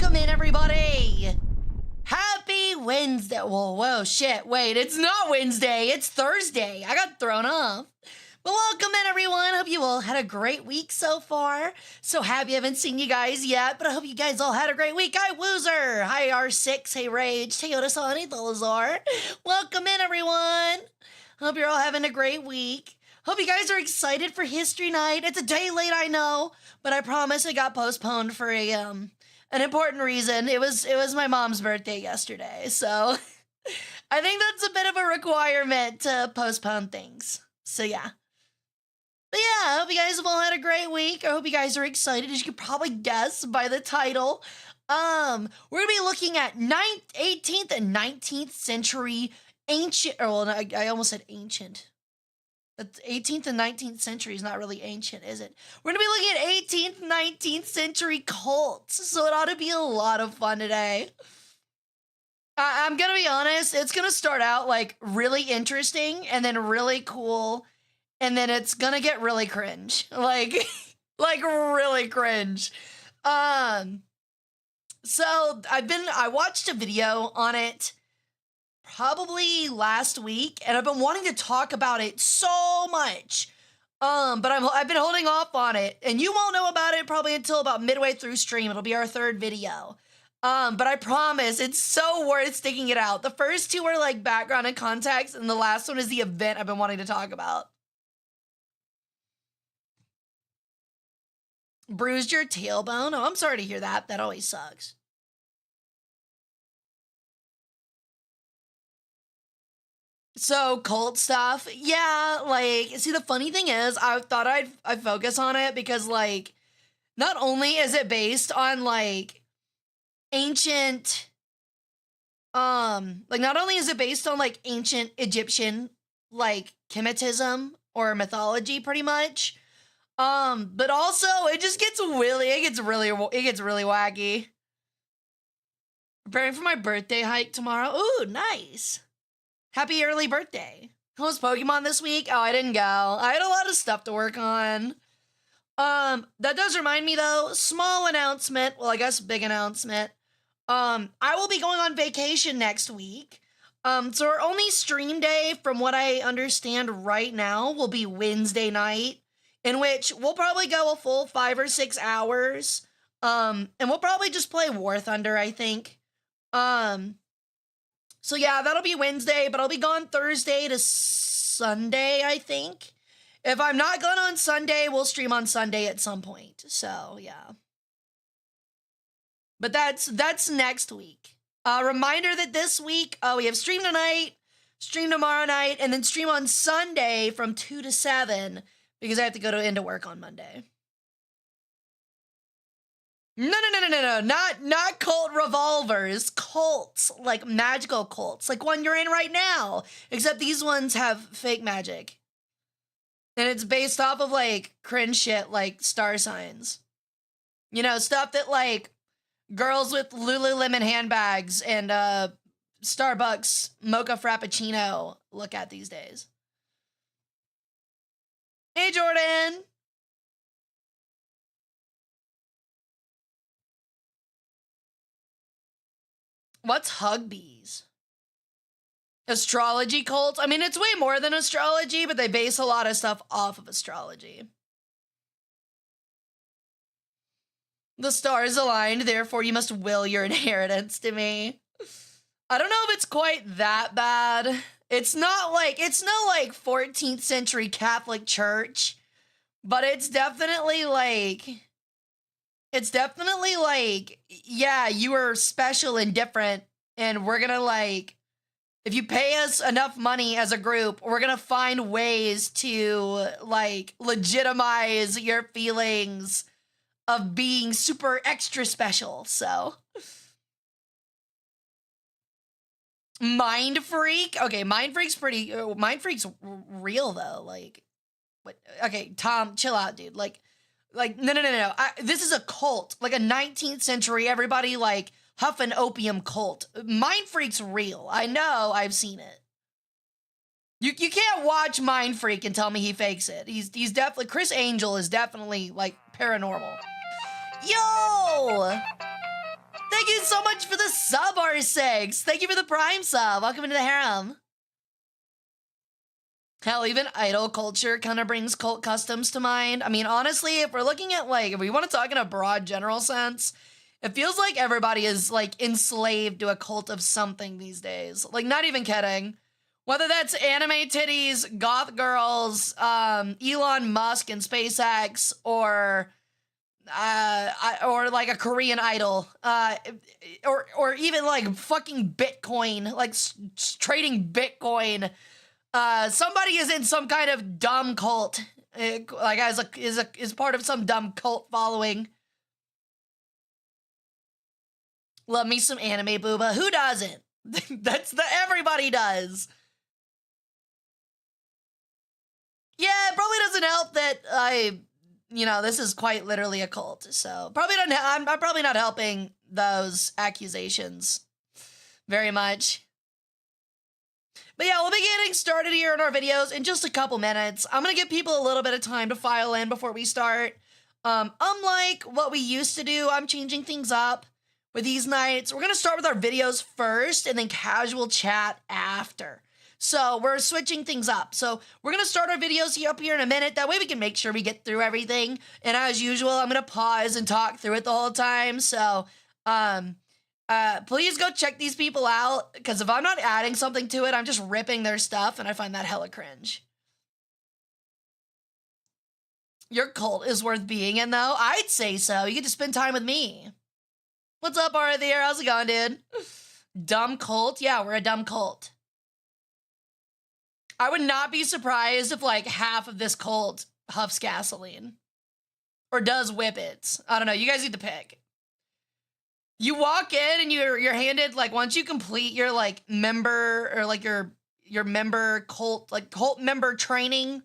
Welcome in, everybody. Happy Wednesday. Whoa, shit. Wait, it's not Wednesday. It's Thursday. I got thrown off. But welcome in, everyone. Hope you all had a great week so far. So happy I haven't seen you guys yet, but I hope you guys all had a great week. Hi, Woozer. Hi, R6. Hey, Rage. Hey, Odasan. Hey, Tholazar. Welcome in, everyone. Hope you're all having a great week. Hope you guys are excited for History Night. It's a day late, I know, but I promise it got postponed for an important reason. It was my mom's birthday yesterday, so I think that's a bit of a requirement to postpone things. So yeah. But yeah, I hope you guys have all had a great week. I hope you guys are excited, as you could probably guess by the title. We're gonna be looking at 18th and 19th century ancient. Well, I almost said ancient. But 18th and 19th century is not really ancient, is it? We're gonna be looking at 18th, 19th century cults, so it ought to be a lot of fun today. I'm gonna be honest, it's gonna start out like really interesting and then really cool, and then it's gonna get really cringe, like really cringe. So I watched a video on it probably last week, and I've been wanting to talk about it so much. But I've been holding off on it, and you won't know about it probably until about midway through stream. It'll be our third video. But I promise it's so worth sticking it out. The first two are like background and context, and the last one is the event I've been wanting to talk about. Bruised your tailbone? Oh, I'm sorry to hear that. That always sucks. So cult stuff, yeah, like, see, the funny thing is, I thought I'd focus on it because, like, not only is it based on, like, ancient, not only is it based on, like, ancient Egyptian, like, Kemetism or mythology, pretty much, but also, it just gets really wacky. Preparing for my birthday hike tomorrow. Ooh, nice. Happy early birthday. How was Pokemon this week? Oh, I didn't go. I had a lot of stuff to work on. That does remind me though, small announcement. Well, I guess big announcement. I will be going on vacation next week. So our only stream day, from what I understand right now, will be Wednesday night, in which we'll probably go a full 5 or 6 hours. And we'll probably just play War Thunder, I think. So yeah, that'll be Wednesday, but I'll be gone Thursday to Sunday, I think. If I'm not gone on Sunday, we'll stream on Sunday at some point. So yeah. But that's next week. Reminder that this week, we have stream tonight, stream tomorrow night, and then stream on Sunday from 2 to 7, because I have to go into work on Monday. No, not cult revolvers, cults, like magical cults, like one you're in right now, except these ones have fake magic. And it's based off of, like, cringe shit, like star signs. You know, stuff that, like, girls with Lululemon handbags and, Starbucks mocha frappuccino look at these days. Hey, Jordan! What's Hugbees? Astrology cults? I mean, it's way more than astrology, but they base a lot of stuff off of astrology. The stars aligned, therefore you must will your inheritance to me. I don't know if it's quite that bad. It's not like 14th century Catholic Church, but it's definitely like, yeah, you are special and different, and we're gonna, like, if you pay us enough money as a group, we're gonna find ways to, like, legitimize your feelings of being super extra special, so. Mind Freak? Okay, Mind Freak's real, though, like, what? Okay, Tom, chill out, dude, like, no. This is a cult, like a 19th century, everybody, like, huff and opium cult. Mind Freak's real. I know, I've seen it. You can't watch Mind Freak and tell me he fakes it. He's definitely, Chris Angel is definitely, like, paranormal. Yo! Thank you so much for the sub, R6. Thank you for the Prime sub. Welcome into the harem. Hell, even idol culture kind of brings cult customs to mind. I mean, honestly, if we're looking at, like, if we want to talk in a broad general sense, it feels like everybody is, like, enslaved to a cult of something these days. Like, not even kidding. Whether that's anime titties, goth girls, Elon Musk and SpaceX, or like a Korean idol, or even like fucking Bitcoin, like trading Bitcoin. Somebody is in some kind of dumb cult, like is part of some dumb cult following. Love me some anime, booba. Who doesn't? Everybody does. Yeah, it probably doesn't help that this is quite literally a cult. So I'm probably not helping those accusations very much. But yeah, we'll be getting started here in our videos in just a couple minutes. I'm gonna give people a little bit of time to file in before we start. Unlike what we used to do, I'm changing things up with these nights. We're gonna start with our videos first and then casual chat after. So we're switching things up. So we're going to start our videos up here in a minute. That way we can make sure we get through everything. And as usual, I'm going to pause and talk through it the whole time. So please go check these people out, because if I'm not adding something to it, I'm just ripping their stuff, and I find that hella cringe. Your cult is worth being in, though. I'd say so. You get to spend time with me. What's up, Arthur? How's it going, dude? Dumb cult? Yeah, we're a dumb cult. I would not be surprised if, like, half of this cult huffs gasoline. Or does whippets. I don't know. You guys need to pick. You walk in and you're handed, like, once you complete your, like, member, or, like, your member cult, like, cult member training,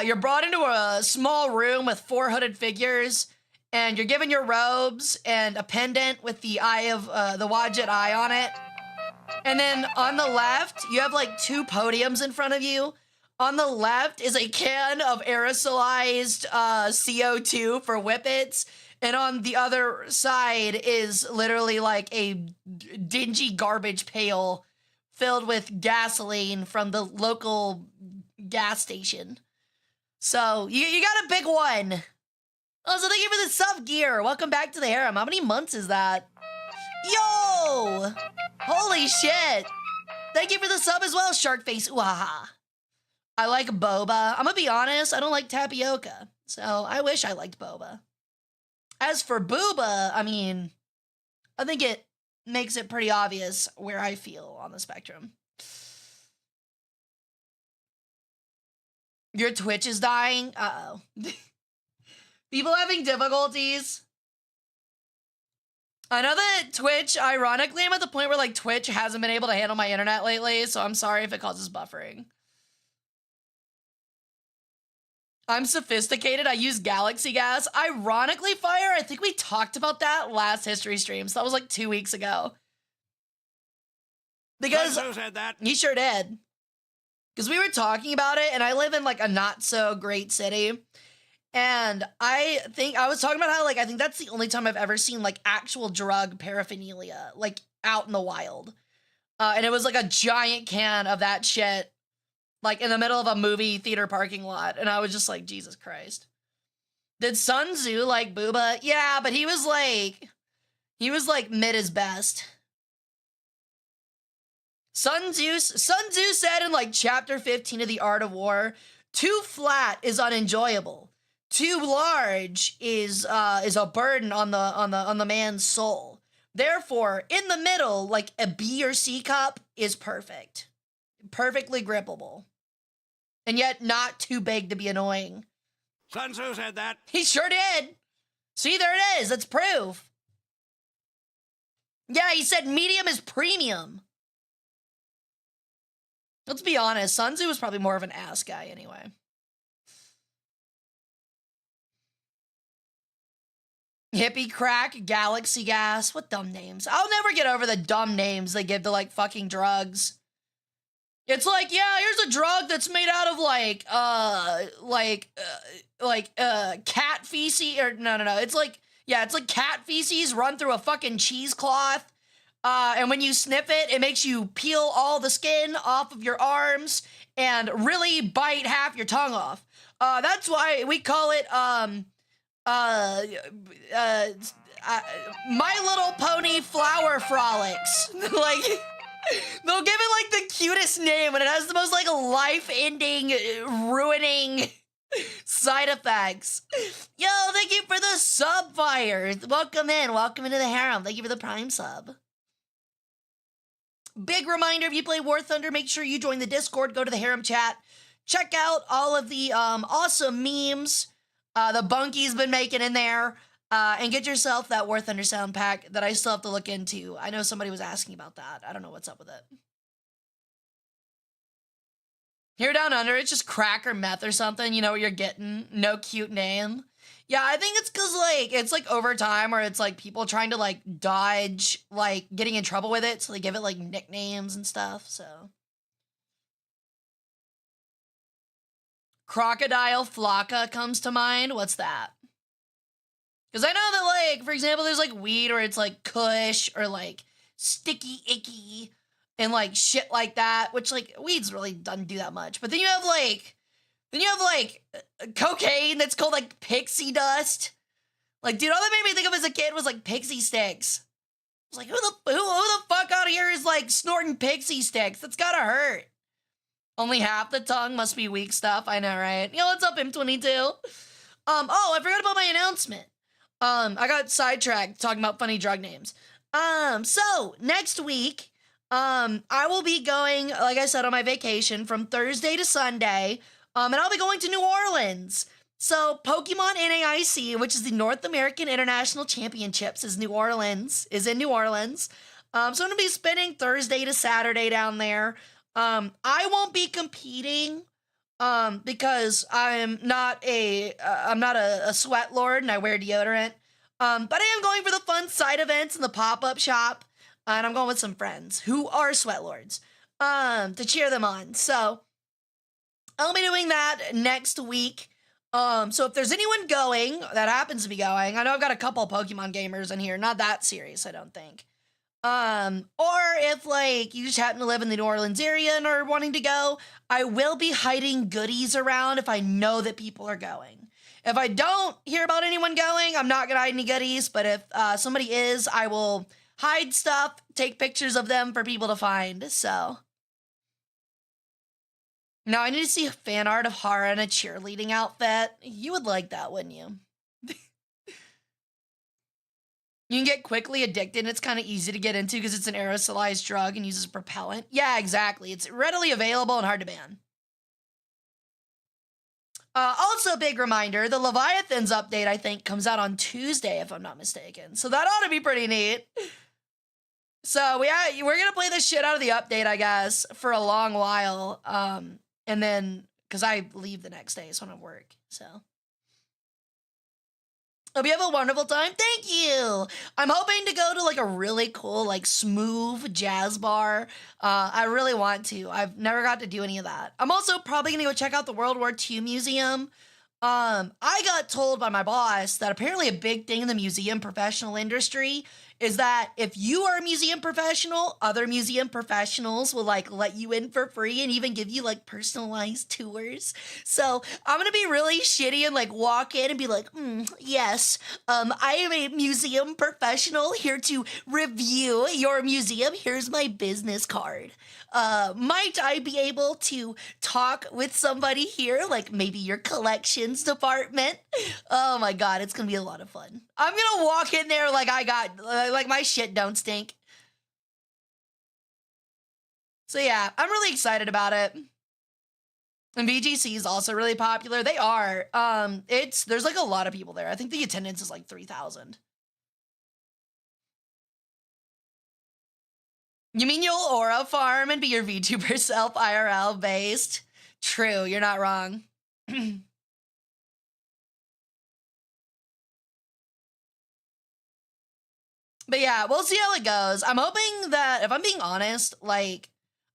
you're brought into a small room with 4 hooded figures, and you're given your robes and a pendant with the eye of, the Wadjet eye on it. And then on the left, you have like 2 podiums in front of you. On the left is a can of aerosolized CO2 for whippets. And on the other side is literally like a dingy garbage pail filled with gasoline from the local gas station. So you got a big one. Also, thank you for the sub gear. Welcome back to the harem. How many months is that? Yo! Holy shit! Thank you for the sub as well, Sharkface. Ooh-ha-ha. I like boba. I'm gonna be honest, I don't like tapioca. So I wish I liked boba. As for booba, I mean, I think it makes it pretty obvious where I feel on the spectrum. Your Twitch is dying? Uh-oh. People having difficulties? I know that Twitch, ironically, I'm at the point where, like, Twitch hasn't been able to handle my internet lately, so I'm sorry if it causes buffering. I'm sophisticated. I use Galaxy Gas. Ironically, Fire, I think we talked about that last history stream, so that was, like, 2 weeks ago. Because who said that? He sure did. Because we were talking about it, and I live in, like, a not-so-great city. And I was talking about how, like, I think that's the only time I've ever seen, like, actual drug paraphernalia, like, out in the wild. And it was, like, a giant can of that shit, like, in the middle of a movie theater parking lot. And I was just like, Jesus Christ. Did Sun Tzu like booba? Yeah, but he was, like, mid his best. Sun Tzu said in, like, chapter 15 of The Art of War, too flat is unenjoyable. Too large is a burden on the man's soul. Therefore, in the middle, like a B or C cup is perfect. Perfectly grippable. And yet not too big to be annoying. Sun Tzu said that. He sure did. See, there it is. That's proof. Yeah, he said medium is premium. Let's be honest, Sun Tzu was probably more of an ass guy anyway. Hippie crack, galaxy gas. What dumb names? I'll never get over the dumb names they give to, like, fucking drugs. It's like, yeah, here's a drug that's made out of, cat feces, or no. It's like, Yeah, it's like cat feces run through a fucking cheesecloth. And when you sniff it, it makes you peel all the skin off of your arms and really bite half your tongue off. That's why we call it uh, uh, My Little Pony Flower Frolics. Like, they'll give it like the cutest name, and it has the most like life-ending, ruining side effects. Yo, thank you for the sub fire. Welcome into the harem. Thank you for the prime sub. Big reminder, if you play War Thunder, make sure you join the Discord, go to the harem chat, check out all of the awesome memes the Bunky's been making in there, and get yourself that War Thunder sound pack that I still have to look into. I know somebody was asking about that. I don't know what's up with it. Here Down Under, it's just crack or meth or something. You know what you're getting. No cute name. Yeah, I think it's because, like, it's, like, over time where it's, like, people trying to, like, dodge, like, getting in trouble with it, so they give it, like, nicknames and stuff, so. Crocodile Flocka comes to mind. What's that? Because I know that, like, for example, there's, like, weed or it's, like, kush or, like, sticky icky and, like, shit like that, which, like, weeds really doesn't do that much. But then you have, like, cocaine that's called, like, pixie dust. Like, dude, all that made me think of as a kid was, like, pixie sticks. I was like, who the fuck out of here is, like, snorting pixie sticks? That's gotta hurt. Only half the tongue must be weak stuff. I know, right? Yo, what's up, M22? Oh, I forgot about my announcement. I got sidetracked talking about funny drug names. So, next week, I will be going, like I said, on my vacation from Thursday to Sunday. And I'll be going to New Orleans. So Pokemon NAIC, which is the North American International Championships, is in New Orleans. So I'm going to be spending Thursday to Saturday down there. I won't be competing because I'm not a sweat lord and I wear deodorant. But I am going for the fun side events in the pop-up shop. And I'm going with some friends who are sweat lords to cheer them on. So I'll be doing that next week. So if there's anyone going that happens to be going, I know I've got a couple of Pokemon gamers in here, not that serious, I don't think. Or if like you just happen to live in the New Orleans area and are wanting to go, I will be hiding goodies around if I know that people are going. If I don't hear about anyone going, I'm not gonna hide any goodies, but if somebody is, I will hide stuff, take pictures of them for people to find, so. Now I need to see fan art of Hara in a cheerleading outfit. You would like that, wouldn't you? You can get quickly addicted. It's kind of easy to get into because it's an aerosolized drug and uses propellant. Yeah, exactly. It's readily available and hard to ban. Also, big reminder, the Leviathans update, I think, comes out on Tuesday, if I'm not mistaken. So that ought to be pretty neat. So we're going to play the shit out of the update, I guess, for a long while. And then, because I leave the next day, so I don't work, so. Hope you have a wonderful time. Thank you. I'm hoping to go to like a really cool, like smooth jazz bar. I really want to. I've never got to do any of that. I'm also probably gonna go check out the World War II Museum. I got told by my boss that apparently a big thing in the museum professional industry is that if you are a museum professional, other museum professionals will like let you in for free and even give you like personalized tours. So I'm gonna be really shitty and like walk in and be like, yes, I am a museum professional here to review your museum. Here's my business card. Might I be able to talk with somebody here, like maybe your collections department? Oh my God, it's gonna be a lot of fun. I'm gonna walk in there like I got, like my shit don't stink. So yeah, I'm really excited about it. And VGC is also really popular. They are. There's like a lot of people there. I think the attendance is like 3,000. You mean you'll aura farm and be your VTuber self IRL based? True, you're not wrong. But yeah, we'll see how it goes. I'm hoping that, if I'm being honest, like,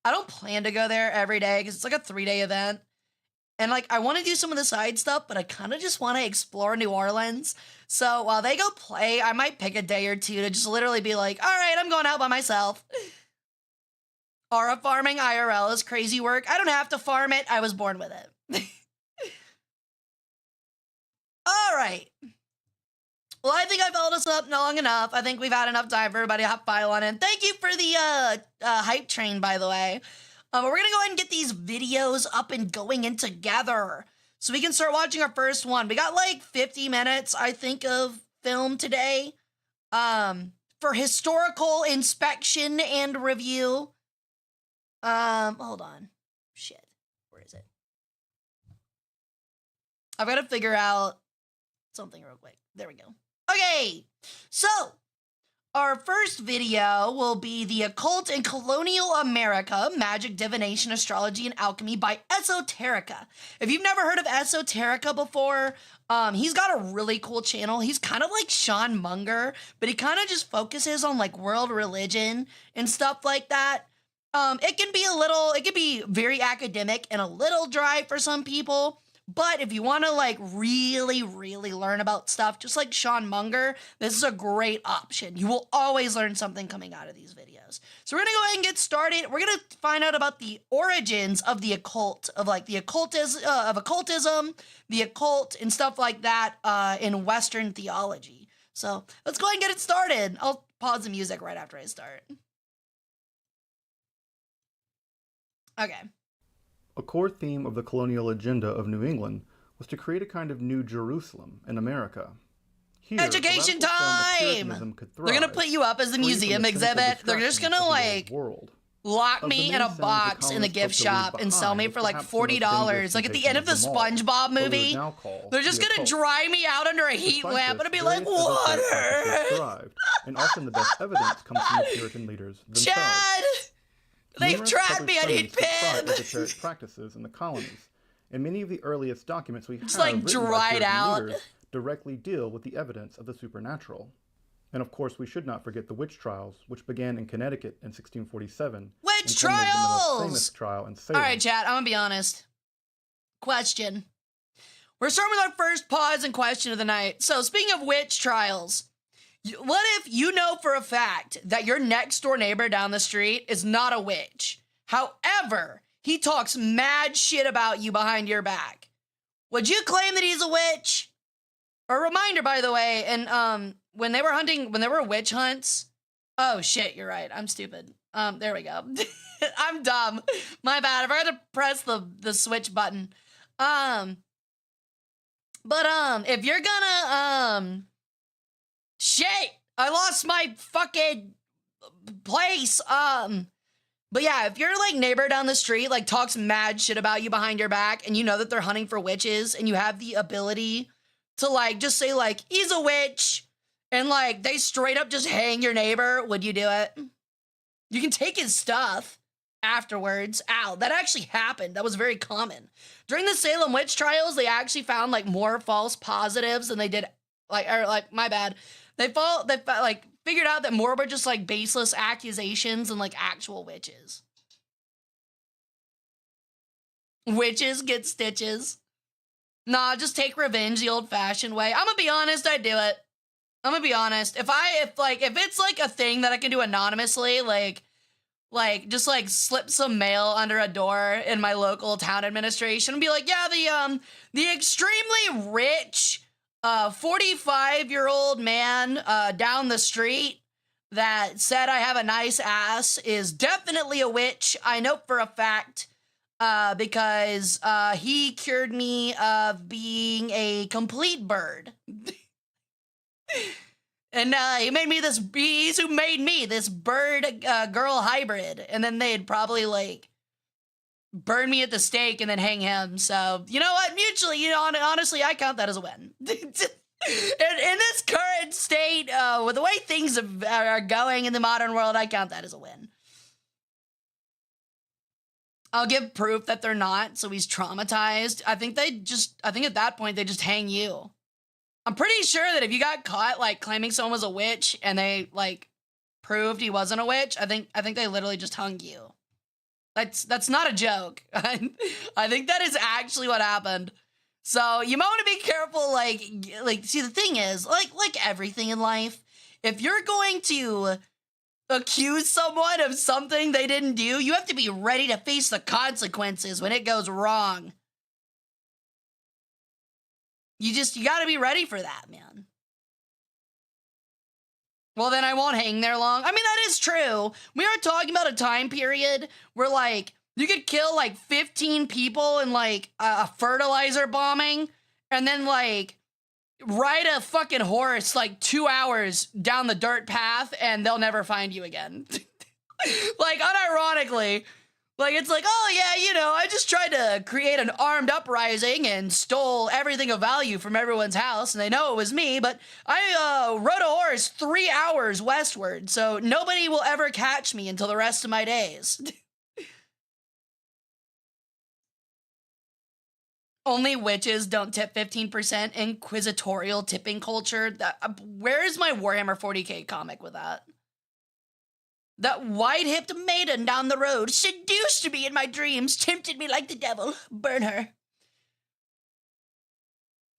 I don't plan to go there every day because it's like a 3-day event. And like, I want to do some of the side stuff, but I kind of just want to explore New Orleans. So while they go play, I might pick a day or two to just literally be like, all right, I'm going out by myself. Aura farming IRL is crazy work. I don't have to farm it. I was born with it. All right. Well, I think I've held us up long enough. I think we've had enough time for everybody to hop file on in. Thank you for the hype train, by the way. But we're going to go ahead and get these videos up and going in together so we can start watching our first one. We got like 50 minutes, I think, of film today for historical inspection and review. Hold on. Shit. Where is it? I've got to figure out something real quick. There we go. Okay, so our first video will be The Occult in Colonial America, Magic, Divination, Astrology, and Alchemy by Esoterica. If you've never heard of Esoterica before, he's got a really cool channel. He's kind of like Sean Munger, but he kind of just focuses on like world religion and stuff like that. It can be very academic and a little dry for some people. But if you want to like really, really learn about stuff, just like Sean Munger, this is a great option. You will always learn something coming out of these videos. So we're going to go ahead and get started. We're going to find out about the origins of the occult, of like the occultism, the occult and stuff like that in Western theology. So let's go ahead and get it started. I'll pause the music right after I start. Okay. A core theme of the colonial agenda of New England was to create a kind of New Jerusalem in America. Here, education time! They're gonna put you up as the museum exhibit. They're just gonna like lock me in a box in the gift shop and sell me for like $40. Like at the end of the SpongeBob movie, they're just gonna dry me out under a heat lamp and be like, water! And often the best evidence comes from the Puritan leaders themselves. Chad! They've trapped me, I need Pib! The church practices in the colonies, and many of the earliest documents we have just like dried out leaders directly deal with the evidence of the supernatural. And of course, we should not forget the witch trials, which began in Connecticut in 1647. Witch trials! The most famous trial in Salem. All right, chat, I'm gonna be honest. Question. We're starting with our first pause and question of the night. So speaking of witch trials, what if you know for a fact that your next door neighbor down the street is not a witch? However, he talks mad shit about you behind your back. Would you claim that he's a witch? A reminder, by the way, and when they were witch hunts, oh shit, you're right, I'm stupid. There we go. I'm dumb. My bad. I forgot to press the switch button. But if you're gonna shit, I lost my fucking place. But yeah, if your like neighbor down the street like talks mad shit about you behind your back and you know that they're hunting for witches and you have the ability to like just say like he's a witch and like they straight up just hang your neighbor, would you do it? You can take his stuff afterwards. Ow, that actually happened. That was very common. During the Salem witch trials, they actually found like more false positives than they did my bad. They figured out that more were just like baseless accusations than like actual witches. Witches get stitches. Nah, just take revenge the old-fashioned way. I'm gonna be honest, I'd do it. I'm gonna be honest. If it's like a thing that I can do anonymously, like just like slip some mail under a door in my local town administration and be like, yeah, the extremely rich 45-year-old man down the street that said I have a nice ass is definitely a witch. I know for a fact because he cured me of being a complete bird. And he made me he's who made me this bird girl hybrid. And then they'd probably like burn me at the stake and then hang him. So, you know what? Mutually, honestly, I count that as a win. in this current state, with the way things are going in the modern world, I count that as a win. I'll give proof that they're not, so he's traumatized. I think at that point, they just hang you. I'm pretty sure that if you got caught, like, claiming someone was a witch and they, like, proved he wasn't a witch, I think they literally just hung you. That's not a joke. I think that is actually what happened. So you might want to be careful. Like, see, the thing is, like everything in life, if you're going to accuse someone of something they didn't do, you have to be ready to face the consequences when it goes wrong. You got to be ready for that, man. Well, then I won't hang there long. I mean, that is true. We are talking about a time period where, like, you could kill, like, 15 people in, like, a fertilizer bombing, and then, like, ride a fucking horse, like, 2 hours down the dirt path, and they'll never find you again. Like, unironically, like, it's like, oh, yeah, you know, I just tried to create an armed uprising and stole everything of value from everyone's house, and they know it was me, but I rode a horse 3 hours westward, so nobody will ever catch me until the rest of my days. Only witches don't tip 15%. Inquisitorial tipping culture. Where's my Warhammer 40k comic with that? That white-hipped maiden down the road seduced me in my dreams, tempted me like the devil. Burn her.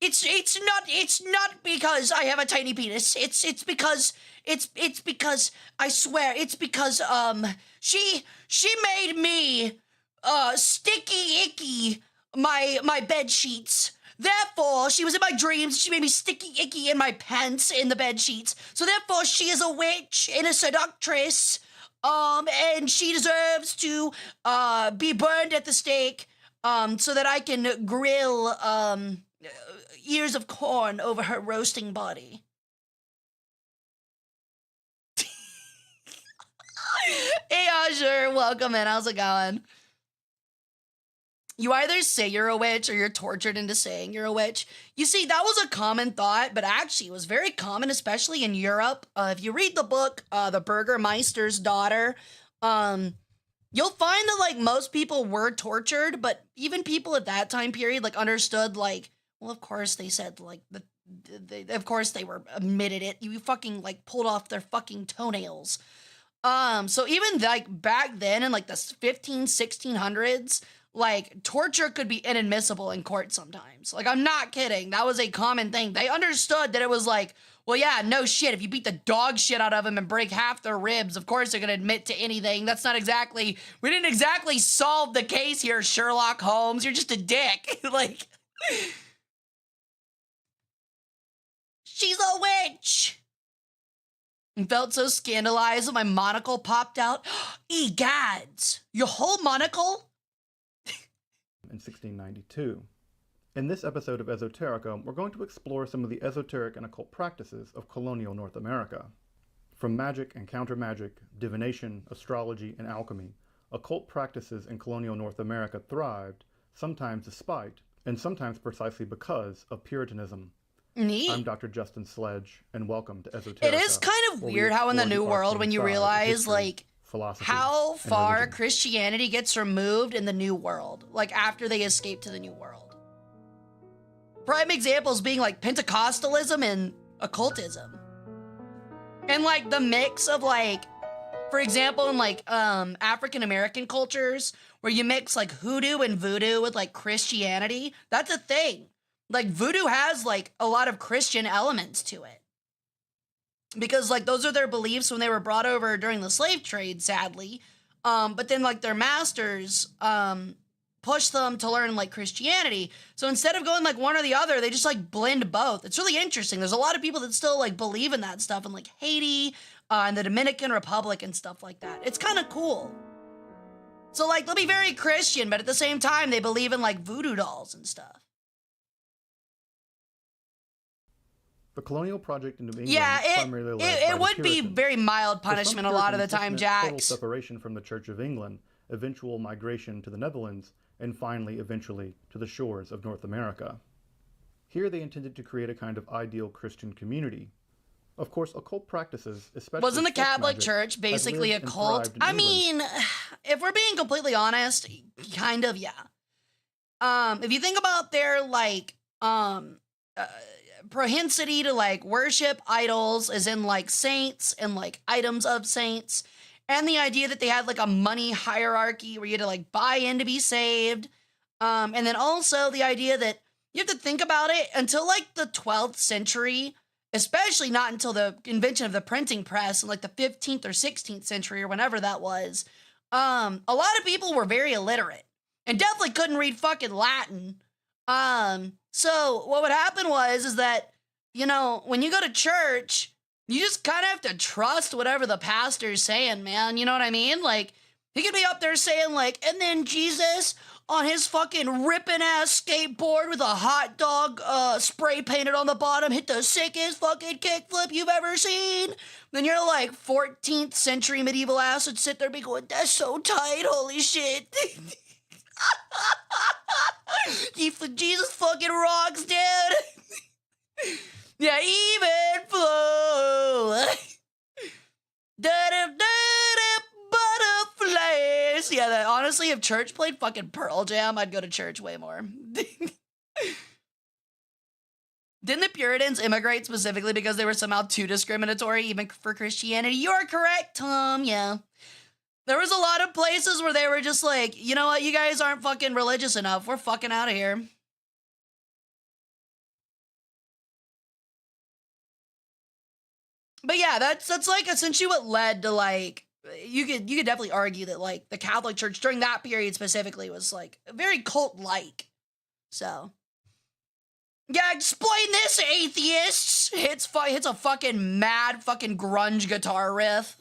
It's not because I have a tiny penis. It's because I swear it's because she made me sticky icky my bed sheets. Therefore, she was in my dreams. She made me sticky icky in my pants in the bed sheets. So therefore, she is a witch and a seductress. And she deserves to be burned at the stake so that I can grill ears of corn over her roasting body. Hey, Azure, welcome in. How's it going? You either say you're a witch or you're tortured into saying you're a witch. You see, that was a common thought, but actually it was very common, especially in Europe. If you read the book, The Burgermeister's Daughter, you'll find that, like, most people were tortured, but even people at that time period, like, understood, like, well, of course they said, like, of course they were admitted it. You fucking, like, pulled off their fucking toenails. So even, like, back then in, like, the 1600s, like, torture could be inadmissible in court sometimes. Like, I'm not kidding. That was a common thing. They understood that it was like, well, yeah, no shit. If you beat the dog shit out of them and break half their ribs, of course they're going to admit to anything. That's not exactly, we didn't exactly solve the case here, Sherlock Holmes. You're just a dick. Like, she's a witch. And felt so scandalized when my monocle popped out. Egads, your whole monocle? In 1692. In this episode of Esoterica, we're going to explore some of the esoteric and occult practices of colonial North America. From magic and counter-magic, divination, astrology, and alchemy, occult practices in colonial North America thrived, sometimes despite, and sometimes precisely because of Puritanism. Neat. I'm Dr. Justin Sledge, and welcome to Esoterica. It is kind of weird how in the New World, when you realize, like, how far Christianity gets removed in the New World, like, after they escape to the New World. Prime examples being, like, Pentecostalism and occultism. And, like, the mix of, like, for example, in, like, African-American cultures, where you mix, like, hoodoo and voodoo with, like, Christianity, that's a thing. Like, voodoo has, like, a lot of Christian elements to it. Because, like, those are their beliefs when they were brought over during the slave trade, sadly. But then, like, their masters pushed them to learn, like, Christianity. So instead of going, like, one or the other, they just, like, blend both. It's really interesting. There's a lot of people that still, like, believe in that stuff in, like, Haiti and the Dominican Republic and stuff like that. It's kind of cool. So, like, they'll be very Christian, but at the same time, they believe in, like, voodoo dolls and stuff. The colonial project in New England yeah, primarily led by it would be Puritans. very mild punishment a lot of the time, Jax. Total separation from the Church of England, eventual migration to the Netherlands, and finally, eventually, to the shores of North America. Here they intended to create a kind of ideal Christian community. Of course, occult practices, especially wasn't the Catholic magic, Church basically a lived and cult? thrived in I England. mean, if we're being completely honest, kind of, yeah. If you think about their, like, propensity to, like, worship idols, as in, like, saints and, like, items of saints, and the idea that they had like a money hierarchy where you had to like buy in to be saved. And then also the idea that you have to think about it until like the 12th century, especially not until the invention of the printing press in like the 15th or 16th century or whenever that was. A lot of people were very illiterate and definitely couldn't read fucking Latin. So what would happen is that, you know, when you go to church, you just kind of have to trust whatever the pastor's saying, man. You know what I mean? Like, he could be up there saying, like, and then Jesus on his fucking ripping ass skateboard with a hot dog spray painted on the bottom hit the sickest fucking kickflip you've ever seen. Then you're like 14th century medieval ass would sit there and be going, that's so tight, holy shit. Jesus fucking rocks, dude. Yeah, even flow. Butterflies. Yeah, that, honestly, if church played fucking Pearl Jam, I'd go to church way more. Didn't the Puritans immigrate specifically because they were somehow too discriminatory, even for Christianity? You're correct, Tom. Yeah. There was a lot of places where they were just like, you know what, you guys aren't fucking religious enough. We're fucking out of here. But yeah, that's like essentially what led to like, you could definitely argue that like the Catholic Church during that period specifically was like very cult-like. So yeah, explain this, atheists. Hits a fucking mad fucking grunge guitar riff.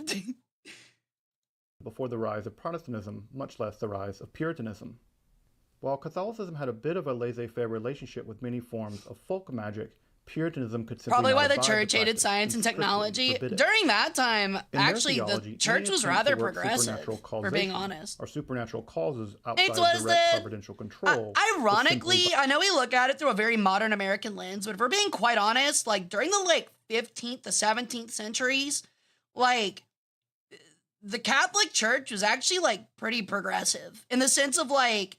Before the rise of Protestantism, much less the rise of Puritanism. While Catholicism had a bit of a laissez-faire relationship with many forms of folk magic, Puritanism could simply probably not why the abide church the hated practice science and technology. During that time, actually, the church was rather progressive, for being honest. Or supernatural causes outside was direct providential control. Ironically, I know we look at it through a very modern American lens, but if we're being quite honest, like during the like 15th to 17th centuries, like the Catholic Church was actually like pretty progressive in the sense of like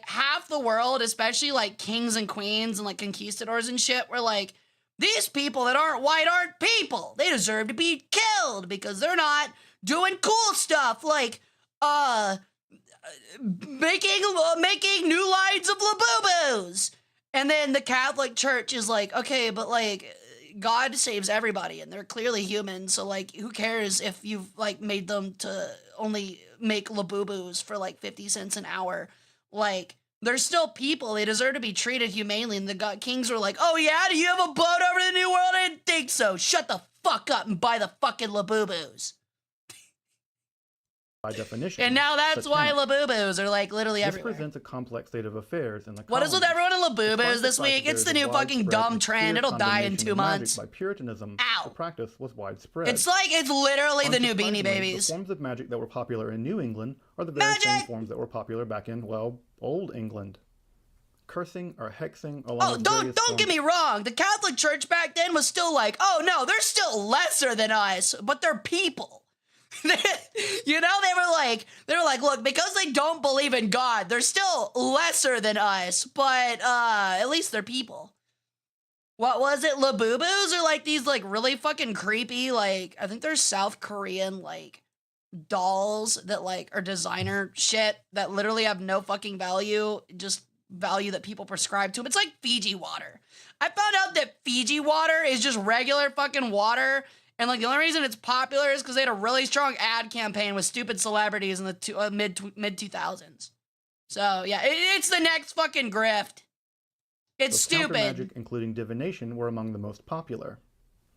half the world, especially like kings and queens and like conquistadors and shit, were like, these people that aren't white aren't people. They deserve to be killed because they're not doing cool stuff like making new lines of Labubus. And then the Catholic Church is like, okay, but like God saves everybody and they're clearly human, so like who cares if you've like made them to only make Labubus for like 50 cents an hour. Like, they're still people. They deserve to be treated humanely. And the kings were like, oh yeah, do you have a boat over to the New World? I didn't think so. Shut the fuck up and buy the fucking Labubus. By definition. And now that's why Labubus are like literally everywhere. This presents a complex state of affairs in the What is with everyone in Labubus this week? It's the new fucking dumb trend. It'll die in 2 months. By Puritanism, Ow. the practice was widespread. It's literally the new Beanie Babies. The forms of magic that were popular in New England are the very same forms that were popular back in, well, Old England. Cursing or hexing along with don't get me wrong. The Catholic Church back then was still like, oh no, they're still lesser than us, but they're people. You know, they were like, look, because they don't believe in God, they're still lesser than us, but at least they're people. What was it? Labubus are like these like really fucking creepy, like I think they're South Korean like dolls that like are designer shit that literally have no fucking value, just value that people prescribe to them. It's like Fiji water. I found out that Fiji water is just regular fucking water. And like the only reason it's popular is because they had a really strong ad campaign with stupid celebrities in the mid 2000s. So yeah, it's the next fucking grift. It's stupid. Magic, including divination, were among the most popular.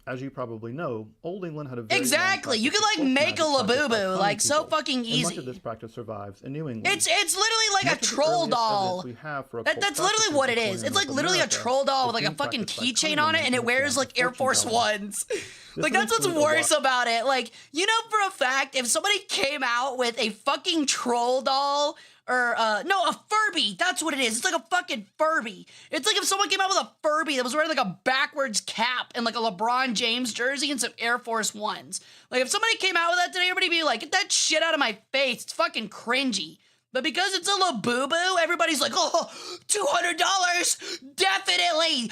As you probably know, Old England had a very exactly. You could like make a Labubu like so fucking easy. And much of this practice survives in New England. It's literally like a troll doll. That's literally what it is. It's like literally a troll doll with like a fucking keychain on it, and it wears like Air Force Ones. Like that's what's worse about it. Like, you know for a fact, if somebody came out with a fucking troll doll. Or, no, a Furby. That's what it is. It's like a fucking Furby. It's like if someone came out with a Furby that was wearing like a backwards cap and like a LeBron James jersey and some Air Force Ones. Like if somebody came out with that today, everybody would be like, get that shit out of my face. It's fucking cringy. But because it's a Labubu, everybody's like, oh, $200, definitely.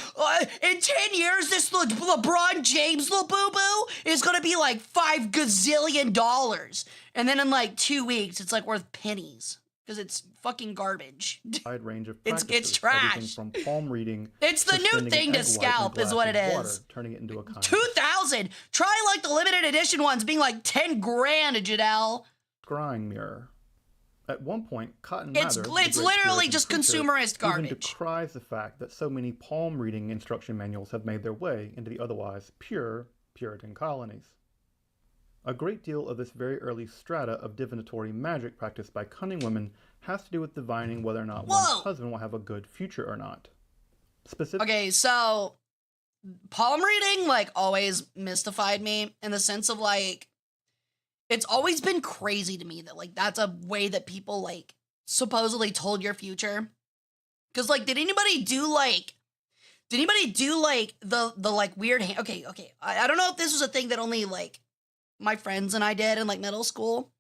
In 10 years, this LeBron James Labubu is going to be like $5 gazillion. And then in like 2 weeks, it's like worth pennies because it's fucking garbage. Wide range of It's practices, trash. everything from palm reading. It's the new thing to scalp is what it is. Water, turning it into a kind 2,000. Try like the limited edition ones being like 10 grand, Janelle. scrying mirror. At one point, Cotton It's Mather, the great literally Puritan just preacher, consumerist even garbage. decries the fact that so many palm reading instruction manuals have made their way into the otherwise pure Puritan colonies. A great deal of this very early strata of divinatory magic practiced by cunning women has to do with divining whether or not one's husband will have a good future or not. Okay, so palm reading like always mystified me in the sense of like it's always been crazy to me that like that's a way that people like supposedly told your future. Cause like did anybody do like the like weird okay. I don't know if this was a thing that only like my friends and I did in like middle school.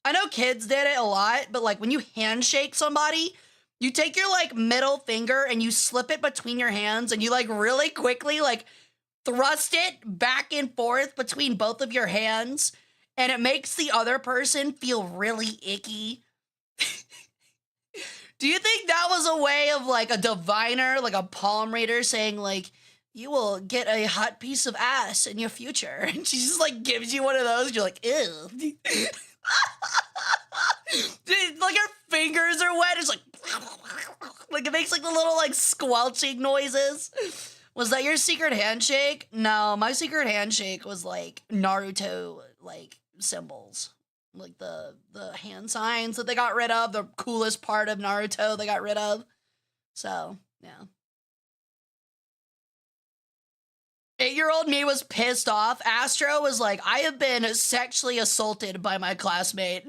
I know kids did it a lot, but like when you handshake somebody, you take your like middle finger and you slip it between your hands and you like really quickly like thrust it back and forth between both of your hands and it makes the other person feel really icky. Do you think that was a way of like a diviner, like a palm reader saying like, you will get a hot piece of ass in your future? And she just like gives you one of those. You're like, ew. Like her fingers are wet. It's like it makes like the little like squelching noises. Was that your secret handshake? No, my secret handshake was like Naruto like symbols. Like the hand signs that they got rid of, the coolest part of Naruto they got rid of. So, yeah. 8-year-old me was pissed off. Astro was like, I have been sexually assaulted by my classmate.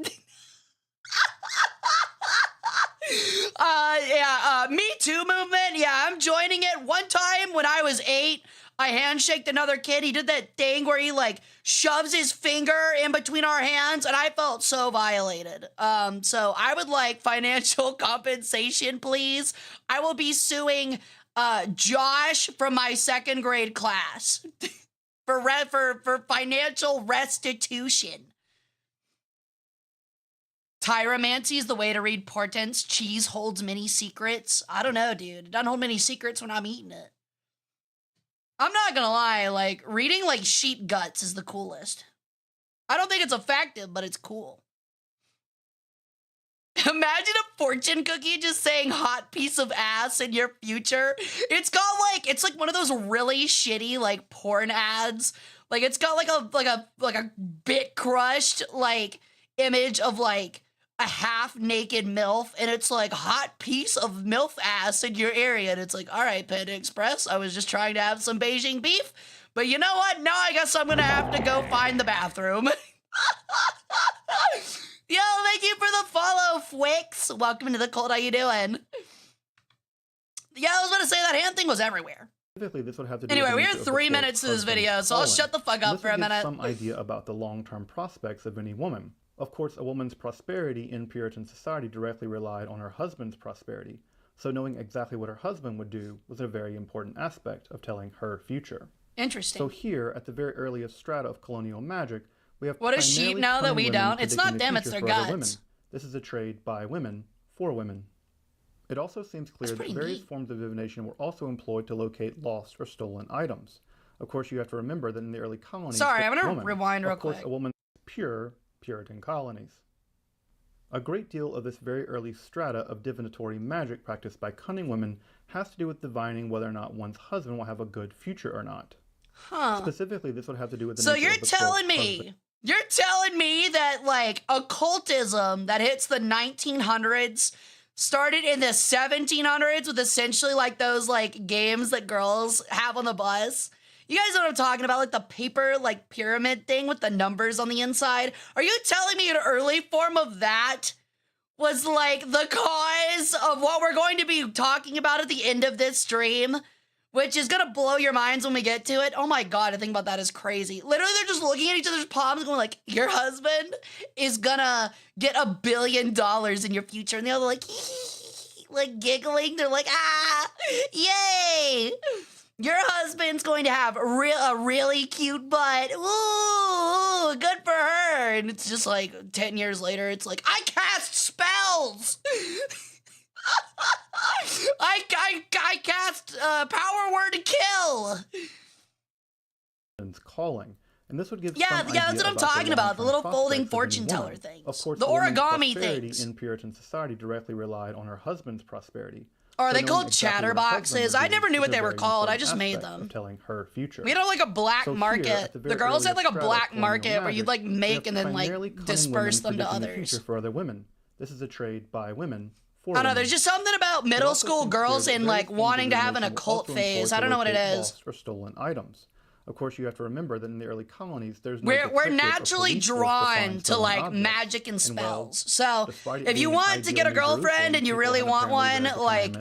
Me Too movement. Yeah, I'm joining it. One time when I was 8, I handshaked another kid. He did that thing where he like shoves his finger in between our hands, and I felt so violated. So I would like financial compensation, please. I will be suing Josh from my 2nd grade class for financial restitution. Tyromancy is the way to read portents. Cheese holds many secrets. I don't know, dude. It doesn't hold many secrets when I'm eating it. I'm not gonna lie, like, reading, like, sheep guts is the coolest. I don't think it's effective, but it's cool. Imagine a fortune cookie just saying hot piece of ass in your future. It's got, like, it's like one of those really shitty, like, porn ads. Like, it's got, like a bit crushed, like, image of, like, a half-naked MILF, and it's like, hot piece of MILF ass in your area, and it's like, all right, Panda Express, I was just trying to have some Beijing beef, but you know what? Now I guess I'm gonna have to go find the bathroom. Yo, thank you for the follow, Fwix. Welcome to the cult, how you doing? Yeah, I was gonna say that hand thing was everywhere. Typically, this would have to do Anyway, with the we are nature of the 3 quote, minutes to this husband video, so I'll fallen. shut the fuck up This for a would give minute. some idea about the long-term prospects of any woman. Of course, a woman's prosperity in Puritan society directly relied on her husband's prosperity, so knowing exactly what her husband would do was a very important aspect of telling her future. Interesting. So here, at the very earliest strata of colonial magic, we have What does sheep primarily know that cunning we women don't? It's not predicting the them, it's future their for other guts. women. This is a trade by women for women. It also seems clear that various forms of divination were also employed to locate lost or stolen items. Of course, you have to remember that in the early colonies, Sorry, I'm gonna woman, rewind real of course, quick. a woman's pure Puritan colonies. A great deal of this very early strata of divinatory magic practiced by cunning women has to do with divining whether or not one's husband will have a good future or not. Huh. Specifically, this would have to do with the So nature you're of the quote, telling husband. me, that like occultism that hits the 1900s started in the 1700s with essentially like those like games that girls have on the bus? You guys know what I'm talking about, like the paper like pyramid thing with the numbers on the inside? Are you telling me an early form of that was like the cause of what we're going to be talking about at the end of this stream? which is gonna blow your minds when we get to it. Oh my God, to think about that is crazy. Literally, they're just looking at each other's palms going like, your husband is gonna get $1 billion in your future. And they're like, like giggling. They're like, ah, yay. Your husband's going to have a really cute butt. Ooh, good for her. And it's just like 10 years later, it's like, I cast spells. I cast power word to kill. Calling. And this would give yeah, that's what I'm talking about. The little folding fortune teller things. Of course, the origami things. In Puritan society directly relied on her husband's prosperity. Are they called chatterboxes? I never knew what they were called. I just made them. Telling her future. We had like a black market. The girls had like a black market where you'd like make and then like disperse them to others. For other women. This is a trade by women. I don't know, there's just something about middle school girls and like wanting to have an occult phase. I don't know what it is. Or stolen items. Of course, you have to remember that in the early colonies, there's no we're naturally drawn to like magic and spells. So if you want to get a girlfriend and you really want one, like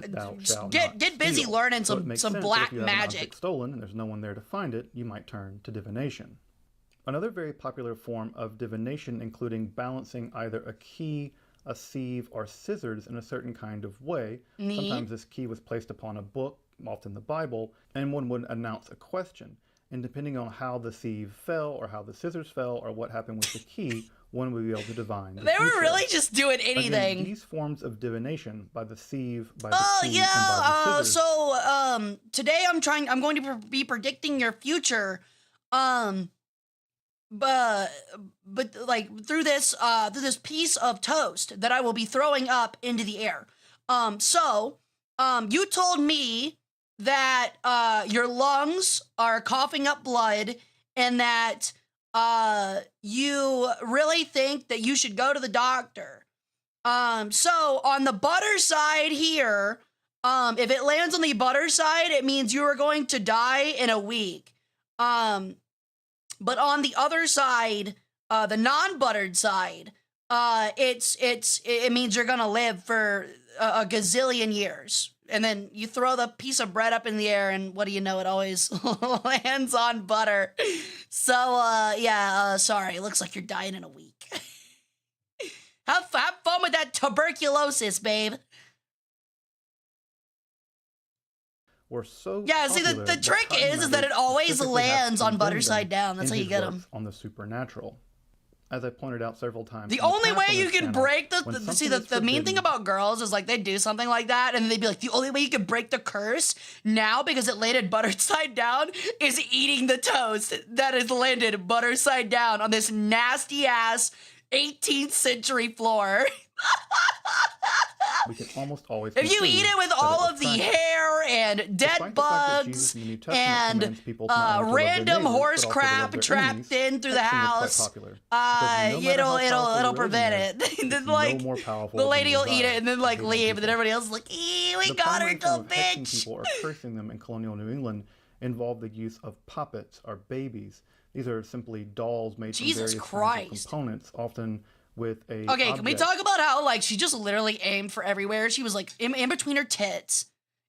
get busy learning some black magic. Stolen and there's no one there to find it, you might turn to divination. Another very popular form of divination, including balancing either a key, a sieve, or scissors in a certain kind of way. Sometimes this key was placed upon a book, often the Bible, and one would announce a question. And depending on how the sieve fell, or how the scissors fell, or what happened with the key, one would be able to divine the They were future. really just doing anything. Again, these forms of divination, by the sieve, by the key, and by the scissors. So today I'm going to be predicting your future, but like through this piece of toast that I will be throwing up into the air. You told me that your lungs are coughing up blood and that you really think that you should go to the doctor. So on the butter side here, if it lands on the butter side, it means you are going to die in a week. But on the other side, the non-buttered side, it means you're gonna live for a gazillion years. And then you throw the piece of bread up in the air, and what do you know? It always lands on butter. So, sorry. It looks like you're dying in a week. Have fun with that tuberculosis, babe. Were so see, the trick is that it always lands on butter side down. That's how you get them. On the supernatural. As I pointed out several times. The only way you can break the mean thing about girls is like they do something like that and they'd be like, the only way you can break the curse now because it landed butter side down is eating the toast that has landed butter side down on this nasty ass 18th century floor. We can almost always if you eat it with all of the hair and dead bugs and random horse crap trapped in through the house, it'll prevent it. Like the lady will eat it and then like leave, and then everybody else is like, we got her, little bitch. People are cursing them in colonial New England involved the use of puppets or babies. These are simply dolls made from various kinds of components, often with a can we talk about how like she just literally aimed for everywhere? She was like in between her tits,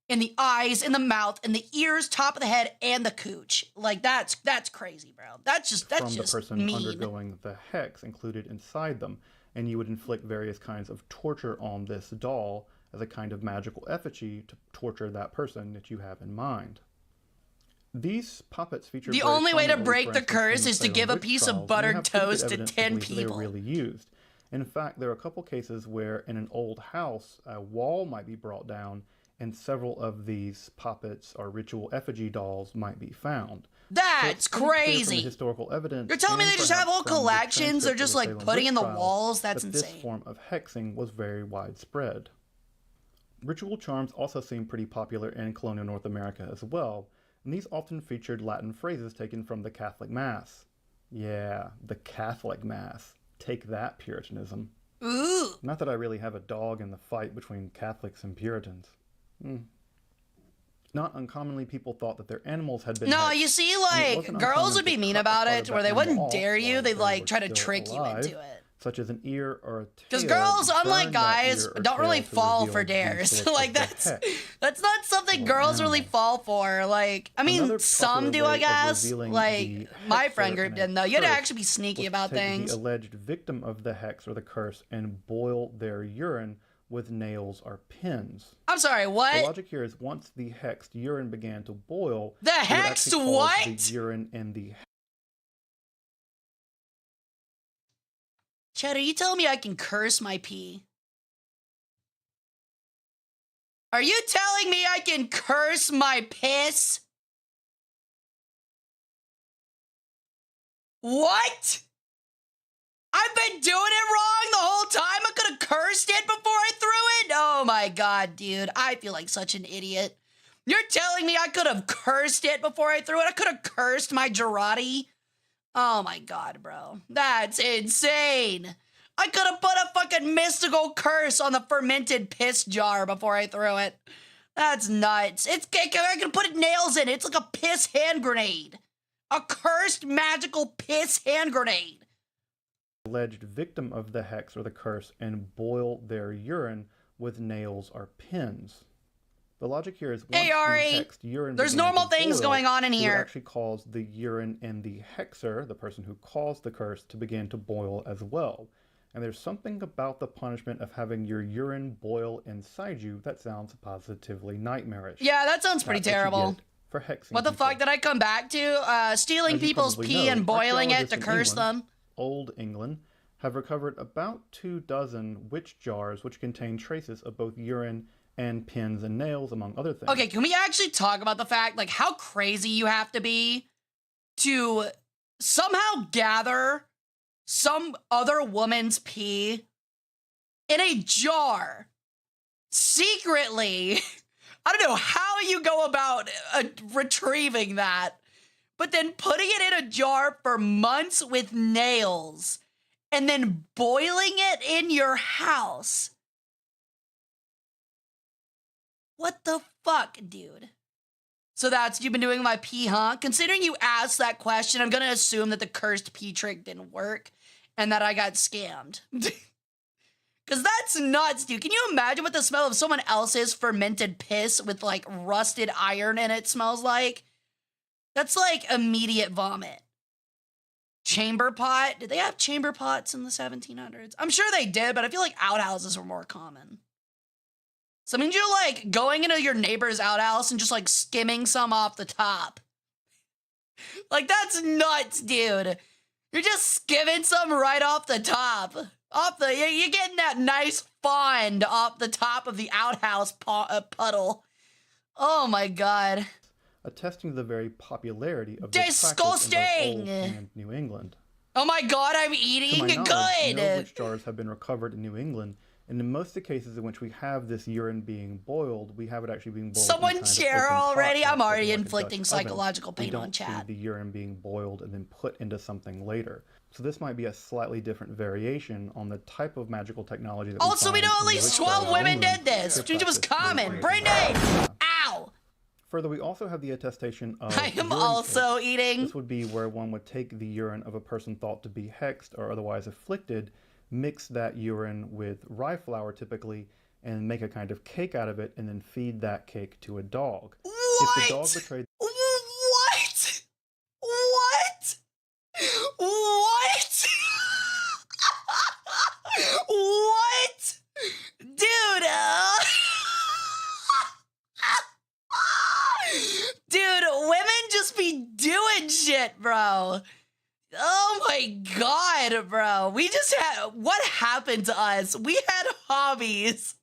in the eyes, in the mouth, in the ears, top of the head, and the cooch. Like that's crazy, bro. That's just from the person undergoing the hex included inside them, and you would inflict various kinds of torture on this doll as a kind of magical effigy to torture that person that you have in mind. These puppets feature the only way to break the curse is to give a piece of buttered toast to 10 people. They were really used. In fact, there are a couple cases where in an old house, a wall might be brought down and several of these puppets or ritual effigy dolls might be found. That's crazy. Historical evidence. You're telling me they just have whole collections? They're just like putting in the walls? That's insane. This form of hexing was very widespread. Ritual charms also seem pretty popular in colonial North America as well, and these often featured Latin phrases taken from the Catholic Mass. Yeah, the Catholic Mass. Take that, Puritanism. Ooh. Not that I really have a dog in the fight between Catholics and Puritans. Not uncommonly, people thought that their animals had been hexed. You see, like, girls would be mean about it, where they wouldn't dare you. They'd, like, try to trick you into it. such as an ear or a tail. Because girls, unlike burn that guys, ear or don't really tail to fall reveal for the dares. source Like of the that's hex. not something Or girls really animal. fall for. Like, I mean, Another some popular do, way I of guess. revealing Like the my hexer friend group in a didn't though. You had to curse actually be sneaky was about to take things. the alleged victim of the hex or the curse and boil their urine with nails or pins. I'm sorry, The what? logic here is once the hexed urine began to boil, The it would hexed actually cause what? the urine and the Chad, are you telling me I can curse my pee? Are you telling me I can curse my piss? What? I've been doing it wrong the whole time? I could have cursed it before I threw it? Oh my god, dude. I feel like such an idiot. You're telling me I could have cursed it before I threw it? I could have cursed my Girardi? Oh my god, bro. That's insane. I could have put a fucking mystical curse on the fermented piss jar before I threw it. That's nuts. I can put nails in it. It's like a piss hand grenade. A cursed magical piss hand grenade. alleged victim of the hex or the curse and boil their urine with nails or pins. The logic here is once Hey, Ari, the hexed urine there's began normal to things boil, going on in it would here. actually cause the urine and the hexer, the person who caused the curse, to begin to boil as well. And there's something about the punishment of having your urine boil inside you that sounds positively nightmarish. Yeah, that sounds pretty That's what you terrible. get for hexing What the people. fuck did I come back to? Stealing As you people's probably pee know, and boiling it archaeologists to in curse England, them. Old England, have recovered about 24 witch jars which contain traces of both urine and pins and nails, among other things. Okay, can we actually talk about the fact, like, how crazy you have to be to somehow gather some other woman's pee in a jar secretly? I don't know how you go about retrieving that, but then putting it in a jar for months with nails and then boiling it in your house. What the fuck, dude? So that's, you've been doing my pee, huh? Considering you asked that question, I'm gonna assume that the cursed pee trick didn't work and that I got scammed. Because that's nuts, dude. Can you imagine what the smell of someone else's fermented piss with, like, rusted iron in it smells like? That's, like, immediate vomit. Chamber pot? Did they have chamber pots in the 1700s? I'm sure they did, but I feel like outhouses were more common. So, I mean, you're, like, going into your neighbor's outhouse and just, like, skimming some off the top. Like, that's nuts, dude. You're just skimming some right off the top. You're getting that nice fond off the top of the outhouse puddle. Oh, my God. Attesting to the very popularity of this practice in Disgusting! both Old and New England. Oh, my God, I'm To eating my knowledge, good. no witch jars have been recovered in New England, and in most of the cases in which we have this urine being boiled, we have it actually being boiled in a Someone kind of share open pot, already? I'm like already a Dutch inflicting oven. psychological We pain don't on chat. see the urine being boiled and then put into something later. So this might be a slightly different variation on the type of magical technology that Also, we find know at in the least witch 12 jars of women England did this. to It was practice common. this Brendan! ritual. Ow! Further, we also have the attestation of I am urine also cakes. eating. This would be where one would take the urine of a person thought to be hexed or otherwise afflicted, mix that urine with rye flour typically, and make a kind of cake out of it, and then feed that cake to a dog. What? If the dog betrayed What? What? What? What? Dude, dude, women just be doing shit, bro. Oh my God, bro. What happened to us? We had hobbies.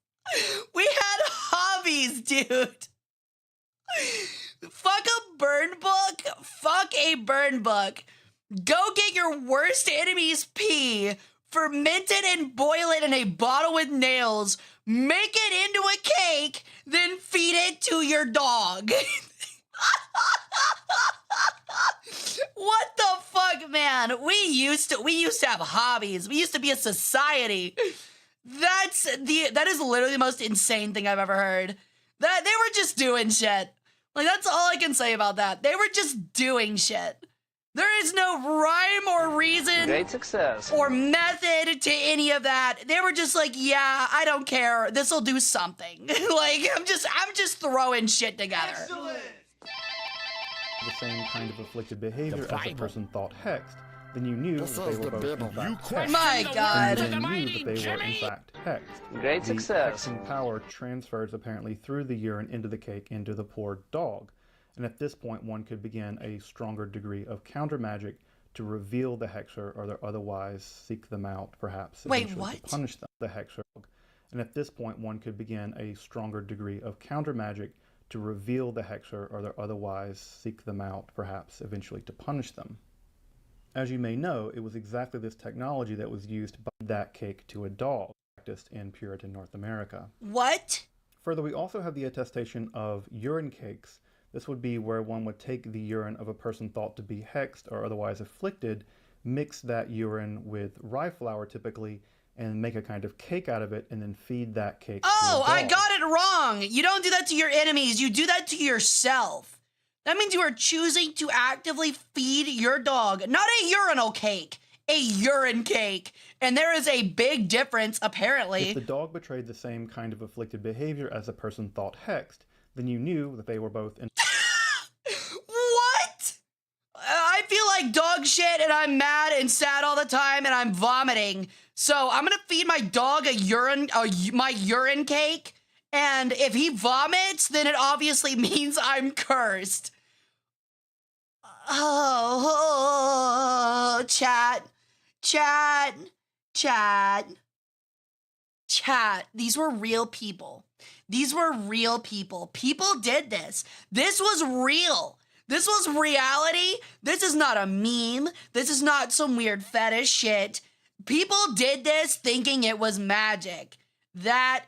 We had hobbies, dude. Fuck a burn book. Fuck a burn book. Go get your worst enemy's pee, ferment it and boil it in a bottle with nails, make it into a cake, then feed it to your dog. What the fuck, man? We used to have hobbies. We used to be a society. That is literally the most insane thing I've ever heard. That they were just doing shit. Like, that's all I can say about that. They were just doing shit. There is no rhyme or reason Great success. or method to any of that. They were just like, yeah, I don't care. This'll do something. Like, I'm just throwing shit together. Excellent. The same kind of afflicted behavior as a person thought hexed, then you knew that they were both in fact hexed. My God. And you then knew that they were in fact hexed. Great success. The hexing power transfers apparently through the urine into the cake into the poor dog. And at this point, one could begin a stronger degree of counter magic to reveal the hexer, or otherwise seek them out, perhaps Wait, eventually what? to punish them, the hexer. And at this point, one could begin a stronger degree of counter magic to reveal the hexer, or otherwise seek them out, perhaps eventually to punish them. As you may know, it was exactly this technology that was used by that cake to a dog, practiced in Puritan North America. What? Further, we also have the attestation of urine cakes. This would be where one would take the urine of a person thought to be hexed or otherwise afflicted, mix that urine with rye flour typically, and make a kind of cake out of it, and then feed that cake to a dog. I got it wrong. You don't do that to your enemies. You do that to yourself. That means you are choosing to actively feed your dog, not a urinal cake, a urine cake. And there is a big difference, apparently. If the dog betrayed the same kind of afflicted behavior as a person thought hexed, then you knew that they were both in What? I feel like dog shit and I'm mad and sad all the time and I'm vomiting. So I'm gonna feed my dog my urine cake, and if he vomits, then it obviously means I'm cursed. Oh, chat. These were real people. These were real people. People did this. This was real. This was reality. This is not a meme. This is not some weird fetish shit. People did this thinking it was magic. That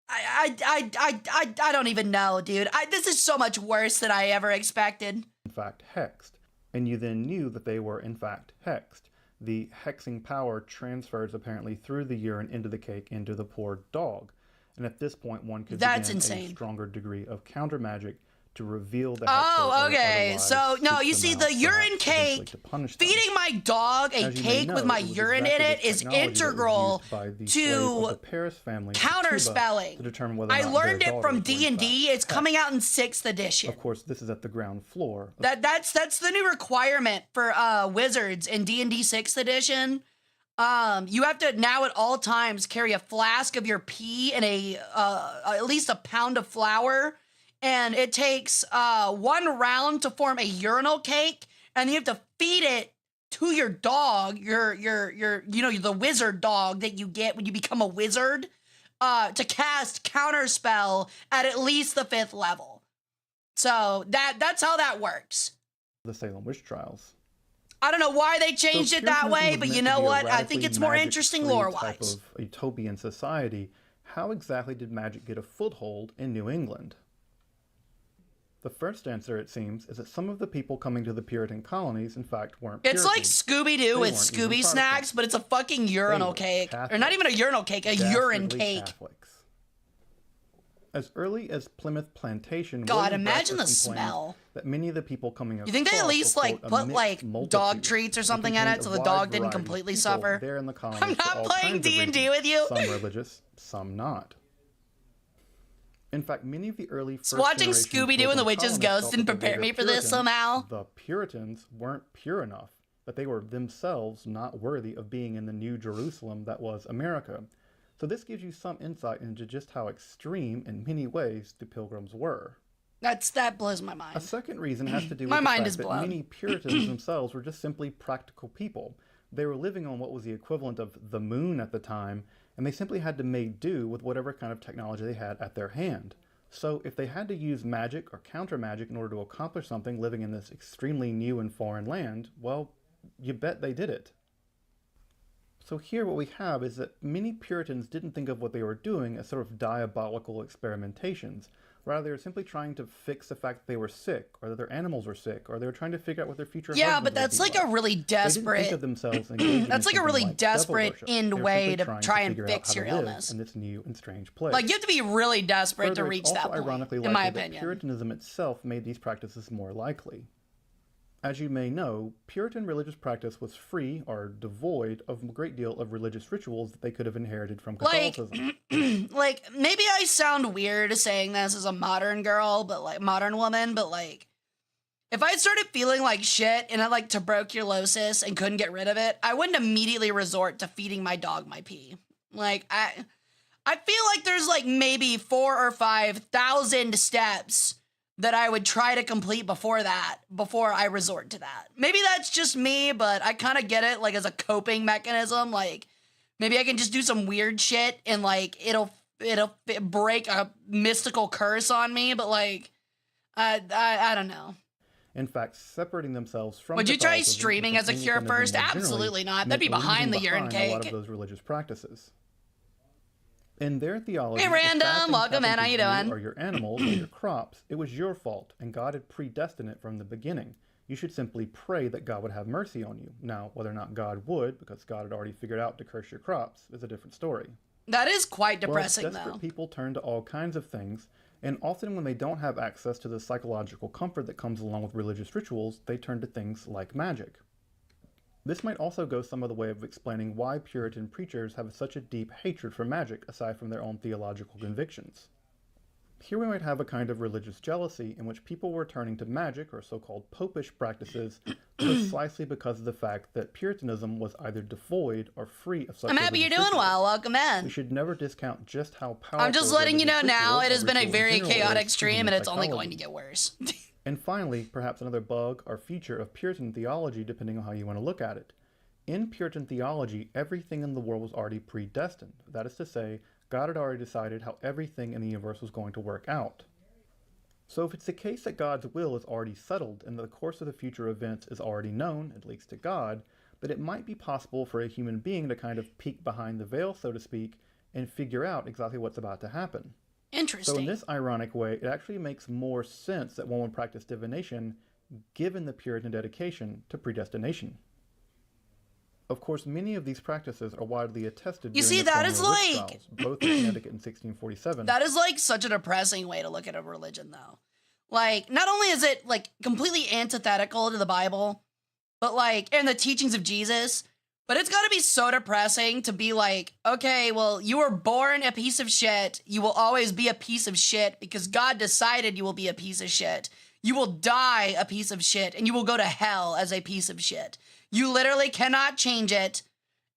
I don't even know, dude. This is so much worse than I ever expected. fact hexed, and you then knew that they were in fact hexed. The hexing power transfers apparently through the urine into the cake into the poor dog. And at this point, one could begin insane. a stronger degree of counter magic to reveal the Oh, okay. otherwise So, no, seek you them see, out, the urine perhaps eventually cake, to punish them. feeding my dog a As you may cake know, with my it was urine in exactly it this is technology that was integral used by the slave of the to Paris family, counterspelling. to determine whether or I not learned their it from daughters were in D&D. fact It's coming hexed. out in 6th edition. Of course, this is at the ground floor. That's the new requirement for wizards in D&D 6th edition. You have to now at all times carry a flask of your pee and at least a pound of flour, and it takes 1 round to form a urinal cake, and you have to feed it to your dog, your the wizard dog that you get when you become a wizard, to cast counterspell at least the 5th level. So that's how that works. The Salem witch trials. I don't know why they changed it that Puritanism way, was but meant you to know be a what? I think radically it's more magic-free interesting type lore-wise. of utopian society. How exactly did magic get a foothold in New England? The first answer, it seems, is that some of the people coming to the Puritan colonies, in fact, weren't It's like Puritans. Scooby-Doo with weren't even Scooby snacks, Protestants. but it's a fucking urinal were cake. Or Catholics. not even a urinal cake, a urine Dastardly cake. Catholics. As early as Plymouth Plantation, God, William imagine the Breakfast complained smell. that many of the people coming You think they at across least were, like quote, a put mixed like multitude. dog treats or something in contained it so a the wide dog didn't variety of completely people suffer? there in the colonies I'm for not all playing kinds of D&D reasons, with you. Some religious, some not. In fact, many of the early first Watching generation Scooby-Doo and the Puritan Witch's colonists Ghost felt didn't that the prepare later me for this Puritans, somehow. The Puritans weren't pure enough, that they were themselves not worthy of being in the New Jerusalem that was America. So this gives you some insight into just how extreme, in many ways, the Pilgrims were. That blows my A mind. second reason has to do with My the mind fact is that blown. many Puritans themselves were just simply practical people. They were living on what was the equivalent of the moon at the time, and they simply had to make do with whatever kind of technology they had at their hand. So if they had to use magic or counter magic in order to accomplish something living in this extremely new and foreign land, well, you bet they did it. So here what we have is that many Puritans didn't think of what they were doing as sort of diabolical experimentations. Rather, they were simply trying to fix the fact that they were sick, or that their animals were sick, or they were trying to figure out what their future Yeah, husbands but would that's be like a really They didn't think desperate. of themselves engaging That's in like a really something devil desperate worship. end They were way simply to try and figure out fix how to your live illness. in this new and strange place. Like, you have to be really desperate Further, to it's reach also that point, ironically in my likely that opinion. Puritanism itself made these practices more likely. As you may know, Puritan religious practice was free or devoid of a great deal of religious rituals that they could have inherited from Catholicism. Like, maybe I sound weird saying this as a modern girl, but like, modern woman, but like, if I started feeling like shit and I like tuberculosis and couldn't get rid of it, I wouldn't immediately resort to feeding my dog my pee. Like, I feel like there's like maybe 4,000 or 5,000 steps that I would try to complete before I resort to that. Maybe that's just me, but I kind of get it, like, as a coping mechanism. Like, maybe I can just do some weird shit and, like, it'll break a mystical curse on me, but, like, I don't know. In fact, separating themselves from Would you try Catholicism streaming and as a cure Anglicanism first? more generally Absolutely not. That'd meant be the behind the reason urine behind a lot cake. of those religious practices. In their theology, Hey, if random, bad things welcome in, happened how to you doing? Or your animals or your crops, it was your fault, and God had predestined it from the beginning. You should simply pray that God would have mercy on you. Now, whether or not God would, because God had already figured out to curse your crops, is a different story. That is quite depressing, Well, desperate though. people turn to all kinds of things, and often when they don't have access to the psychological comfort that comes along with religious rituals, they turn to things like magic. This might also go some of the way of explaining why Puritan preachers have such a deep hatred for magic, aside from their own theological convictions. Here we might have a kind of religious jealousy in which people were turning to magic, or so-called popish practices, precisely because of the fact that Puritanism was either devoid or free of such I'm happy you're religious doing rituals. well. Welcome We in. should never discount just how powerful I'm just letting you know religious now, rituals it has or been a rituals in very general chaotic is to stream, human and it's only psychology. going to get worse. And finally, perhaps another bug or feature of Puritan theology, depending on how you want to look at it. In Puritan theology, everything in the world was already predestined. That is to say, God had already decided how everything in the universe was going to work out. So if it's the case that God's will is already settled and the course of the future events is already known, at least to God, that it might be possible for a human being to kind of peek behind the veil, so to speak, and figure out exactly what's about to happen. Interesting. So in this ironic way, it actually makes more sense that one would practice divination given the Puritan dedication to predestination. Of course, many of these practices are widely attested You during see, the that is colonial witch like- trials, both in Connecticut in 1647. That is like such a depressing way to look at a religion, though. Like, not only is it like completely antithetical to the Bible, but like, and the teachings of Jesus, but it's gotta be so depressing to be like, okay, well, you were born a piece of shit. You will always be a piece of shit because God decided you will be a piece of shit. You will die a piece of shit and you will go to hell as a piece of shit. You literally cannot change it.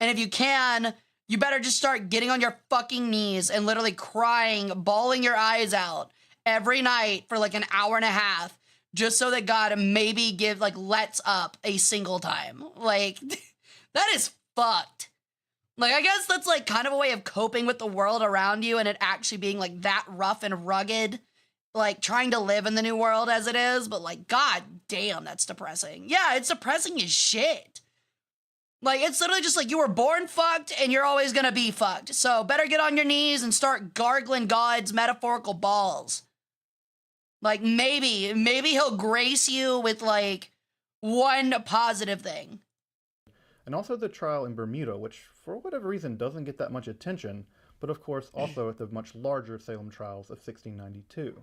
And if you can, you better just start getting on your fucking knees and literally crying, bawling your eyes out every night for like an hour and a half, just so that God maybe lets up a single time. Like, that is fucked. Like, I guess that's like kind of a way of coping with the world around you and it actually being like that rough and rugged, like trying to live in the new world as it is, but like, god damn, that's depressing. Yeah, it's depressing as shit. Like, it's literally just like you were born fucked and you're always gonna be fucked. So better get on your knees and start gargling God's metaphorical balls. Like, maybe he'll grace you with like one positive thing. And also the trial in Bermuda, which for whatever reason doesn't get that much attention, but of course also at the much larger Salem trials of 1692.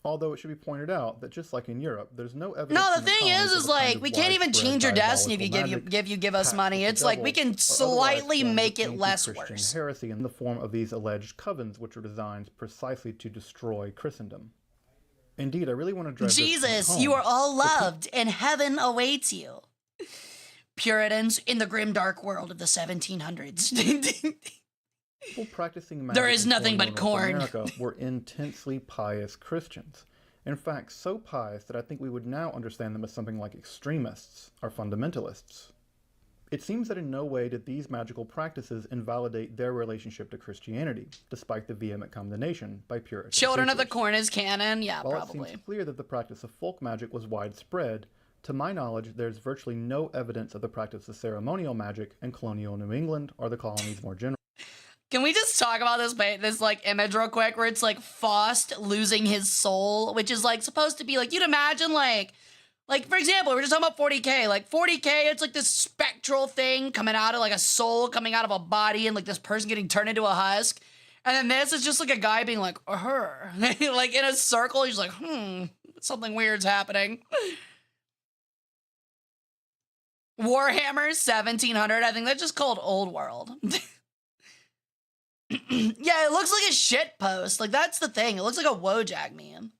Although it should be pointed out that just like in Europe, there's no evidence. No, the in thing colonies is of a kind like, of we can't even widespread change your destiny if you diabolical give us magic, money. pacts with It's the like, we devil, can or otherwise slightly forms of make it less anti-Christian worse. heresy in the form of these alleged covens, which were designed precisely to destroy Christendom. Indeed, I really want to drive this point Jesus, home. you are all loved, and heaven awaits you. Puritans in the grim dark world of the 1700s. People practicing magic There is in nothing colonial but North corn. America were intensely pious Christians. In fact, so pious that I think we would now understand them as something like extremists or fundamentalists. It seems that in no way did these magical practices invalidate their relationship to Christianity, despite the vehement condemnation by Puritan Children of the preachers. Corn is canon? Yeah, While probably. it seems clear that the practice of folk magic was widespread, to my knowledge, there's virtually no evidence of the practice of ceremonial magic in colonial New England or the colonies more generally. Can we just talk about this like image real quick where it's like Faust losing his soul, which is like supposed to be like, you'd imagine like for example, we're just talking about 40K. Like 40K, it's like this spectral thing coming out of like a soul coming out of a body and like this person getting turned into a husk. And then this is just like a guy being like, her, like in a circle. He's like, something weird's happening. Warhammer 1700. I think that's just called Old World. Yeah, it looks like a shit post. Like, that's the thing. It looks like a Wojak meme.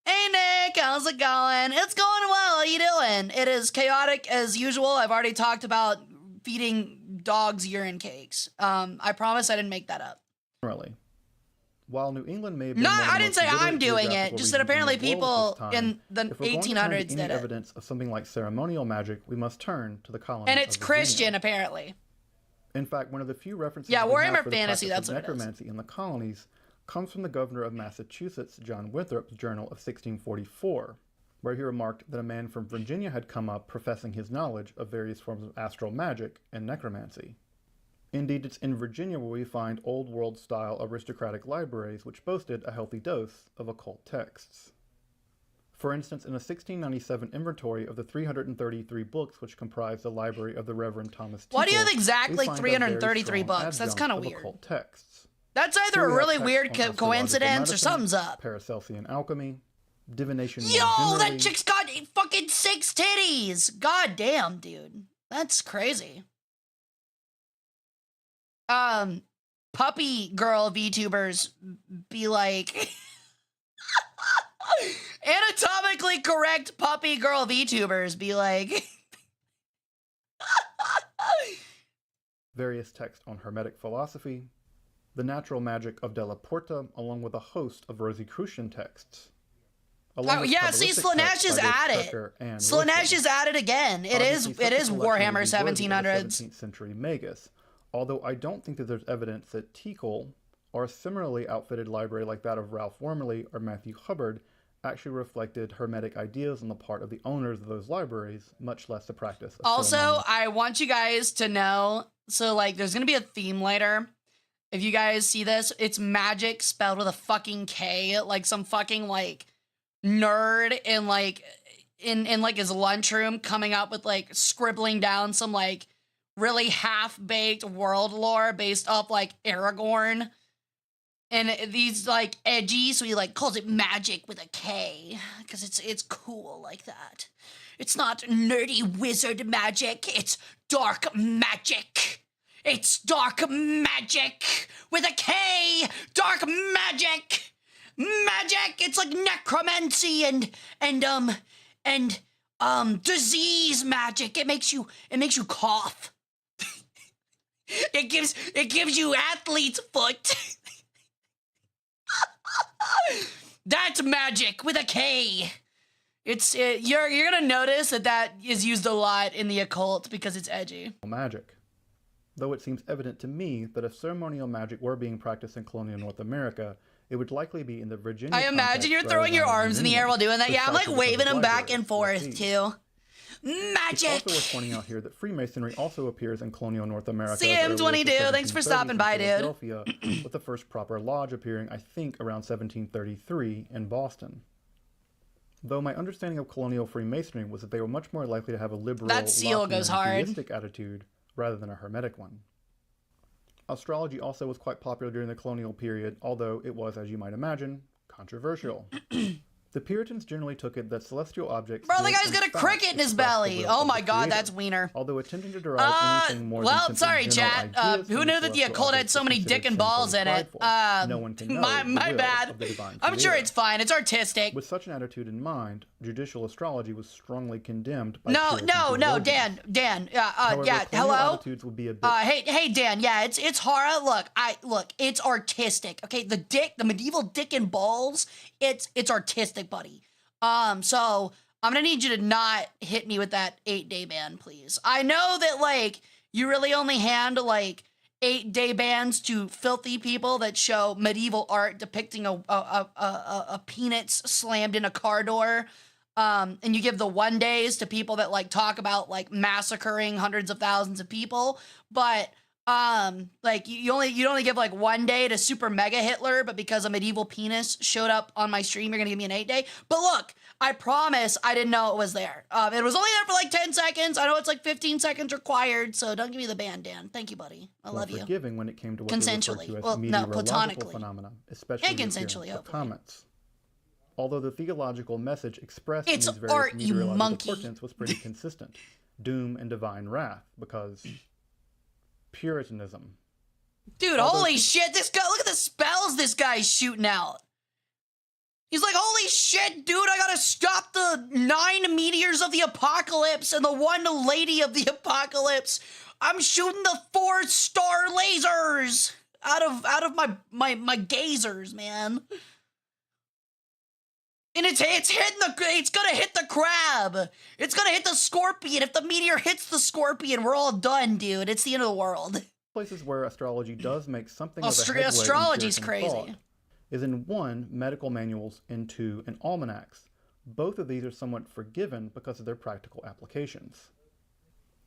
Hey, Nick, how's it going? It's going well. How you doing? It is chaotic as usual. I've already talked about feeding dogs urine cakes. I promise I didn't make that up. Really. While New England may have been No, one of the I didn't most say I'm literate doing it. geographical Just that regions in apparently the world people at this time, in the if we're going to 1800s find did any it. evidence of something like ceremonial magic, we must turn to the colony. And it's of Virginia. Christian, apparently. In fact, one of the few references Yeah, we have Warhammer for the Fantasy, practice that's of what it is. necromancy in the colonies comes from the governor of Massachusetts, John Winthrop's journal of 1644, where he remarked that a man from Virginia had come up professing his knowledge of various forms of astral magic and necromancy. Indeed, it's in Virginia where we find old world-style aristocratic libraries which boasted a healthy dose of occult texts. For instance, in a 1697 inventory of the 333 books which comprise the library of the Reverend Thomas Teacle, Why do you have exactly we find a very 333 strong books? That's adjunct kind of of weird. occult texts. That's either Here a we have really texts weird on astrological coincidence or medicine, something's up. Paracelsian alchemy, divination more Yo, that generally, chick's got fucking 6 titties. God damn, dude. That's crazy. Puppy girl VTubers be like... Anatomically correct puppy girl VTubers be like... various texts on Hermetic philosophy, the natural magic of Della Porta, along with a host of Rosicrucian texts. Oh, yeah, see, Slanesh is at it. Slanesh is at it again. It is Warhammer 1700s. 17th century magus, although I don't think that there's evidence that Teacle, or a similarly outfitted library like that of Ralph Wormley or Matthew Hubbard, actually reflected Hermetic ideas on the part of the owners of those libraries, much less the practice of Also, ceremonial. I want you guys to know, so like there's gonna be a theme later. If you guys see this, it's magic spelled with a fucking K, like some fucking like nerd in like his lunchroom coming up with like scribbling down some like really half-baked world lore based off like Aragorn. And these like edgy, so he like calls it magic with a K because it's cool like that. It's not nerdy wizard magic, it's dark magic. It's dark magic with a K. Dark magic. Magic. It's like necromancy and disease magic. It makes you cough. It gives you athlete's foot. That's magic with a K. You're gonna notice that is used a lot in the occult because it's edgy. Magic. Though it seems evident to me that if ceremonial magic were being practiced in colonial North America, it would likely be in the Virginia I imagine context you're rather throwing than your in arms in the air while doing that. Yeah, I'm like precisely because waving of them back libraries, and forth like these. too. It's Magic. also worth pointing out here that Freemasonry also appears in colonial North America. CM22, thanks for stopping by, dude. Philadelphia, with the first proper lodge appearing, I think, around 1733 in Boston. Though my understanding of colonial Freemasonry was that they were much more likely to have a liberal, That seal Lockean, goes hard. theistic attitude rather than a Hermetic one. Astrology also was quite popular during the colonial period, although it was, as you might imagine, controversial. The Puritans generally took it that celestial objects... Bro, the did, guy's in got a fact, cricket in his express the belly. will Oh of my the god, Creator, that's wiener. although attempting to derive anything more than Well, simply sorry, general chat. ideas Who from knew the that the celestial occult had objects so is many considered dick and balls in sinfully it? prideful. No one can know My the will bad. of the divine I'm sure Creator. it's fine. It's artistic. With such an attitude in mind, judicial astrology was strongly condemned by No, Puritan no, theologians. Dan. However, Yeah, colonial hello? attitudes would be a bit Hey, Dan. Yeah, it's Hara. Look, it's artistic. Okay, the medieval dick and balls. It's artistic, buddy. So I'm gonna need you to not hit me with that 8-day ban, please. I know that like you really only hand like 8-day bans to filthy people that show medieval art depicting a penis slammed in a car door. And you give the 1 days to people that like talk about like massacring hundreds of thousands of people, but like you only give like 1 day to super mega Hitler, but because a medieval penis showed up on my stream, you're gonna give me an 8-day. But look, I promise I didn't know it was there. It was only there for like 10 seconds. I know it's like 15 seconds required, so don't give me the ban, Dan. Thank you, buddy. I love you. forgiving when it came to what Consensually. they referred to as Well, no, meteorological platonically. phenomena, especially And the consensually, appearance of hopefully. comets. Although the theological message expressed It's in these various art, you meteorological monkey. portents was pretty consistent. doom and divine wrath, because Puritanism. Dude, holy shit, this guy, look at the spells this guy's shooting out. He's like, holy shit, dude, I gotta stop the 9 meteors of the apocalypse and the 1 lady of the apocalypse. I'm shooting the 4-star lasers out of my gazers, man. And it's gonna hit the crab. It's gonna hit the scorpion. If the meteor hits the scorpion, we're all done, dude. It's the end of the world. Places where astrology does make something of a headway astrology's in crazy. thought is in 1, medical manuals, and 2, in almanacs. Both of these are somewhat forgiven because of their practical applications.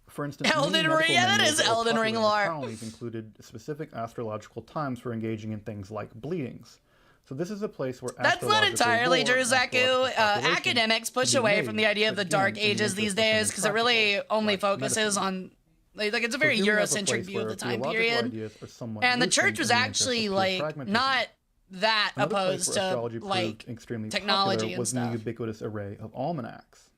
For instance, Elden Ring, yeah, that is Elden Ring lore. Colonies included specific astrological times for engaging in things like bleedings. So this is a place where that's not entirely true, Zaku. Academics push away from the idea of the Dark Ages these days because it really only focuses on, like it's a very Eurocentric view of the time period. And the church was actually like not that opposed to like technology and stuff. The ubiquitous array of almanacs.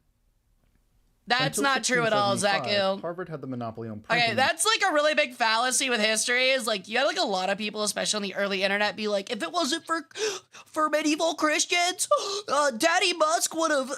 That's not true at all, Zaku. Harvard had the monopoly on printing. Okay, that's like a really big fallacy with history. Is like you had like a lot of people, especially on the early internet, be like, if it wasn't for medieval Christians, Daddy Musk would have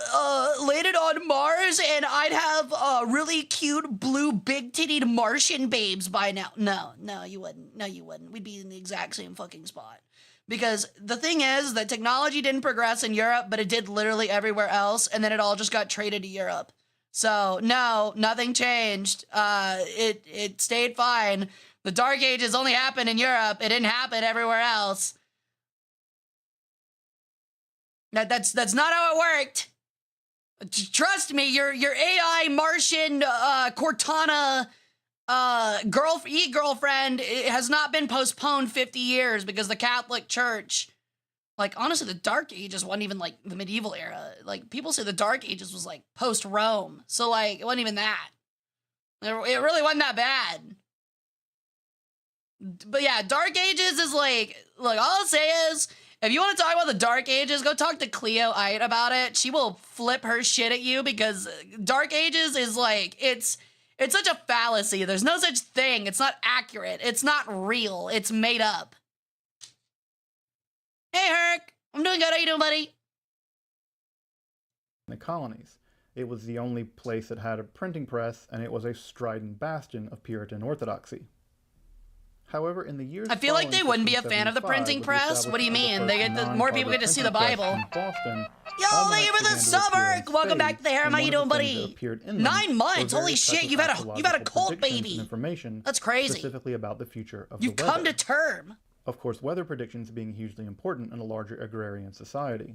landed on Mars, and I'd have really cute blue big-titted Martian babes by now. No, you wouldn't. No, you wouldn't. We'd be in the exact same fucking spot. Because the thing is that technology didn't progress in Europe, but it did literally everywhere else, and then it all just got traded to Europe. So, no, nothing changed. It stayed fine. The Dark Ages only happened in Europe. It didn't happen everywhere else. That's not how it worked. Trust me, your AI Martian Cortana girlfriend has not been postponed 50 years because the Catholic Church, like, honestly, the Dark Ages wasn't even, like, the medieval era. Like, people say the Dark Ages was, like, post-Rome. So, like, it wasn't even that. It really wasn't that bad. But, yeah, Dark Ages is, like, look, all I'll say is, if you want to talk about the Dark Ages, go talk to Cleo Ite about it. She will flip her shit at you because Dark Ages is, like, it's such a fallacy. There's no such thing. It's not accurate. It's not real. It's made up. Hey, Herc. I'm doing good. How you doing, buddy? The colonies. It was the only place that had a printing press, and it was a strident bastion of Puritan orthodoxy. However, in the years I feel like they wouldn't be a fan of the printing press. What do you mean? They get more people get to see the Bible. Boston, yo, thank you for the sub, Herc. Welcome back to the Harem. How you doing, buddy? 9 months. Holy shit! You've had a cult baby. That's crazy. Specifically about the future of You've the weather. come to term. Of course, weather predictions being hugely important in a larger agrarian society.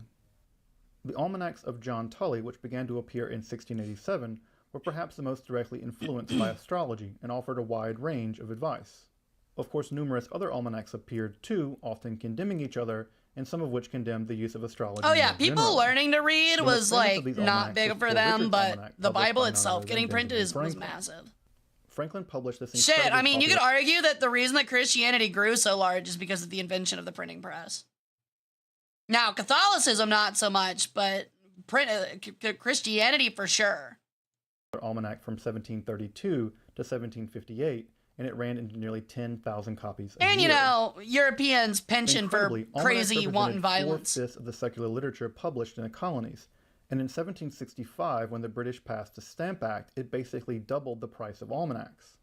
The almanacs of John Tully, which began to appear in 1687, were perhaps the most directly influenced by astrology and offered a wide range of advice. Of course, numerous other almanacs appeared too, often condemning each other, and some of which condemned the use of astrology. Oh yeah, people learning to read was like not big for them, but the Bible itself getting printed was massive. Franklin published this. Shit, I mean, you could argue that the reason that Christianity grew so large is because of the invention of the printing press. Now, Catholicism not so much, but Christianity for sure. Almanac from 1732 to 1758, and it ran into nearly 10,000 copies a year. You know, Europeans penchant for crazy wanton violence. 4/5 of the secular literature published in the colonies. And in 1765, when the British passed the Stamp Act, it basically doubled the price of almanacs.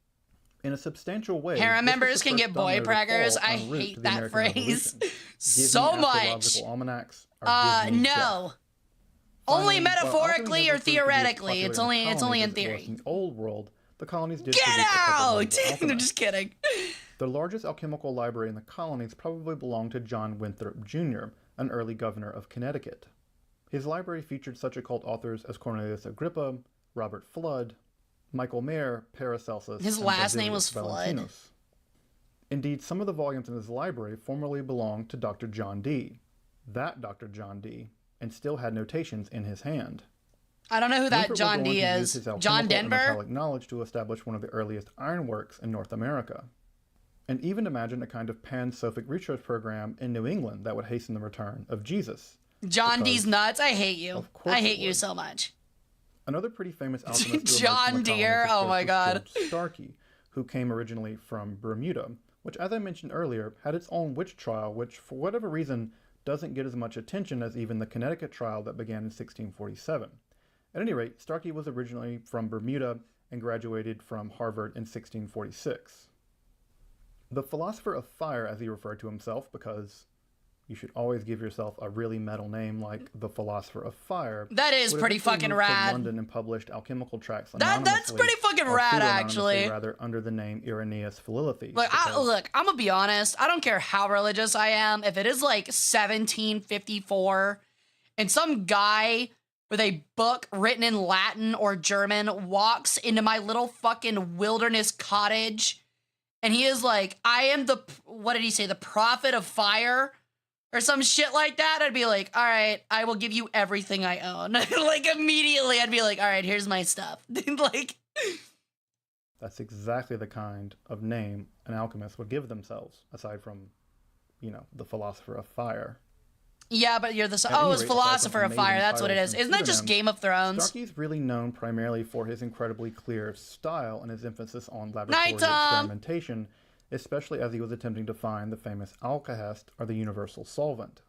In a substantial way, Harem members can get boy praggers. I hate that phrase so much. Almanacs no. Only metaphorically or theoretically. It's only in theory. In the old world, the colonies did get out! I'm just kidding. The largest alchemical library in the colonies probably belonged to John Winthrop Jr., an early governor of Connecticut. His library featured such occult authors as Cornelius Agrippa, Robert Flood, Michael Mayer, Paracelsus, his last name was Flood. Indeed, some of the volumes in his library formerly belonged to Dr. John Dee, that Dr. John Dee, and still had notations in his hand. I don't know who that John Dee is. John Denver? Metallic knowledge to establish one of the earliest ironworks in North America. And even imagine a kind of pan-Sophic research program in New England that would hasten the return of Jesus. John Dee's nuts. I hate you. I hate you so much. Another pretty famous alchemist John Deere, oh my god. Starkey, who came originally from Bermuda, which, as I mentioned earlier, had its own witch trial, which, for whatever reason, doesn't get as much attention as even the Connecticut trial that began in 1647. At any rate, Starkey was originally from Bermuda and graduated from Harvard in 1646. The philosopher of fire, as he referred to himself, because you should always give yourself a really metal name like the philosopher of fire. That is pretty fucking rad. To London and published alchemical tracts that's pretty fucking rad, actually. Rather, under the name Irenaeus Philelithes. Look, I'm gonna be honest. I don't care how religious I am. If it is like 1754 and some guy with a book written in Latin or German walks into my little fucking wilderness cottage and he is like, I am the, what did he say? The prophet of fire? Or some shit like that, I'd be like, all right, I will give you everything I own. Like, immediately, I'd be like, all right, here's my stuff. Like, that's exactly the kind of name an alchemist would give themselves, aside from, you know, the philosopher of fire. Yeah, but you're the, it's philosopher of fire, that's what it is. Isn't that just Game of Thrones? Starkey's really known primarily for his incredibly clear style and his emphasis on laboratory experimentation, especially as he was attempting to find the famous alkahest, or the universal solvent.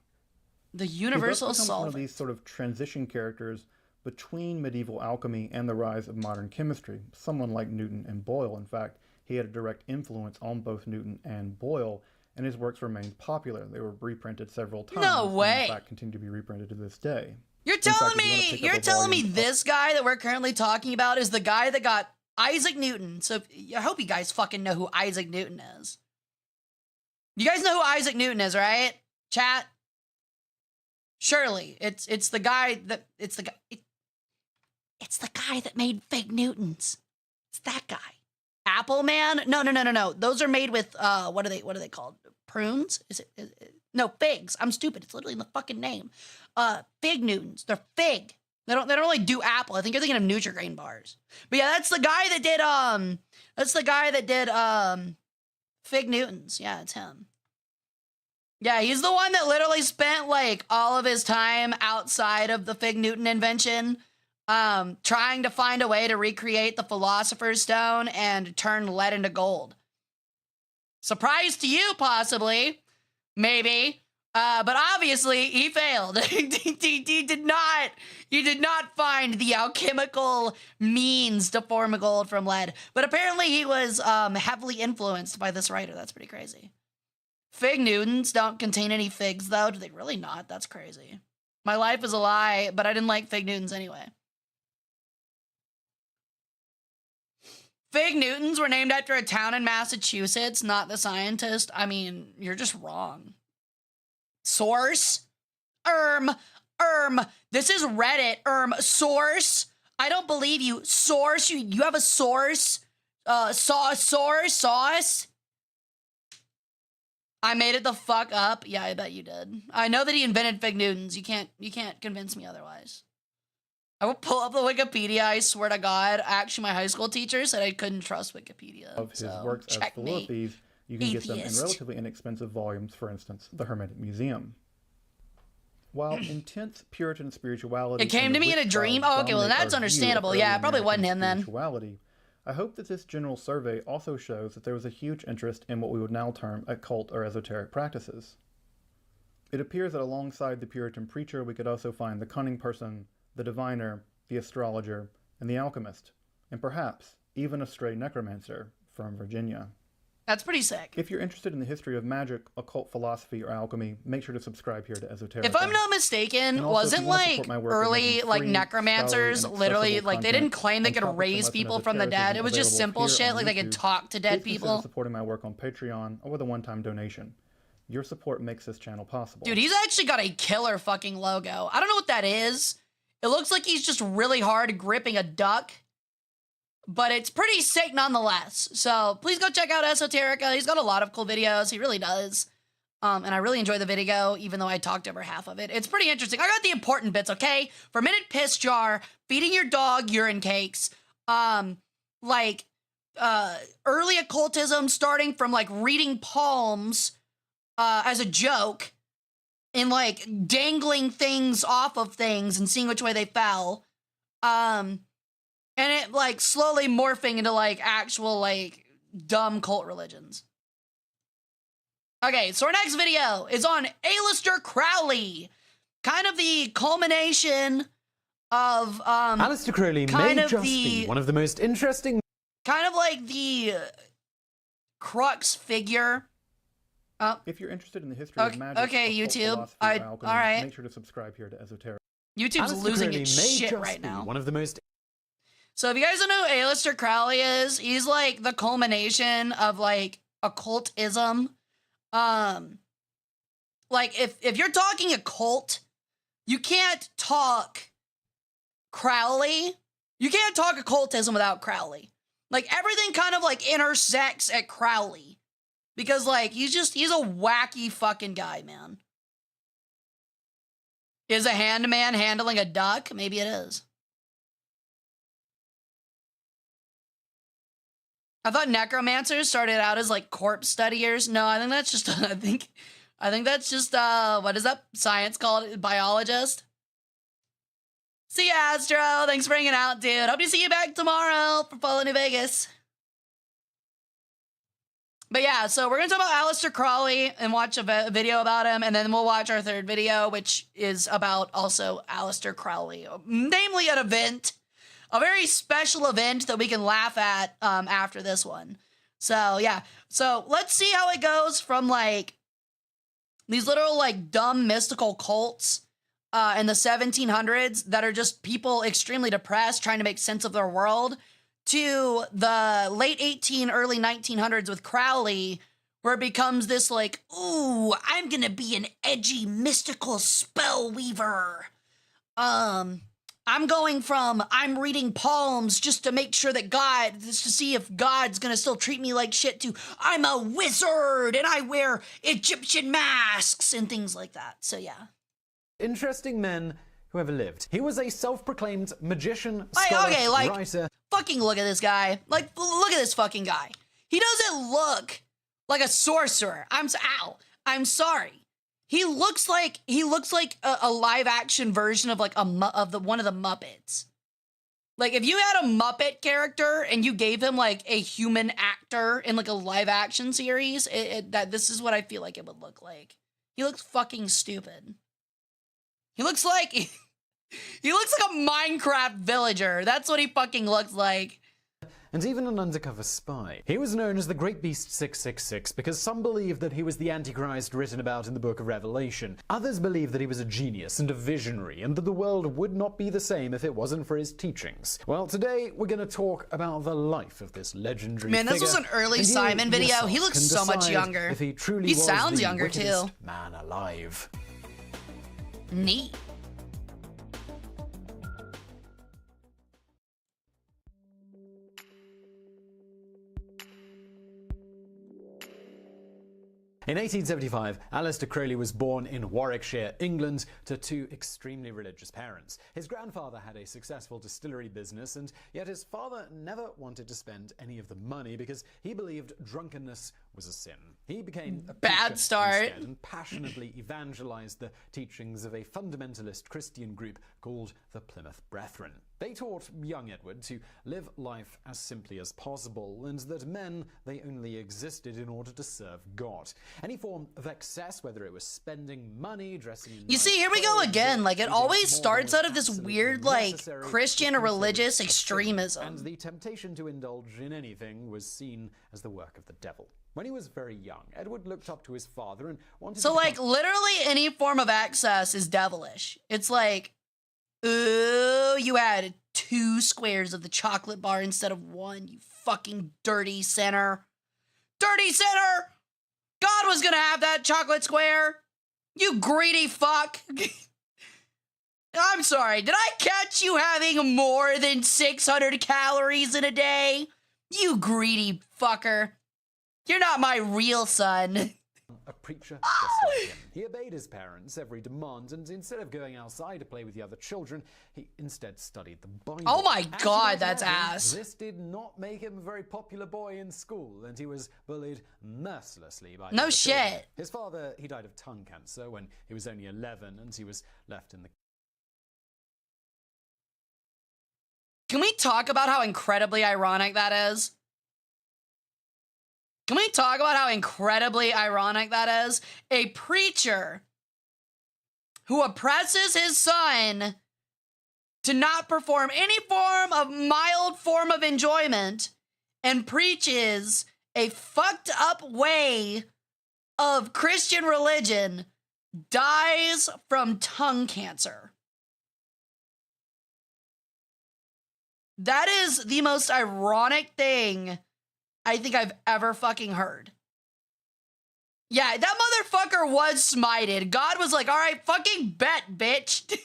The universal solvent. solvent. One of these sort of transition characters between medieval alchemy and the rise of modern chemistry. Someone like Newton and Boyle. In fact, he had a direct influence on both Newton and Boyle, and his works remained popular. They were reprinted several times. No way. And in fact, continue to be reprinted to this day. You're telling me this guy that we're currently talking about is the guy that got Isaac Newton. So I hope you guys fucking know who Isaac Newton is. You guys know who Isaac Newton is, right? Chat. Surely it's the guy that it's the guy that made fig Newtons. It's that guy. Apple Man? No. Those are made with what are they called? Prunes? Is it no, figs. I'm stupid. It's literally in the fucking name. Fig Newtons. They're fig. They don't really do apple. I think you're thinking of Nutri-Grain bars. But yeah, that's the guy that did Fig Newtons. Yeah, it's him. Yeah, he's the one that literally spent like all of his time outside of the Fig Newton invention, trying to find a way to recreate the Philosopher's Stone and turn lead into gold. Surprise to you, possibly. Maybe. But obviously, he failed. He did not find the alchemical means to form gold from lead. But apparently, he was heavily influenced by this writer. That's pretty crazy. Fig Newtons don't contain any figs, though. Do they really not? That's crazy. My life is a lie, but I didn't like Fig Newtons anyway. Fig Newtons were named after a town in Massachusetts, not the scientist. I mean, you're just wrong. Source? This is Reddit. Source? I don't believe you. Source? You have a source? Sauce? I made it the fuck up. Yeah, I bet you did. I know that he invented Fig Newtons. You can't convince me otherwise. I will pull up the Wikipedia, I swear to God. Actually, my high school teacher said I couldn't trust Wikipedia. Of his works as Philelithes, you can get them in relatively inexpensive volumes, for instance, the Hermetic Museum. While intense Puritan spirituality... It came to me in a dream? Oh, okay, well, that's understandable. Yeah, it probably wasn't him then. I hope that this general survey also shows that there was a huge interest in what we would now term occult or esoteric practices. It appears that alongside the Puritan preacher, we could also find the cunning person, the diviner, the astrologer, and the alchemist, and perhaps even a stray necromancer from Virginia. That's pretty sick. If you're interested in the history of magic, occult philosophy, or alchemy, make sure to subscribe here to Esoterica. If I'm not mistaken, wasn't like early like necromancers literally like they didn't claim they could raise people from the dead? It was just simple shit like they could talk to dead people. Consider supporting my work on Patreon or with a one-time donation. Your support makes this channel possible. Dude, he's actually got a killer fucking logo. I don't know what that is. It looks like he's just really hard gripping a duck. But it's pretty sick nonetheless. So please go check out Esoterica. He's got a lot of cool videos. He really does. And I really enjoy the video, even though I talked over half of it. It's pretty interesting. I got the important bits, okay? Fermented piss jar, feeding your dog urine cakes, early occultism, starting from like reading palms as a joke, and like dangling things off of things and seeing which way they fell. And it like slowly morphing into like actual like dumb cult religions. Okay, so our next video is on Aleister Crowley. Kind of the culmination of Aleister Crowley kind may of just the- be one of the most interesting kind of like the crux figure. If you're interested in the history of magic, okay, occult YouTube. philosophy, I- alchemy, alright. make sure to subscribe here to Esoteric. YouTube's Aleister losing Crowley its may shit just right be now. one of the most So if you guys don't know who Aleister Crowley is, he's like the culmination of like occultism. Like if you're talking occult, you can't talk Crowley. You can't talk occultism without Crowley. Like everything kind of like intersects at Crowley. Because like he's a wacky fucking guy, man. Is a handman handling a duck? Maybe it is. I thought necromancers started out as like corpse studiers. No, I think that's just I think that's just what is that science called? Biologist. See ya, Astro. Thanks for hanging out, dude. Hope to see you back tomorrow for Fallout New Vegas. But yeah, so we're gonna talk about Aleister Crowley and watch a video about him, and then we'll watch our third video, which is about also Aleister Crowley, namely an event. A very special event that we can laugh at after this one. So, yeah. So, let's see how it goes from, like, these little, like, dumb mystical cults in the 1700s that are just people extremely depressed trying to make sense of their world to the late early 1900s with Crowley, where it becomes this, like, ooh, I'm gonna be an edgy mystical spell weaver. I'm reading palms just to make sure that just to see if God's gonna still treat me like shit, to I'm a wizard and I wear Egyptian masks and things like that. So yeah. interesting men who ever lived. He was a self-proclaimed magician, scholar, Okay, like, writer. fucking look at this guy. Like, look at this fucking guy. He doesn't look like a sorcerer. I'm sorry. He looks like a live action version of like one of the Muppets. Like if you had a Muppet character and you gave him like a human actor in like a live action series, this is what I feel like it would look like. He looks fucking stupid. He looks like he looks like a Minecraft villager. That's what he fucking looks like. And even an undercover spy. He was known as the Great Beast 666 because some believed that he was the Antichrist written about in the Book of Revelation. Others believed that he was a genius and a visionary, and that the world would not be the same if it wasn't for his teachings. Well, today we're going to talk about the life of this legendary Man, this figure, was an early and you Simon video. yourself He looks can so much decide younger. If he truly He was sounds the younger, too. wickedest man alive. Neat. In 1875, Aleister Crowley was born in Warwickshire, England, to two extremely religious parents. His grandfather had a successful distillery business, and yet his father never wanted to spend any of the money because he believed drunkenness was a sin. He became a Bad preacher start. instead and passionately evangelized the teachings of a fundamentalist Christian group called the Plymouth Brethren. They taught young Edward to live life as simply as possible, and that men, they only existed in order to serve God. Any form of excess, whether it was spending money, dressing in You see, here we go again. Like, it always starts out of this weird, like, Christian or religious extremism. And the temptation to indulge in anything was seen as the work of the devil. When he was very young, Edward looked up to his father and wanted So, to like, become literally any form of access is devilish. It's like, ooh, you added 2 squares of the chocolate bar instead of 1, you fucking dirty sinner. Dirty sinner! God was gonna have that chocolate square! You greedy fuck! I'm sorry, did I catch you having more than 600 calories in a day? You greedy fucker. You're not my real son. a preacher just like him. He obeyed his parents' every demand, and instead of going outside to play with the other children, he instead studied the Bible. Oh my As God, you might that's imagine, ass. This did not make him a very popular boy in school, and he was bullied mercilessly by the No other children. shit. His father, he died of tongue cancer when he was only 11, and he was left in the Can we talk about how incredibly ironic that is? Can we talk about how incredibly ironic that is? A preacher who oppresses his son to not perform any mild form of enjoyment and preaches a fucked up way of Christian religion dies from tongue cancer. That is the most ironic thing I think I've ever fucking heard. Yeah, that motherfucker was smited. God was like, all right, fucking bet, bitch.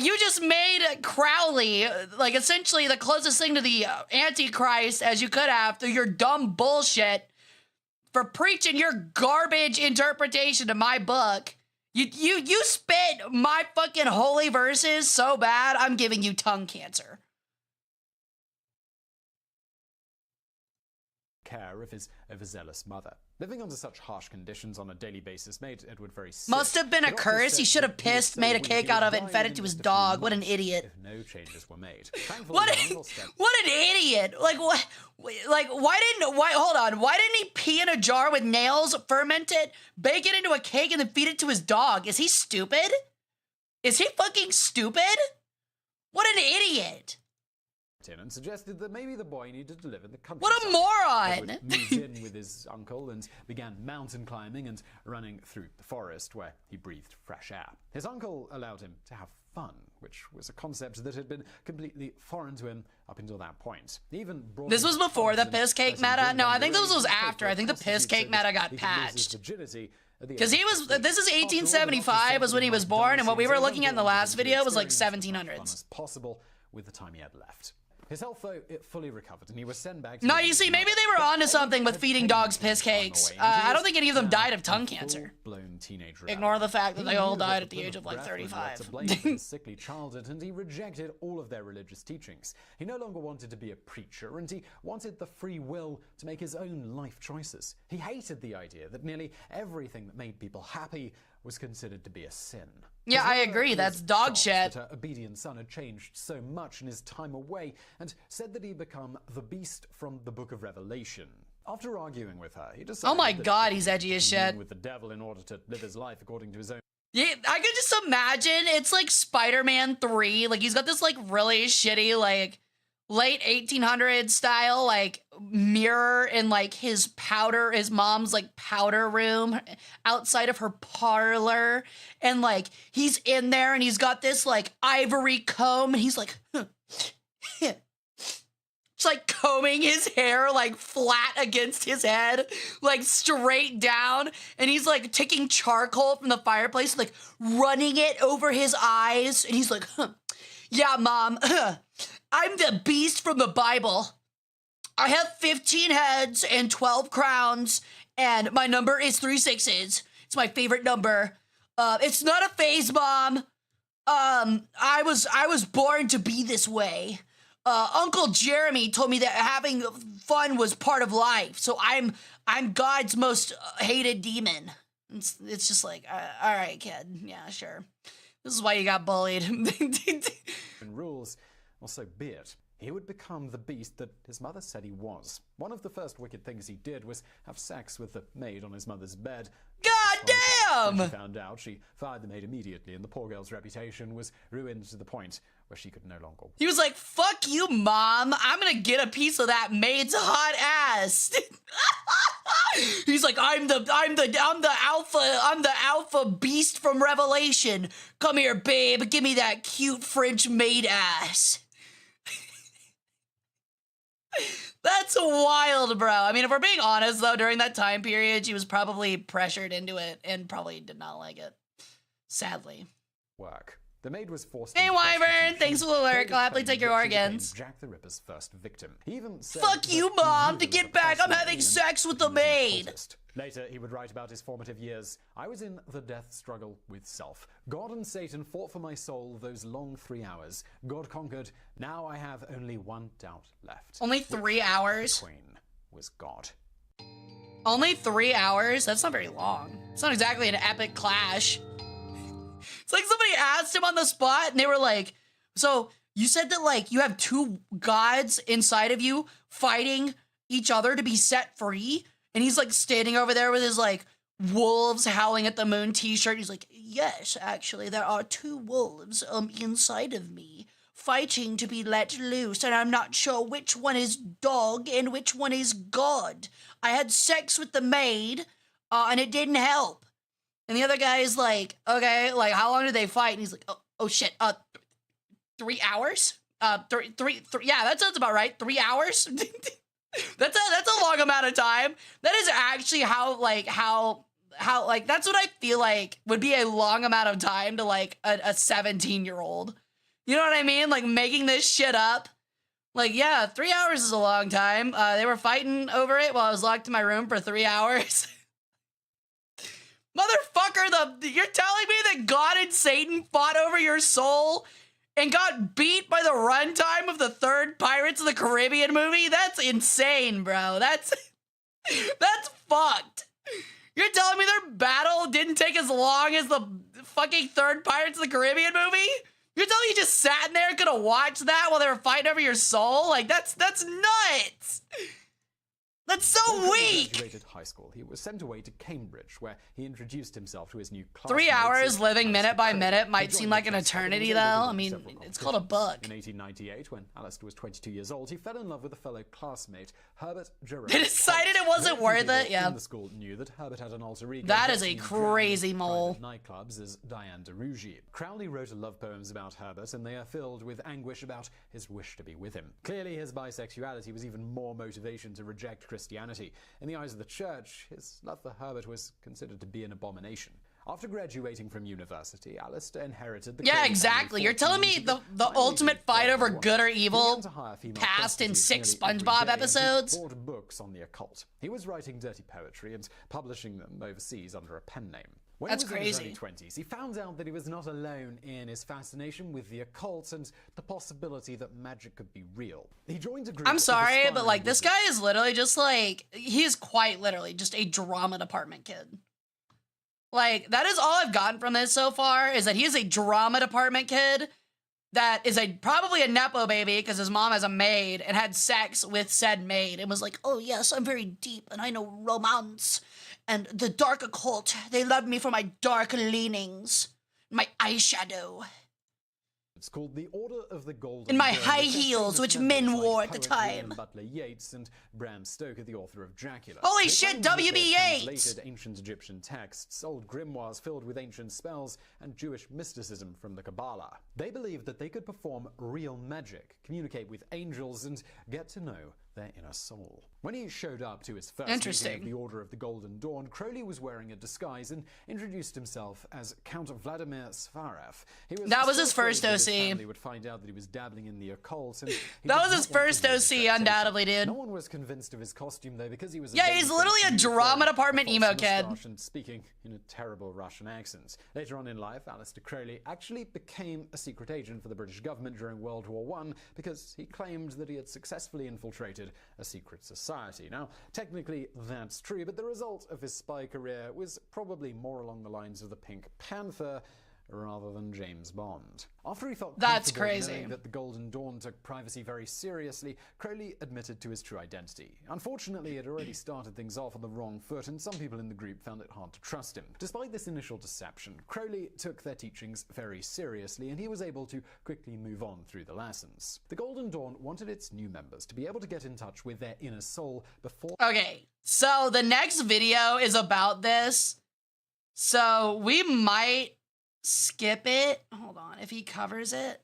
You just made Crowley, like, essentially the closest thing to the Antichrist as you could have through your dumb bullshit for preaching your garbage interpretation of my book. You spit my fucking holy verses so bad, I'm giving you tongue cancer. Care of his overzealous mother. Living under such harsh conditions on a daily basis made Edward very sick. Must have been a curse. He should have pissed, made a cake out of it, and fed it to his dog. What an idiot. If no changes were made. What an idiot. Like, what? Like, hold on. Why didn't he pee in a jar with nails, ferment it, bake it into a cake, and then feed it to his dog? Is he stupid? Is he fucking stupid? What an idiot. And suggested that maybe the boy needed to live in the countryside. What a moron! Edward moved in with his uncle and began mountain climbing and running through the forest where he breathed fresh air. His uncle allowed him to have fun, which was a concept that had been completely foreign to him up until that point. He even brought this was before the piss cake meta? No, I think this was after. I think the piss cake meta got patched. Because this is 1875 was when he was born, and what we were looking at in the last video was like 1700s. Possible with the time he had left. His health, though, it fully recovered, and he was sent back to... No, you see, maybe they were onto something with feeding dogs piss cakes. I don't think any of them died of tongue cancer. Ignore the fact that they all died at the age of, like, 35. To blame his sickly childhood, and he rejected all of their religious teachings. He no longer wanted to be a preacher, and he wanted the free will to make his own life choices. He hated the idea that nearly everything that made people happy was considered to be a sin. Yeah, I agree. That's dog shit. That her obedient son had changed so much in his time away, and said that he had become the beast from the Book of Revelation. After arguing with her, he decided... Oh my god, he's edgy as shit. ...with the devil in order to live his life according to his own... Yeah, I could just imagine it's like Spider-Man 3. Like, he's got this, like, really shitty, like, late 1800s style, like, mirror in, like, his mom's, like, powder room outside of her parlor. And, like, he's in there and he's got this, like, ivory comb and he's like, just, like, combing his hair, like, flat against his head, like, straight down. And he's, like, taking charcoal from the fireplace, like, running it over his eyes. And he's like, yeah, Mom, I'm the beast from the Bible. I have 15 heads and 12 crowns, and my number is 3 6s. It's my favorite number. It's not a phase, Mom. I was born to be this way. Uncle Jeremy told me that having fun was part of life, so I'm God's most hated demon. It's just like, all right, kid. Yeah, sure. This is why you got bullied. And rules. Well, so be it. He would become the beast that his mother said he was. One of the first wicked things he did was have sex with the maid on his mother's bed. God damn! When she found out, she fired the maid immediately, and the poor girl's reputation was ruined to the point where she could no longer... He was like, fuck you, Mom. I'm gonna get a piece of that maid's hot ass. He's like, I'm the alpha beast from Revelation. Come here, babe. Give me that cute French maid ass. That's wild, bro. I mean, if we're being honest, though, during that time period, she was probably pressured into it and probably did not like it. Sadly. Work. The maid was forced... Hey, Wyvern! Thanks for the alert. I'll happily take your organs. Jack the Ripper's first victim. He even said... Fuck you, Mom! To get back, I'm having sex with the maid! Later, he would write about his formative years. I was in the death struggle with self. God and Satan fought for my soul those long 3 hours. God conquered. Now I have only one doubt left. Only 3 hours? The queen was God. Only 3 hours? That's not very long. It's not exactly an epic clash. It's like somebody asked him on the spot, and they were like, so You said that, like, you have two gods inside of you fighting each other to be set free. And he's, like, standing over there with his, like, wolves howling at the moon t-shirt. He's like, yes, actually, there are two wolves inside of me fighting to be let loose, and I'm not sure which one is dog and which one is God. I had sex with the maid, and it didn't help. And the other guy is like, okay, like, how long did they fight? And he's like, oh shit, 3 hours? Three, yeah, that sounds about right. 3 hours? That's a long amount of time. That is actually how that's what I feel like would be a long amount of time to, like, a 17-year-old. You know what I mean? Like, making this shit up. Like, yeah, 3 hours is a long time. They were fighting over it while I was locked in my room for 3 hours. Motherfucker, you're telling me that God and Satan fought over your soul and got beat by the runtime of the third Pirates of the Caribbean movie? That's insane, bro. That's fucked. You're telling me their battle didn't take as long as the fucking third Pirates of the Caribbean movie? You're telling me you just sat in there and could have watched that while they were fighting over your soul? Like, that's nuts. That's so weak. He graduated high school. He was sent away to Cambridge, where he introduced himself to his new classmates. 3 hours living minute by minute might seem like an eternity, though. I mean, it's called a book. In 1898, when Alistair was 22 years old, he fell in love with a fellow classmate, Herbert Jerome. They decided it wasn't worth it. Yeah. The school knew that Herbert had an alter ego. That is a crazy mole. Nightclubs as Diane de Rougy. Crowley wrote love poems about Herbert, and they are filled with anguish about his wish to be with him. Clearly, his bisexuality was even more motivation to reject Christianity. In the eyes of the church, his love for Herbert was considered to be an abomination. After graduating from university, Alistair inherited the... Yeah, exactly. You're telling me the ultimate fight over good or evil passed in 6 SpongeBob episodes? Bought books on the occult. He was writing dirty poetry and publishing them overseas under a pen name. When That's he was in crazy. his early 20s, he found out that he was not alone in his fascination with the occult and the possibility that magic could be real. He joined a group... I'm sorry, but, like, this guy is literally just, like, he is quite literally just a drama department kid. Like, that is all I've gotten from this so far, is that he is a drama department kid that is probably a Nepo baby because his mom has a maid and had sex with said maid and was like, oh yes, I'm very deep and I know romance and the dark occult. They love me for my dark leanings, my eyeshadow. It's called the Order of the Golden In my Dawn, high which has heels, famous which members men like wore at the poet time. William Butler Yeats and Bram Stoker, the author of Dracula. Holy They shit, claimed that W.B. they Yeats! translated ancient Egyptian texts, old grimoires filled with ancient spells, and Jewish mysticism from the Kabbalah. They believed that they could perform real magic, communicate with angels, and get to know their inner soul. When he showed up to his first meeting of the Order of the Golden Dawn, Crowley was wearing a disguise and introduced himself as Count Vladimir Svarev. That was his first afraid that his OC. family would find out that he was dabbling in the occult, and That was his first OC, undoubtedly, dude. No one was convinced of his costume though, because he was Yeah, he's literally a drama department emo kid. And speaking in a terrible Russian accent. Later on in life, Alistair Crowley actually became a secret agent for the British government during World War I because he claimed that he had successfully infiltrated a secret society. Now, technically that's true, but the result of his spy career was probably more along the lines of the Pink Panther rather than James Bond. After he felt That's comfortable crazy. knowing that the Golden Dawn took privacy very seriously, Crowley admitted to his true identity. Unfortunately, it already started things off on the wrong foot, and some people in the group found it hard to trust him. Despite this initial deception, Crowley took their teachings very seriously, and he was able to quickly move on through the lessons. The Golden Dawn wanted its new members to be able to get in touch with their inner soul before... Okay, so the next video is about this, so we might skip it. Hold on, if he covers it.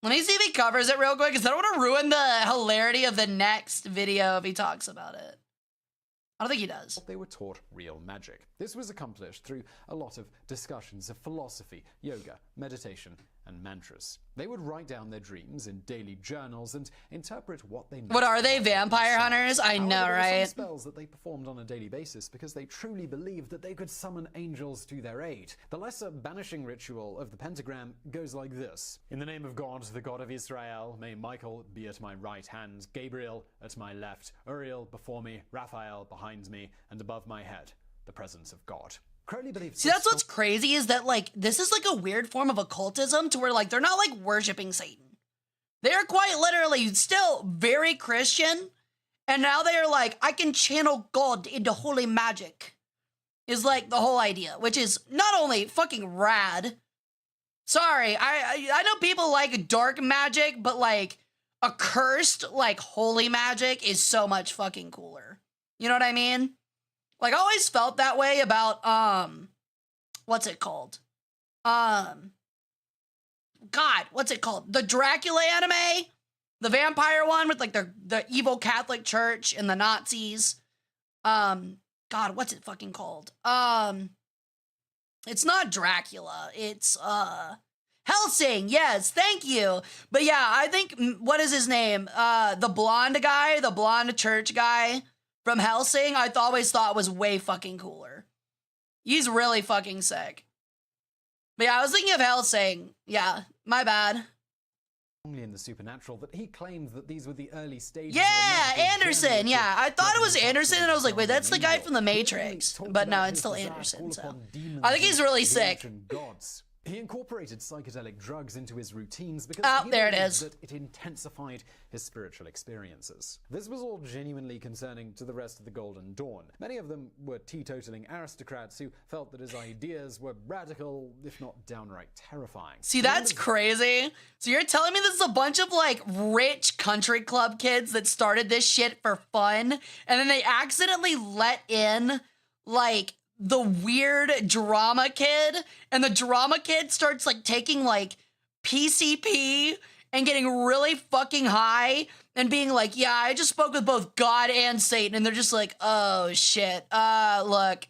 Let me see if he covers it real quick, because I don't want to ruin the hilarity of the next video if he talks about it. I don't think he does. They were taught real magic. This was accomplished through a lot of discussions of philosophy, yoga, meditation, and mantras. They would write down their dreams in daily journals and interpret what they meant. What are they, vampire hunters? I know, However, there were right? some spells that they performed on a daily basis because they truly believed that they could summon angels to their aid. The lesser banishing ritual of the pentagram goes like this. In the name of God, the God of Israel, may Michael be at my right hand, Gabriel at my left, Uriel before me, Raphael behind me, and above my head, the presence of God. Crowley believes. See, that's what's crazy is that, like, this is like a weird form of occultism to where, like, they're not like worshiping Satan. They're quite literally still very Christian. And now they are like, I can channel God into holy magic. Is like the whole idea, which is not only fucking rad. Sorry, I know people like dark magic, but like accursed, like holy magic is so much fucking cooler. You know what I mean? Like, I always felt that way about, what's it called? God, what's it called? The Dracula anime? The vampire one with like the evil Catholic Church and the Nazis. God, what's it fucking called? It's not Dracula. It's, Helsing. Yes, thank you. But yeah, I think, what is his name? The blonde guy, the blonde church guy from Helsing, I always thought was way fucking cooler. He's really fucking sick. But yeah, I was thinking of Helsing. Yeah, my bad. In the supernatural, that he claimed that these were the early stages. Yeah, Anderson. Yeah, I thought it was Anderson, and I was like, wait, that's the guy from The Matrix. But no, it's still Anderson. So I think he's really sick. He incorporated psychedelic drugs into his routines because he there it believed is. that it intensified his spiritual experiences. This was all genuinely concerning to the rest of the Golden Dawn. Many of them were teetotaling aristocrats who felt that his ideas were radical, if not downright terrifying. See, that's crazy. So you're telling me this is a bunch of like rich country club kids that started this shit for fun, and then they accidentally let in like the weird drama kid, and the drama kid starts like taking like PCP and getting really fucking high and being like, yeah, I just spoke with both God and Satan. And they're just like, oh shit. Look,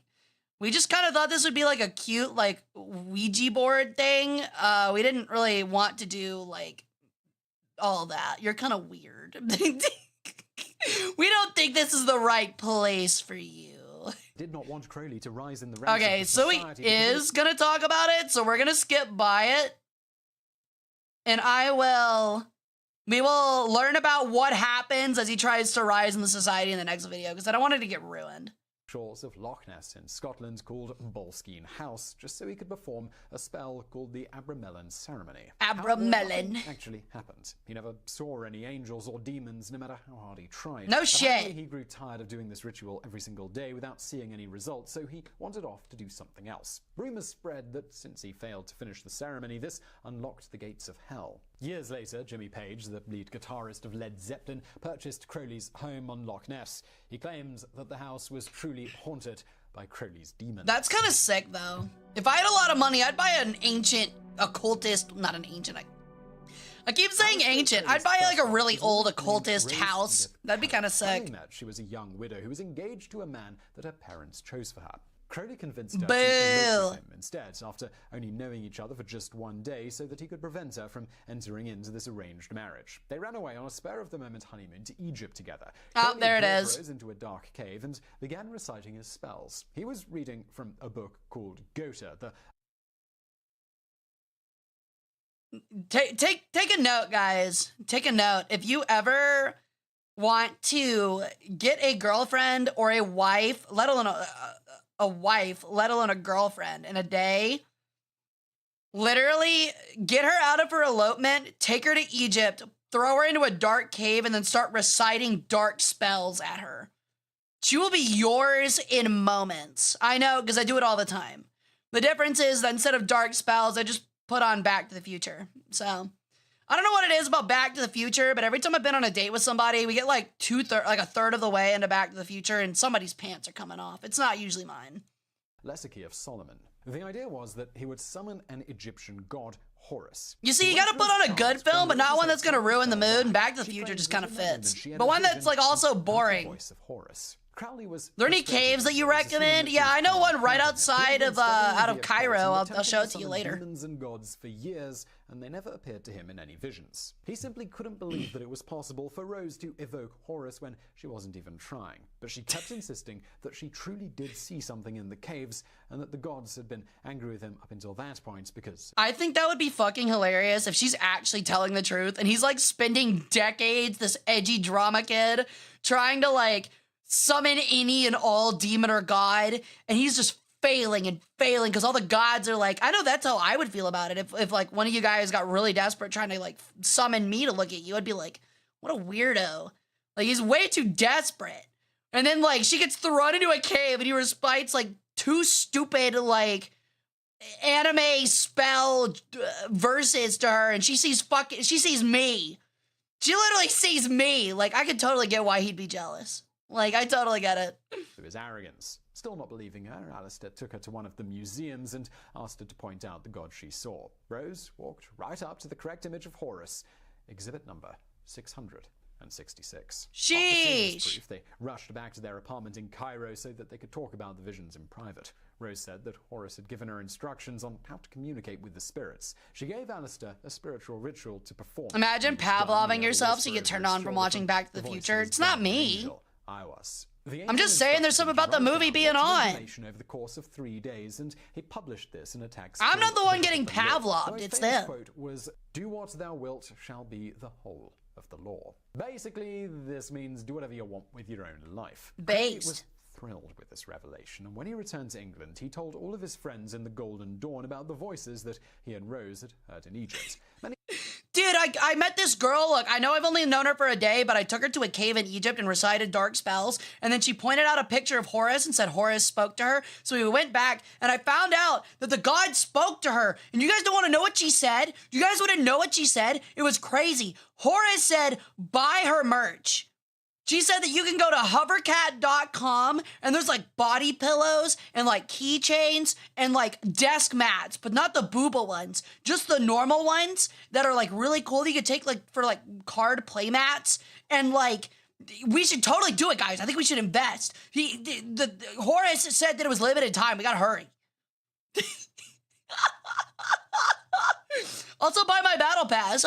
we just kind of thought this would be like a cute like Ouija board thing. We didn't really want to do like all that. You're kind of weird. We don't think this is the right place for you. Did not want Crowley to rise in the ranks. Okay, so he is gonna talk about it, so we're gonna skip by it. And we will learn about what happens as he tries to rise in the society in the next video, because I don't want it to get ruined. Shores of Loch Ness in Scotland called Bolskeen House, just so he could perform a spell called the Abramelin ceremony. Abramelin. Nothing actually happened. He never saw any angels or demons, no matter how hard he tried. No Apparently, shit. he grew tired of doing this ritual every single day without seeing any results, so he wandered off to do something else. Rumors spread that since he failed to finish the ceremony, this unlocked the gates of hell. Years later, Jimmy Page, the lead guitarist of Led Zeppelin, purchased Crowley's home on Loch Ness. He claims that the house was truly haunted by Crowley's demons. That's kind of sick, though. If I had a lot of money, I'd buy an ancient occultist, not an ancient, I keep saying ancient. I'd buy like a really old occultist house. That'd be kind of sick. She was a young widow who was engaged to a man that her parents chose for her. Crowley convinced her Boo. to elope with him instead, after only knowing each other for just one day, so that he could prevent her from entering into this arranged marriage. They ran away on a spur-of-the-moment honeymoon to Egypt together. Oh, there it is. Rose into a dark cave and began reciting his spells. He was reading from a book called Gotha, the Take a note, guys. Take a note. If you ever want to get a girlfriend or a wife, let alone a wife, let alone a girlfriend in a day, literally get her out of her elopement, take her to Egypt, throw her into a dark cave, and then start reciting dark spells at her. She will be yours in moments. I know, because I do it all the time. The difference is that instead of dark spells, I just put on Back to the Future. So, I don't know what it is about Back to the Future, but every time I've been on a date with somebody, we get like a third of the way into Back to the Future, and somebody's pants are coming off. It's not usually mine. Legacy of Solomon. The idea was that he would summon an Egyptian god, Horus. You see, you gotta put on a good film, but not one that's gonna ruin the mood, and Back to the Future just kind of fits. But one that's like also boring. Voice of Horus. Crowley was. Are there any caves that you recommend? Yeah, I know one right outside of out of Cairo. I'll show it to you later. Demons and gods for years, and they never appeared to him in any visions. He simply couldn't believe that it was possible for Rose to evoke Horus when she wasn't even trying. But she kept insisting that she truly did see something in the caves, and that the gods had been angry with him up until that point because. I think that would be fucking hilarious if she's actually telling the truth, and he's like spending decades, this edgy drama kid, trying to like summon any and all demon or god, and he's just failing and failing because all the gods are like, I know that's how I would feel about it. If like one of you guys got really desperate trying to like summon me to look at you, I'd be like, what a weirdo. Like he's way too desperate. And then like she gets thrown into a cave and he recites like 2 stupid like anime spell verses to her and she sees me. She literally sees me. Like I could totally get why he'd be jealous. Like I totally get it. Of his arrogance. Still not believing her, Alistair took her to one of the museums and asked her to point out the god she saw. Rose walked right up to the correct image of Horus, exhibit number 666. Sheesh. After seeing this proof, they rushed back to their apartment in Cairo so that they could talk about the visions in private. Rose said that Horus had given her instructions on how to communicate with the spirits. She gave Alistair a spiritual ritual to perform. Imagine Pavloving yourself so you get turned on from watching Back to the Future. It's not me. I'm just saying there's something about the movie being on. Over the course of 3 days, and he published this in a text. I'm not the one getting Pavloved, it's them. Quote was, "Do what thou wilt shall be the whole of the law." Basically, this means do whatever you want with your own life. Based. He was thrilled with this revelation, and when he returned to England, he told all of his friends in the Golden Dawn about the voices that he and Rose had heard in Egypt. Dude, I met this girl. Look, I know I've only known her for a day, but I took her to a cave in Egypt and recited dark spells. And then she pointed out a picture of Horus and said Horus spoke to her. So we went back and I found out that the god spoke to her. And you guys don't want to know what she said? You guys want to know what she said? It was crazy. Horus said, buy her merch. She said that you can go to hovercat.com and there's like body pillows and like keychains and like desk mats, but not the booba ones, just the normal ones that are like really cool that you could take like for like card play mats. And like, we should totally do it, guys. I think we should invest. The Horace said that it was limited time. We gotta hurry. Also buy my battle pass.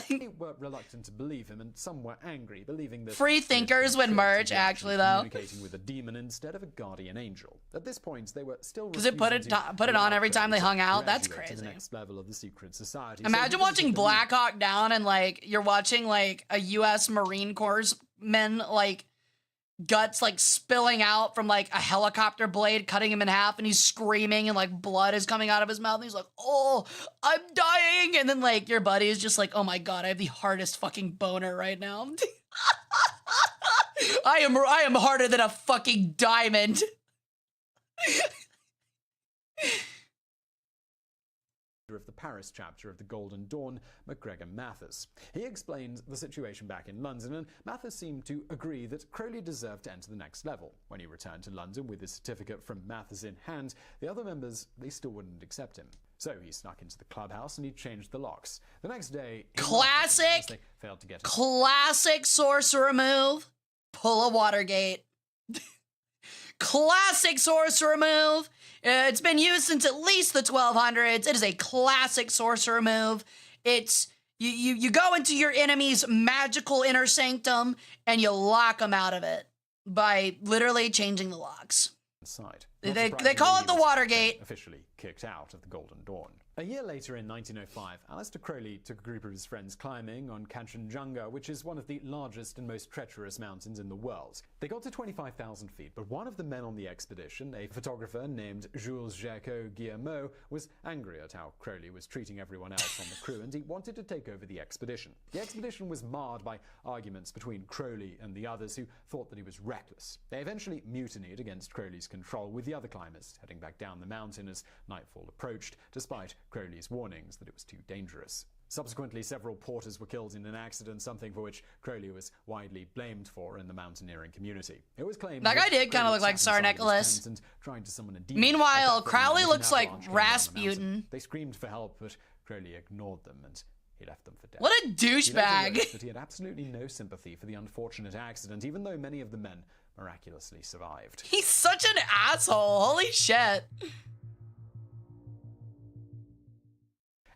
They were reluctant to believe him, and some were angry, believing that free thinkers would merge. Actually, though, communicating with a demon instead of a guardian angel. At this point, they were still because it put it on every time they hung out. That's crazy. To the next level of the secret society. Imagine watching Black Hawk Down and like you're watching like a U.S. Marine Corps men like guts like spilling out from like a helicopter blade cutting him in half and he's screaming and like blood is coming out of his mouth and he's like, oh, I'm dying. And then like your buddy is just like, oh my god, I have the hardest fucking boner right now. I am harder than a fucking diamond. Of the Paris chapter of the Golden Dawn, MacGregor Mathers. He explained the situation back in London, and Mathers seemed to agree that Crowley deserved to enter the next level. When he returned to London with his certificate from Mathers in hand, the other members, they still wouldn't accept him. So he snuck into the clubhouse and he changed the locks. The next day, classic sorcerer move, pull a Watergate. Classic sorcerer move. It's been used since at least the 1200s. It is a classic sorcerer move. It's you go into your enemy's magical inner sanctum and you lock them out of it by literally changing the locks. They call it the Watergate. Officially kicked out of the Golden Dawn. A year later, in 1905, Aleister Crowley took a group of his friends climbing on Kanchenjunga, which is one of the largest and most treacherous mountains in the world. They got to 25,000 feet, but one of the men on the expedition, a photographer named Jules Jacques Guillemot, was angry at how Crowley was treating everyone else on the crew, and he wanted to take over the expedition. The expedition was marred by arguments between Crowley and the others, who thought that he was reckless. They eventually mutinied against Crowley's control, with the other climbers heading back down the mountain as nightfall approached, despite Crowley's warnings that it was too dangerous. Subsequently, several porters were killed in an accident, something for which Crowley was widely blamed for in the mountaineering community. It was claimed that guy did kind of look like Tsar Nicholas. Meanwhile, Crowley looks like Rasputin. They screamed for help, but Crowley ignored them and he left them for dead. What a douchebag! But he had absolutely no sympathy for the unfortunate accident, even though many of the men miraculously survived. He's such an asshole. Holy shit.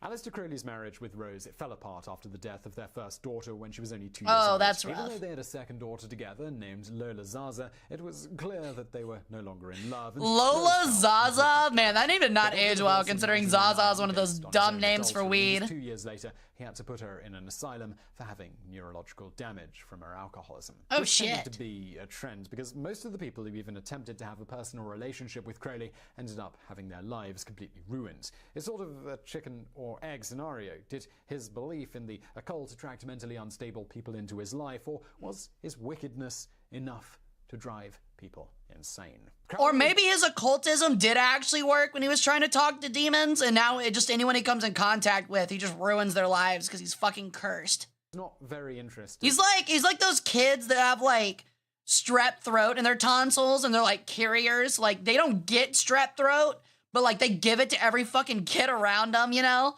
Aleister Crowley's marriage with Rose fell apart after the death of their first daughter when she was only 2 years old. Oh, that's rough. Even though they had a second daughter together named Lola Zaza, it was clear that they were no longer in love. And Lola Rose Zaza? Man, that name did not But age after well, divorcing considering in Zaza is one of 1999 those based on his dumb own names for adultery, weed. just 2 years later, he had to put her in an asylum for having neurological damage from her alcoholism. Oh, This shit. tended to be a trend because most of the people who even attempted to have a personal relationship with Crowley ended up having their lives completely ruined. It's sort of a chicken or egg scenario. Did his belief in the occult attract mentally unstable people into his life, or was his wickedness enough to drive people insane? Or maybe his occultism did actually work when he was trying to talk to demons, and now anyone he comes in contact with, he just ruins their lives because he's fucking cursed. Not very interested. He's like those kids that have like strep throat in their tonsils and they're like carriers. Like they don't get strep throat, but like they give it to every fucking kid around them, you know?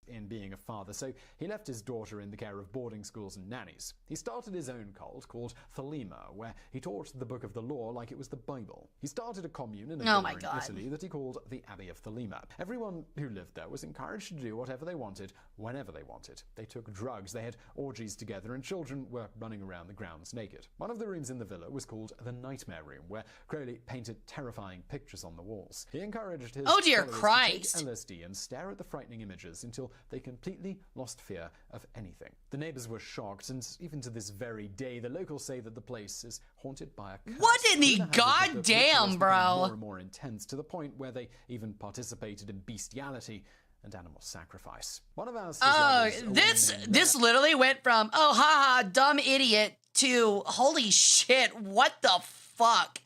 In being a father, so he left his daughter in the care of boarding schools and nannies. He started his own cult called Thelema, where he taught the Book of the Law like it was the Bible. He started a commune in a Oh villa my in God. Italy that he called the Abbey of Thelema. Everyone who lived there was encouraged to do whatever they wanted, whenever they wanted. They took drugs, they had orgies together, and children were running around the grounds naked. One of the rooms in the villa was called the Nightmare Room, where Crowley painted terrifying pictures on the walls. He encouraged his Oh, dear followers Christ. to take LSD and stare at the frightening images until they completely lost fear of anything. The neighbors were shocked, and even to this very day, the locals say that the place is haunted by a curse. What in the Rumor has it that the goddamn, rituals became bro? More and more intense, to the point where they even participated in bestiality and animal sacrifice. One of our Oh, this literally went from, oh, haha, dumb idiot, to, holy shit, what the fuck?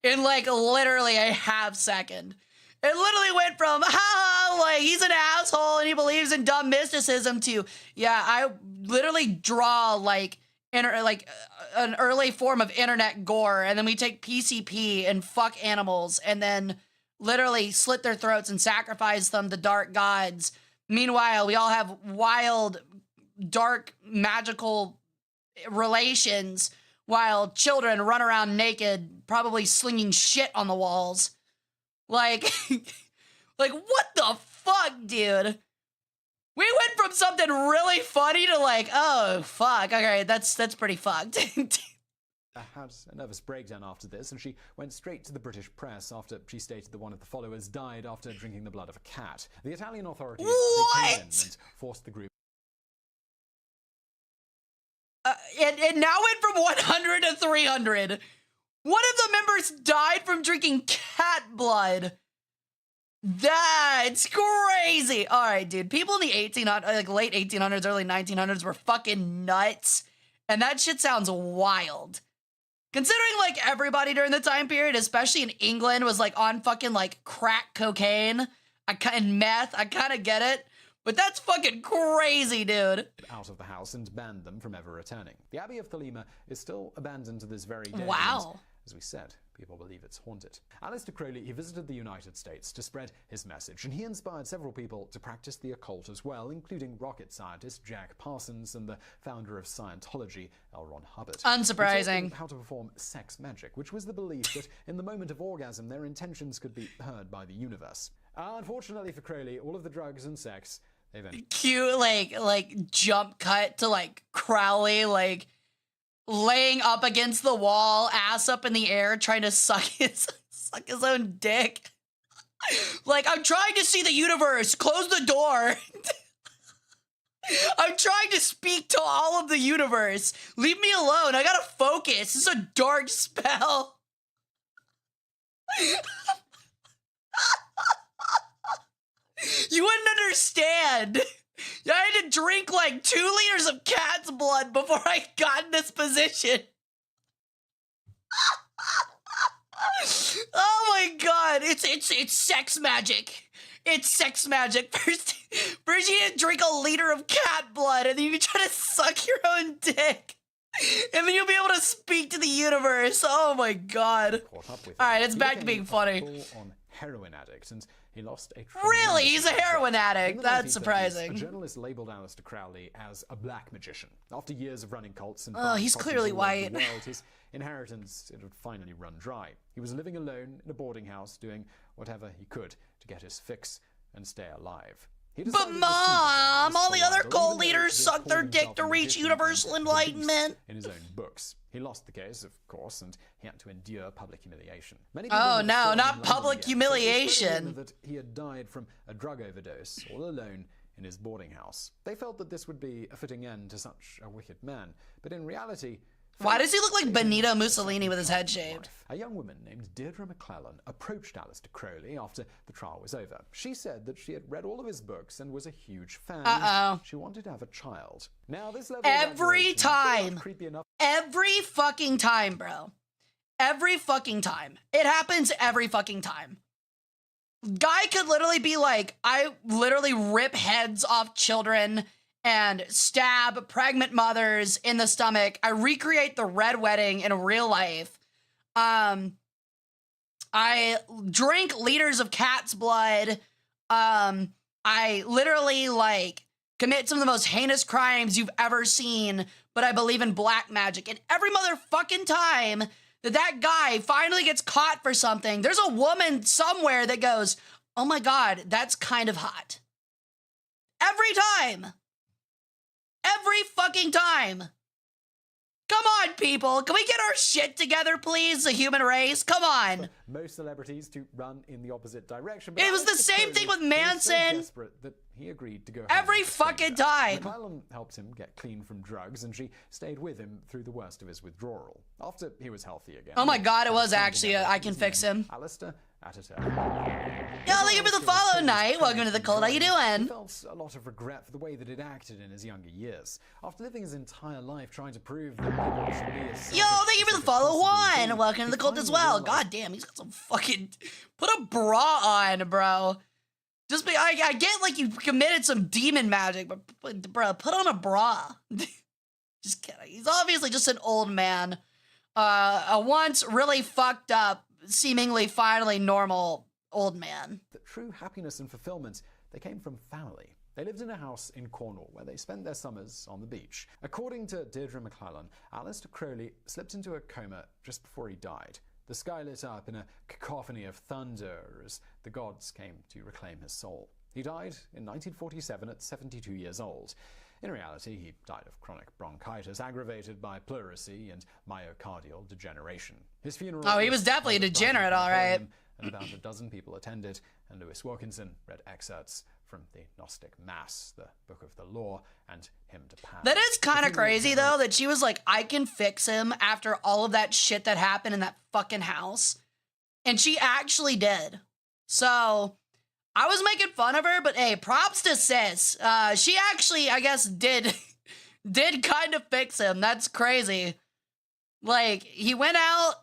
In like literally a half second. It literally went from, haha, like he's an asshole and he believes in dumb mysticism to, yeah, I literally draw like an early form of internet gore, and then we take PCP and fuck animals and then literally slit their throats and sacrifice them to dark gods. Meanwhile, we all have wild, dark, magical relations while children run around naked, probably slinging shit on the walls. Like, like what the fuck, dude? We went from something really funny to like, oh fuck, okay, that's pretty fucked. had a nervous breakdown after this, and she went straight to the British press after she stated that one of the followers died after drinking the blood of a cat. The Italian authorities they came in and forced the group. It now went from 100 to 300. One of the members died from drinking cat blood. That's crazy. All right, dude. People in the late 1800s, early 1900s were fucking nuts. And that shit sounds wild. Considering like everybody during the time period, especially in England, was like on fucking like crack cocaine and meth. I kind of get it. But that's fucking crazy, dude. Out of the house and banned them from ever returning. The Abbey of Thelema is still abandoned to this very day. Wow. And, as we said, people believe it's haunted. Aleister Crowley, he visited the United States to spread his message, and he inspired several people to practice the occult as well, including rocket scientist Jack Parsons and the founder of Scientology, L. Ron Hubbard. Unsurprising. He taught them how to perform sex magic, which was the belief that in the moment of orgasm, their intentions could be heard by the universe. Unfortunately for Crowley, all of the drugs and sex, cute like jump cut to like Crowley like laying up against the wall, ass up in the air, trying to suck his own dick. Like, I'm trying to see the universe. Close the door. I'm trying to speak to all of the universe. Leave me alone. I gotta focus. This is a dark spell. You wouldn't understand. I had to drink like 2 liters of cat's blood before I got in this position. Oh my god, it's sex magic. It's sex magic. First you had to drink a liter of cat blood, and then you can try to suck your own dick. And then you'll be able to speak to the universe. Oh my god. Alright, it's back to being funny. Full-on heroin addict, and he lost a Really? He's a heroin addict? That's 1930s, surprising. A journalist labeled Aleister Crowley as a black magician. After years of running cults and he's clearly white. the world, his inheritance it would finally run dry. He was living alone in a boarding house, doing whatever he could to get his fix and stay alive. He But decided to Mom, see all the other believe cult in leaders he sucked their called dick himself to a reach magician universal and a beast enlightenment. in his own books. He lost the case, of course, and he had to endure public humiliation. Many people Oh who no, saw him in not London public again said it was spreading humiliation. rumor that he had died from a drug overdose, all alone in his boarding house. They felt that this would be a fitting end to such a wicked man, but in reality, Why does he look like gave him Benito a Mussolini second with his head chance in shaved? life. A young woman named Deirdre McClellan approached Aleister Crowley after the trial was over. She said that she had read all of his books and was a huge fan. Uh-oh. She wanted to have a child. Now, this level Every of admiration is time. creepy enough. Every fucking time, bro. Every fucking time. It happens every fucking time. Guy could literally be like, I literally rip heads off children and stab pregnant mothers in the stomach. I recreate the Red Wedding in real life. I drink liters of cat's blood. I literally like commit some of the most heinous crimes you've ever seen, but I believe in black magic. And every motherfucking time that guy finally gets caught for something, there's a woman somewhere that goes, oh my God, that's kind of hot. Every time. Every fucking time. Come on, people. Can we get our shit together, please? The human race. Come on. Most celebrities to run in the opposite direction. It was the Aleister same thing Crowley with was so Manson. desperate that he agreed to go home Every with a stranger. fucking time. McClellan helped him get clean from drugs, and she stayed with him through the worst of his withdrawal. After he was healthy again. Oh my God, it was they actually together, I can his fix name, him. Aleister Ataturk. Yo, thank you for the follow, Night. Welcome to the cult. How you He doing? felt a lot of regret for the way that he'd acted in his younger years. After living his entire life trying to prove that people should be as Yo, thank you for the selfish follow, as they possibly Juan. be, Welcome to the he cult as finally well. realized God damn, he's got some fucking... Put a bra on, bro. Just be... I get like you committed some demon magic, but bro, put on a bra. Just kidding. He's obviously just an old man. A once really fucked up, seemingly finally normal old man. that true happiness and fulfillment, they came from family. They lived in a house in Cornwall where they spent their summers on the beach. According to Deirdre McClellan, Aleister Crowley slipped into a coma just before he died. The sky lit up in a cacophony of thunder as the gods came to reclaim his soul. He died in 1947 at 72 years old. In reality, he died of chronic bronchitis aggravated by pleurisy and myocardial degeneration. His funeral Oh, he was definitely a held at degenerate, Brighton all right. Auditorium, and about a dozen people attended, and Lewis Wilkinson read excerpts from the Gnostic Mass, the Book of the Law, and Hymn to Pan. That is kind The of funeral crazy, generally though, that she was like, I can fix him after all of that shit that happened in that fucking house. And she actually did. So, I was making fun of her, but hey, props to sis. She actually, I guess, did kind of fix him. That's crazy. Like, he went out,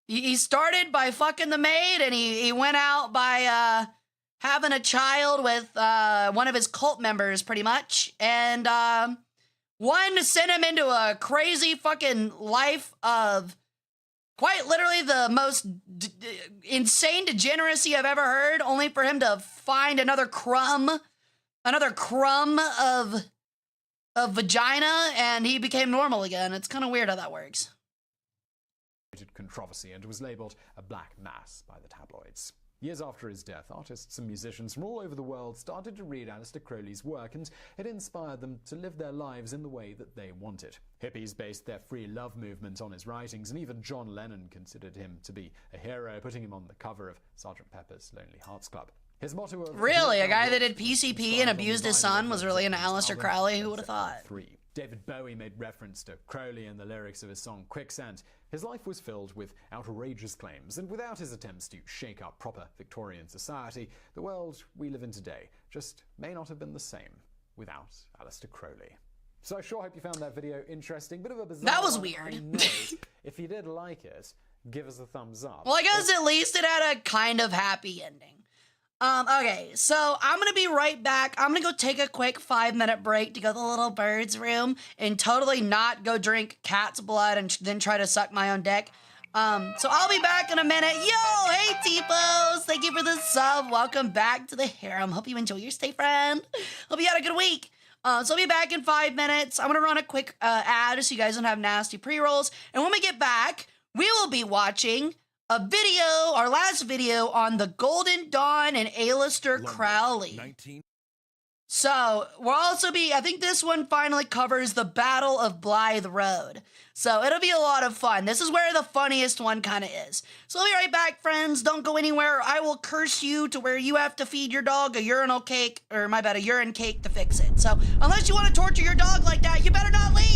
he started by fucking the maid, and he went out by, having a child with one of his cult members, pretty much. And one sent him into a crazy fucking life of quite literally the most insane degeneracy I've ever heard, only for him to find another crumb of vagina, and he became normal again. It's kind of weird how that works. controversy and was labeled a black mass by the tabloids. Years after his death, artists and musicians from all over the world started to read Aleister Crowley's work, and it inspired them to live their lives in the way that they wanted. Hippies based their free love movement on his writings, and even John Lennon considered him to be a hero, putting him on the cover of Sgt. Pepper's Lonely Hearts Club. His motto of Really? A guy that did PCP and abused his son was really into Aleister Crowley? Who would have thought? David Bowie made reference to Crowley in the lyrics of his song Quicksand. His life was filled with outrageous claims, and without his attempts to shake up proper Victorian society, the world we live in today just may not have been the same without Aleister Crowley. So I sure hope you found that video interesting. Bit of a bizarre That was one, weird. I know. If you did like it, give us a thumbs up. Well, I guess at least it had a kind of happy ending. Okay, so I'm gonna be right back. I'm gonna go take a quick 5-minute break to go to the little bird's room and totally not go drink cat's blood and then try to suck my own dick. So I'll be back in a minute. Yo, hey T-Pos! Thank you for the sub. Welcome back to the harem. Hope you enjoy your stay, friend. Hope you had a good week. So I'll be back in 5 minutes. I'm gonna run a quick ad so you guys don't have nasty pre-rolls. And when we get back, we will be watching a video, our last video on the Golden Dawn and Aleister Crowley. So I think this one finally covers the Battle of Blythe Road. So it'll be a lot of fun. This is where the funniest one kind of is. So I'll be right back, friends. Don't go anywhere. Or I will curse you to where you have to feed your dog a urine cake to fix it. So unless you want to torture your dog like that, you better not leave.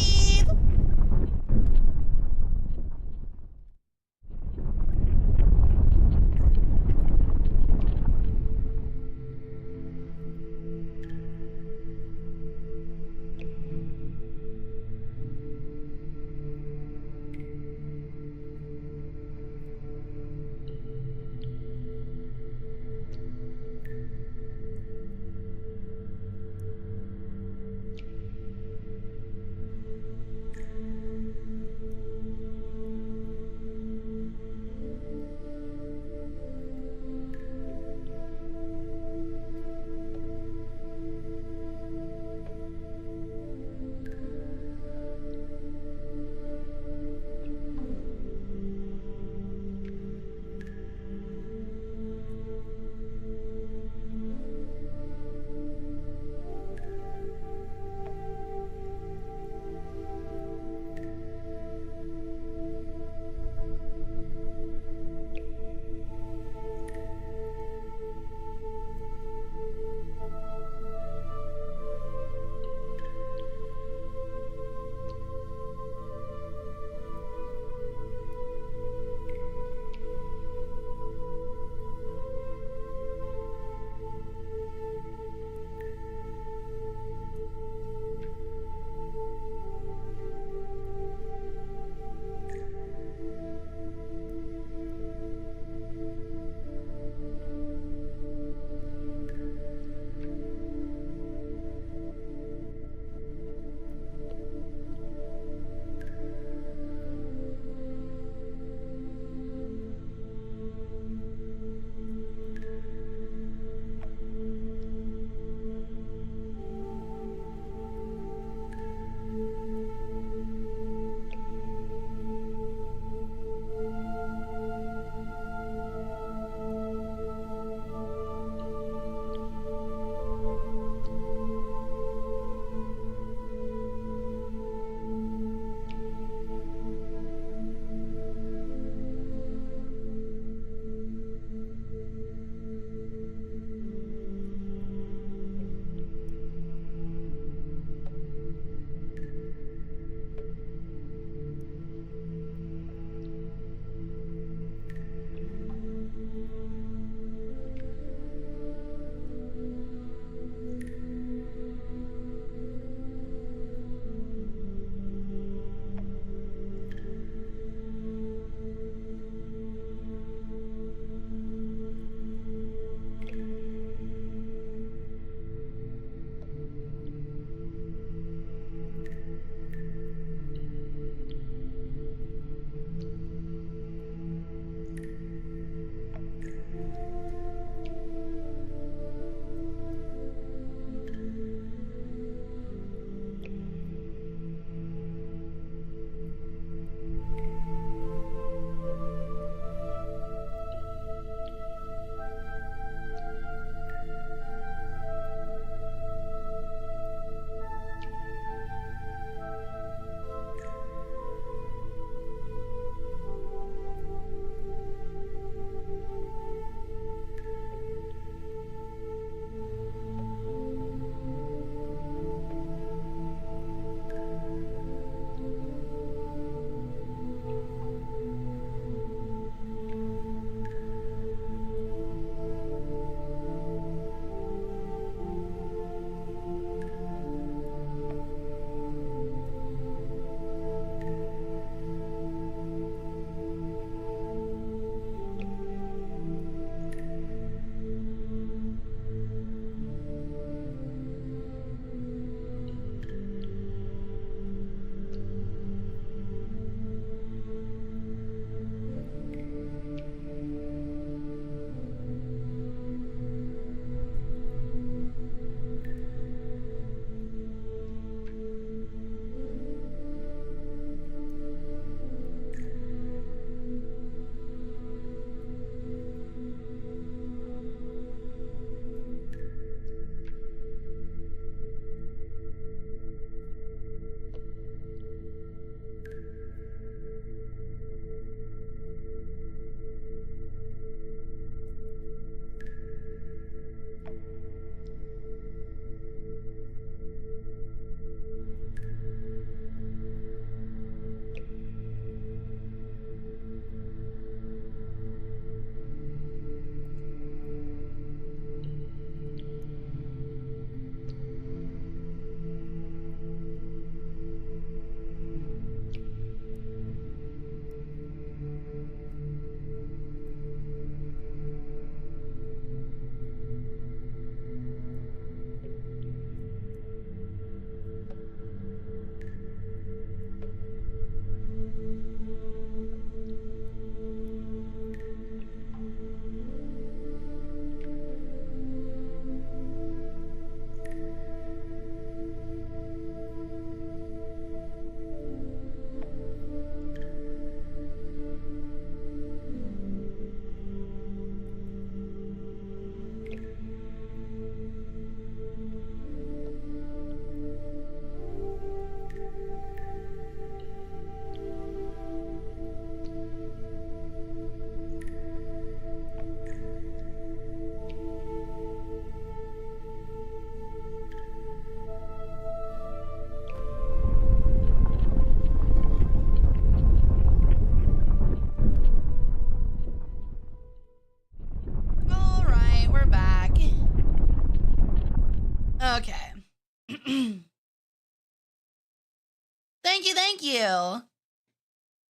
Thank you, thank you.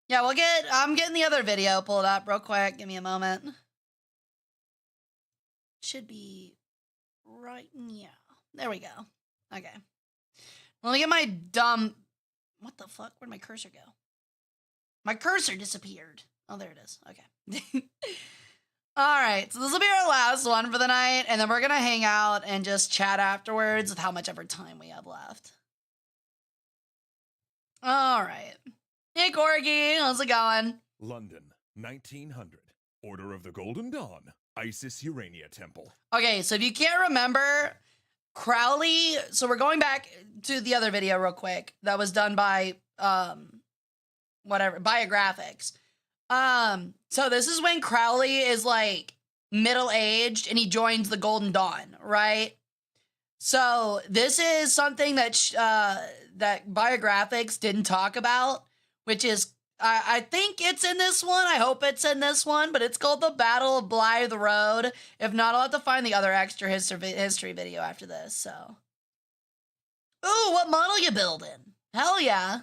Yeah, I'm getting the other video pulled up real quick. Give me a moment. Should be right, yeah. There we go. Okay. Let me get my dumb, what the fuck? Where'd my cursor go? My cursor disappeared. Oh, there it is. Okay. All right, so this will be our last one for the night, and then we're gonna hang out and just chat afterwards with how much ever time we have left. All right. Hey, Corgi, how's it going? London, 1900. Order of the Golden Dawn, Isis Urania Temple. Okay, so if you can't remember, Crowley, so we're going back to the other video real quick that was done by, Biographics. So this is when Crowley is like middle-aged and he joins the Golden Dawn, right? So this is something that that Biographics didn't talk about, which is, I think it's in this one. I hope it's in this one, but it's called the Battle of Blythe Road. If not, I'll have to find the other extra history video after this, so. Ooh, what model you building? Hell yeah.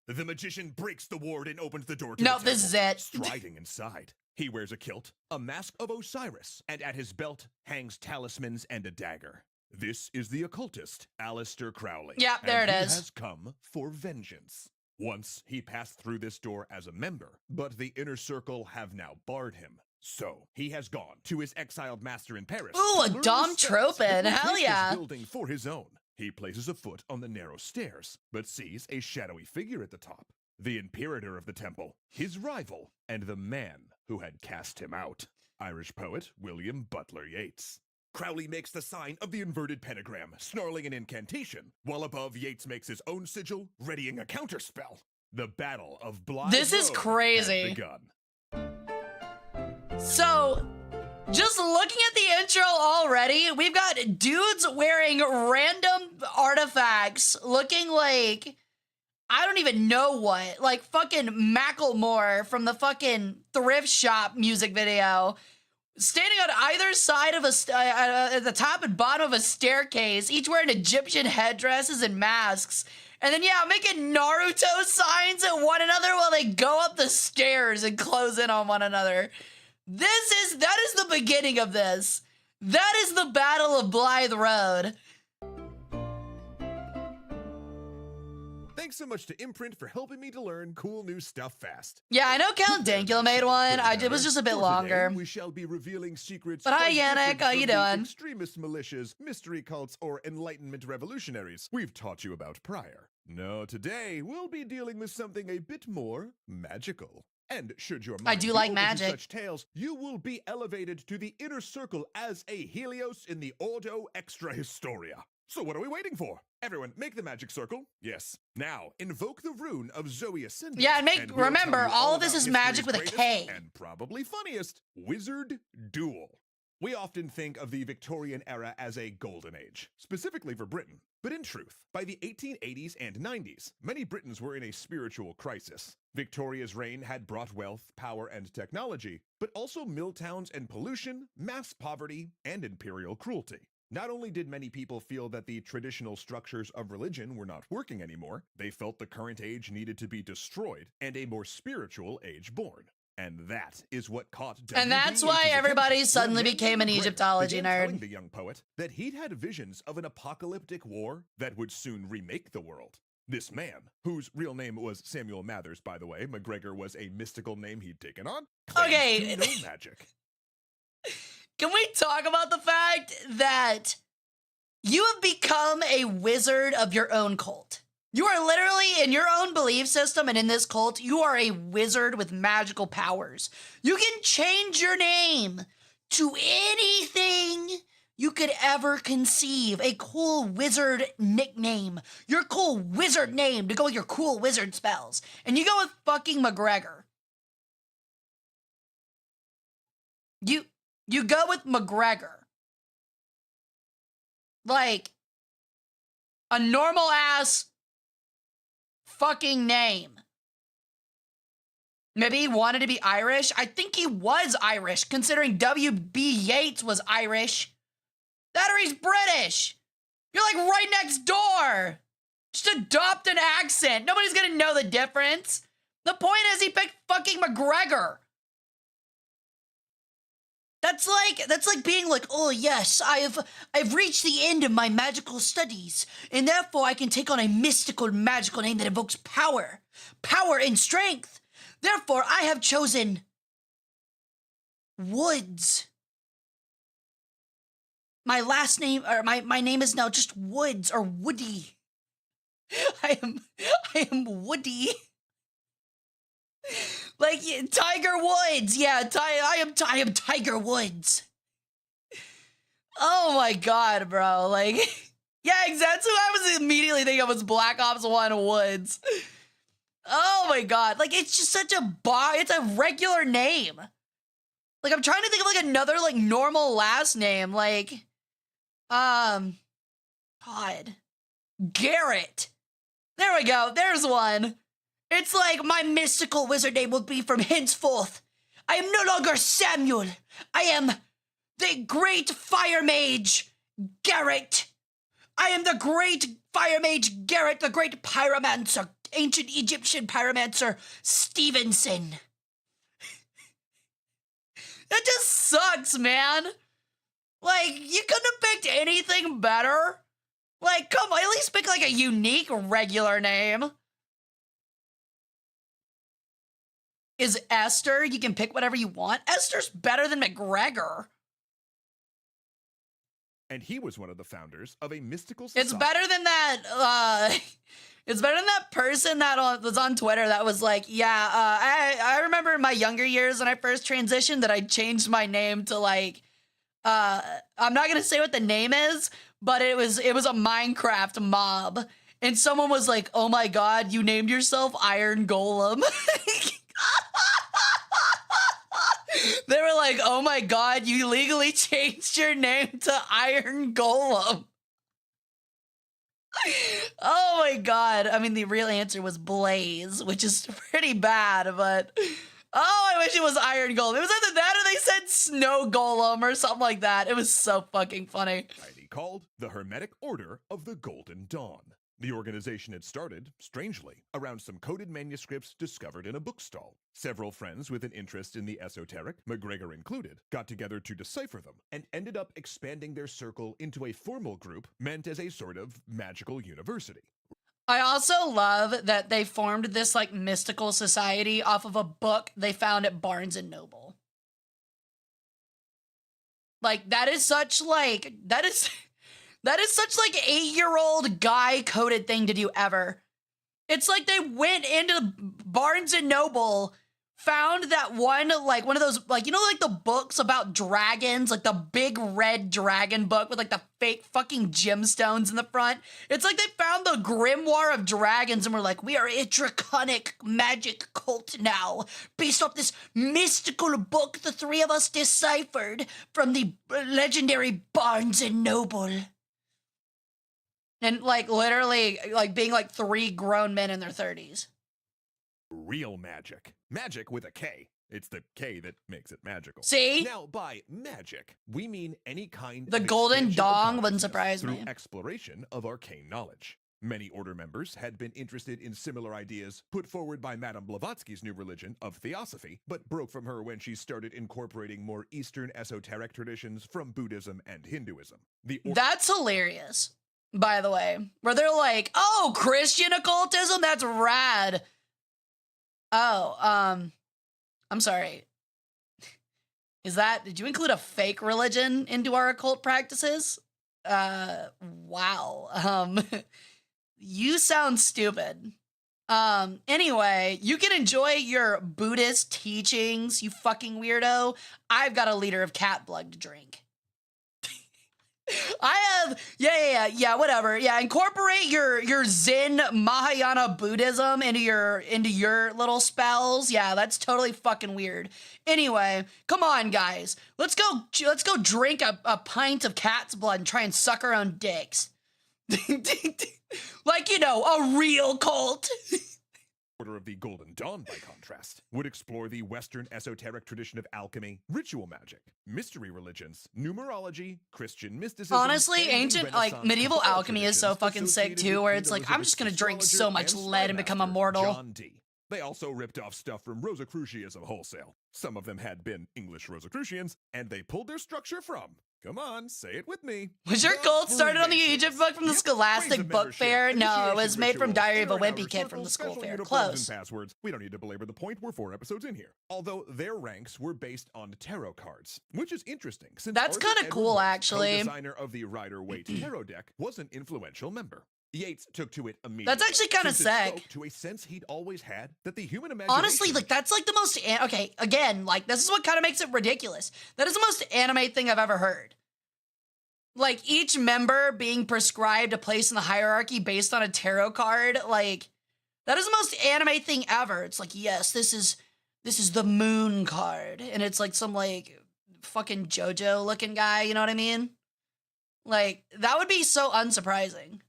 The magician breaks the ward and opens the door to No, the this is it. Striding inside, he wears a kilt, a mask of Osiris, and at his belt hangs talismans and a dagger. This is the occultist, Aleister Crowley. Yep, there it and is. He has come for vengeance. Once he passed through this door as a member, but the inner circle have now barred him. So he has gone to his exiled master in Paris. Ooh, a to learn Dom the spells Tropin. that will Hell take yeah. his building for his own. He places a foot on the narrow stairs, but sees a shadowy figure at the top. The imperator of the temple, his rival, and the man who had cast him out. Irish poet William Butler Yeats. Crowley makes the sign of the inverted pentagram, snarling an incantation, while above Yeats makes his own sigil, readying a counterspell. The Battle of Blythe This is Road crazy. has begun. So, just looking at the intro already, we've got dudes wearing random artifacts looking like, I don't even know what, like fucking Macklemore from the fucking Thrift Shop music video, standing on either side of at the top and bottom of a staircase, each wearing Egyptian headdresses and masks. And then, yeah, making Naruto signs at one another while they go up the stairs and close in on one another. That is the beginning of this. That is the Battle of Blythe Road. Thanks so much to Imprint for helping me to learn cool new stuff fast. Yeah, I know Count Dankula made one. It was just a bit For longer. today, we shall be revealing secrets. But hi, quite Yannick, different how you from the doing? Extremist militias, mystery cults, or Enlightenment revolutionaries we've taught you about prior. No, today we'll be dealing with something a bit more magical. And should your mind I do be like open to magic. such tales, you will be elevated to the inner circle as a Helios in the Ordo Extra Historia. So what are we waiting for? Everyone, make the magic circle. Yes. Now, invoke the rune of Zoe Ascendant. Yeah, and we'll remember, tell you all of about this is history's magic with a greatest K. And probably funniest, Wizard Duel. We often think of the Victorian era as a golden age, specifically for Britain. But in truth, by the 1880s and 90s, many Britons were in a spiritual crisis. Victoria's reign had brought wealth, power, and technology, but also mill towns and pollution, mass poverty, and imperial cruelty. Not only did many people feel that the traditional structures of religion were not working anymore, they felt the current age needed to be destroyed and a more spiritual age born. And that is what caught And that's why everybody suddenly became an Egyptology nerd. Telling the young poet that he'd had visions of an apocalyptic war that would soon remake the world. This man, whose real name was Samuel Mathers, by the way, McGregor was a mystical name he'd taken on, Okay. to know magic. Can we talk about the fact that you have become a wizard of your own cult? You are literally in your own belief system, and in this cult, you are a wizard with magical powers. You can change your name to anything you could ever conceive. A cool wizard nickname. Your cool wizard name to go with your cool wizard spells. And you go with fucking McGregor. You go with McGregor. Like, a normal ass fucking name. Maybe he wanted to be Irish. I think he was Irish, considering W.B. Yeats was Irish. That or he's British. You're like right next door. Just adopt an accent. Nobody's gonna know the difference. The point is he picked fucking McGregor. That's like being like, oh yes, I've reached the end of my magical studies, and therefore I can take on a mystical magical name that evokes power and strength. Therefore, I have chosen Woods. My last name, or my name is now just Woods or Woody. I am Woody. Like Tiger Woods, yeah. I am Tiger Woods. Oh my god, bro! Like, yeah, exactly. I was immediately thinking of was Black Ops 1 Woods. Oh my god! Like, it's just such a it's a regular name. Like, I'm trying to think of like another like normal last name, like, God, Garrett. There we go. There's one. It's like my mystical wizard name will be from henceforth. I am no longer Samuel. I am the great fire mage, Garrett. I am the great fire mage, Garrett, the great pyromancer, ancient Egyptian pyromancer, Stevenson. That just sucks, man. Like, you couldn't have picked anything better. Like, come on, at least pick like a unique regular name. Is Esther? You can pick whatever you want. Esther's better than McGregor. And he was one of the founders of a mystical society. It's better than that. It's better than that person that was on Twitter that was like, yeah, I remember in my younger years when I first transitioned that I changed my name to like, I'm not gonna say what the name is, but it was a Minecraft mob, and someone was like, "Oh my god, you named yourself Iron Golem." They were like, "Oh my god, you legally changed your name to Iron Golem." Oh my god. I mean, the real answer was Blaze, which is pretty bad, but oh, I wish it was Iron Golem. It was either that or they said Snow Golem or something like that. It was so fucking funny. Called the Hermetic Order of the Golden Dawn. The organization had started, strangely, around some coded manuscripts discovered in a book stall. Several friends with an interest in the esoteric, McGregor included, got together to decipher them and ended up expanding their circle into a formal group meant as a sort of magical university. I also love that they formed this like mystical society off of a book they found at Barnes and Noble. Like, that is such like 8-year-old guy coded thing to do ever. It's like they went into Barnes and Noble, found that one of those, like, you know, like the books about dragons, like the big red dragon book with like the fake fucking gemstones in the front. It's like they found the grimoire of dragons and were like, we are a draconic magic cult now, based off this mystical book the three of us deciphered from the legendary Barnes and Noble. And like literally like being like 3 grown men in their 30s. Real magic. Magic with a K. It's the K that makes it magical. See? Now, by magic, we mean any kind The of golden expansion of dong wouldn't consciousness surprise through me. exploration of arcane knowledge. Many order members had been interested in similar ideas put forward by Madame Blavatsky's new religion of Theosophy, but broke from her when she started incorporating more Eastern esoteric traditions from Buddhism and Hinduism. That's hilarious, by the way. Where they're like, oh, Christian occultism? That's rad. Oh, I'm sorry. Did you include a fake religion into our occult practices? Wow. You sound stupid. Anyway, you can enjoy your Buddhist teachings, you fucking weirdo. I've got a liter of cat blood to drink. I have, yeah, whatever. Yeah, incorporate your Zen Mahayana Buddhism into your little spells. Yeah, that's totally fucking weird. Anyway, come on, guys. Let's go drink a pint of cat's blood and try and suck our own dicks. Like, you know, a real cult. Order of the Golden Dawn, by contrast, would explore the Western esoteric tradition of alchemy, ritual magic, mystery religions, numerology, Christian mysticism. Honestly, and the ancient, like, Renaissance medieval cabal alchemy is so traditions fucking sick associated too, with where Queen it's like, I'm just gonna Elizabeth's drink so astrologer much and lead and become spy master, immortal. John Dee. They also ripped off stuff from Rosicrucianism wholesale. Some of them had been English Rosicrucians, and they pulled their structure from, come on, say it with me, Was your the cult started on the Freemasons. Egypt book from the Yep, Scholastic ways of Book membership, Fair? No, it was initiation made from rituals, Diary of a inner and Wimpy outer Kid from the circles, school special fair. uniforms Close. and passwords. We don't need to belabor the point. We're 4 episodes in here. Although their ranks were based on tarot cards, which is interesting since That's Arthur kinda Edward cool, Waite, actually. co-designer of the Rider-Waite tarot deck, was an influential member. Yates took to it immediately. That's actually kinda since it sick. spoke to a sense he'd always had that the human imagination. Honestly, like, that's like the most, okay, again, like, this is what kind of makes it ridiculous. That is the most anime thing I've ever heard. Like, each member being prescribed a place in the hierarchy based on a tarot card, like, that is the most anime thing ever. It's like, yes, this is the moon card, and it's like some, like, fucking JoJo looking guy, you know what I mean? Like, that would be so unsurprising.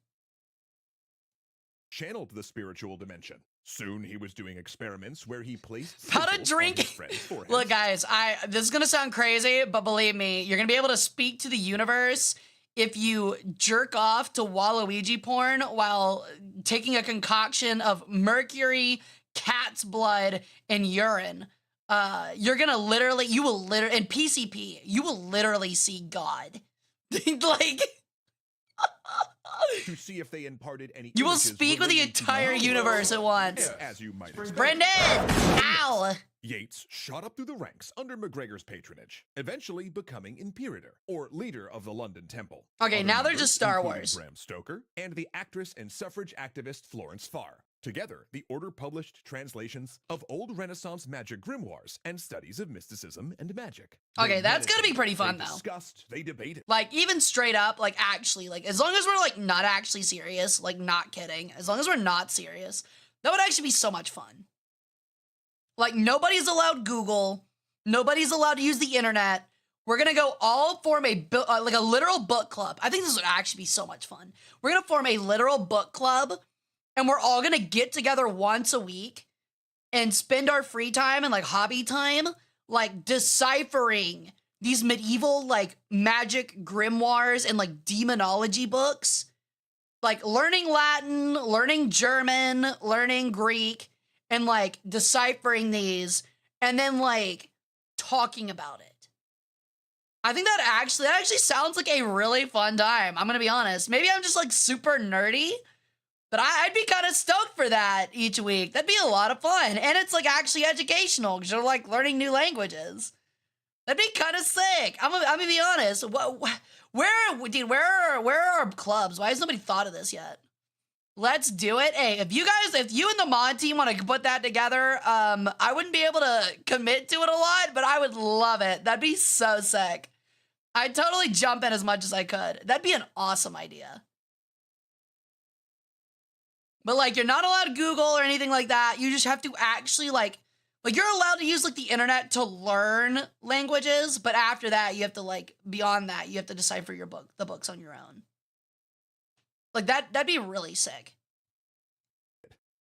channeled the spiritual dimension. Soon he was doing experiments where he placed How to sigils on drink- his friends' foreheads. Look, guys, this is gonna sound crazy, but believe me, you're gonna be able to speak to the universe if you jerk off to Waluigi porn while taking a concoction of mercury, cat's blood, and urine. You're gonna literally, and PCP, you will literally see God. Like, to see if they imparted any you will images speak with the related to entire knowledge. universe at once. As you might expect. Brendan! Ow! Yates shot up through the ranks under McGregor's patronage, eventually becoming Imperator, or leader of the London Temple. Okay, Other now they're members just Star included Wars. Bram Stoker and the actress and suffrage activist Florence Farr. Together, the order published translations of old Renaissance magic grimoires and studies of mysticism and magic. Okay, They that's gonna be meditated, pretty fun, they though. discussed, they debated. Like, even straight up, like, actually, like, as long as we're, like, not actually serious, like, not kidding, as long as we're not serious, that would actually be so much fun. Like, nobody's allowed Google, nobody's allowed to use the internet. We're gonna go all form like a literal book club. I think this would actually be so much fun. We're gonna form a literal book club, and we're all gonna get together once a week and spend our free time and, like, hobby time, like, deciphering these medieval, like, magic grimoires and, like, demonology books. Like, learning Latin, learning German, learning Greek, and, like, deciphering these, and then, like, talking about it. I think that actually sounds like a really fun time. I'm gonna be honest. Maybe I'm just, like, super nerdy, but I'd be kind of stoked for that each week. That'd be a lot of fun. And it's, like, actually educational, because you're, like, learning new languages. That'd be kind of sick. I'm gonna be honest. Where are our clubs? Why has nobody thought of this yet? Let's do it. Hey, if you and the mod team want to put that together, I wouldn't be able to commit to it a lot, but I would love it. That'd be so sick. I'd totally jump in as much as I could. That'd be an awesome idea. But, like, you're not allowed Google or anything like that. You just have to actually, like, you're allowed to use, like, the internet to learn languages, but after that, you have to, like, beyond that, you have to decipher the books on your own. Like, that'd be really sick.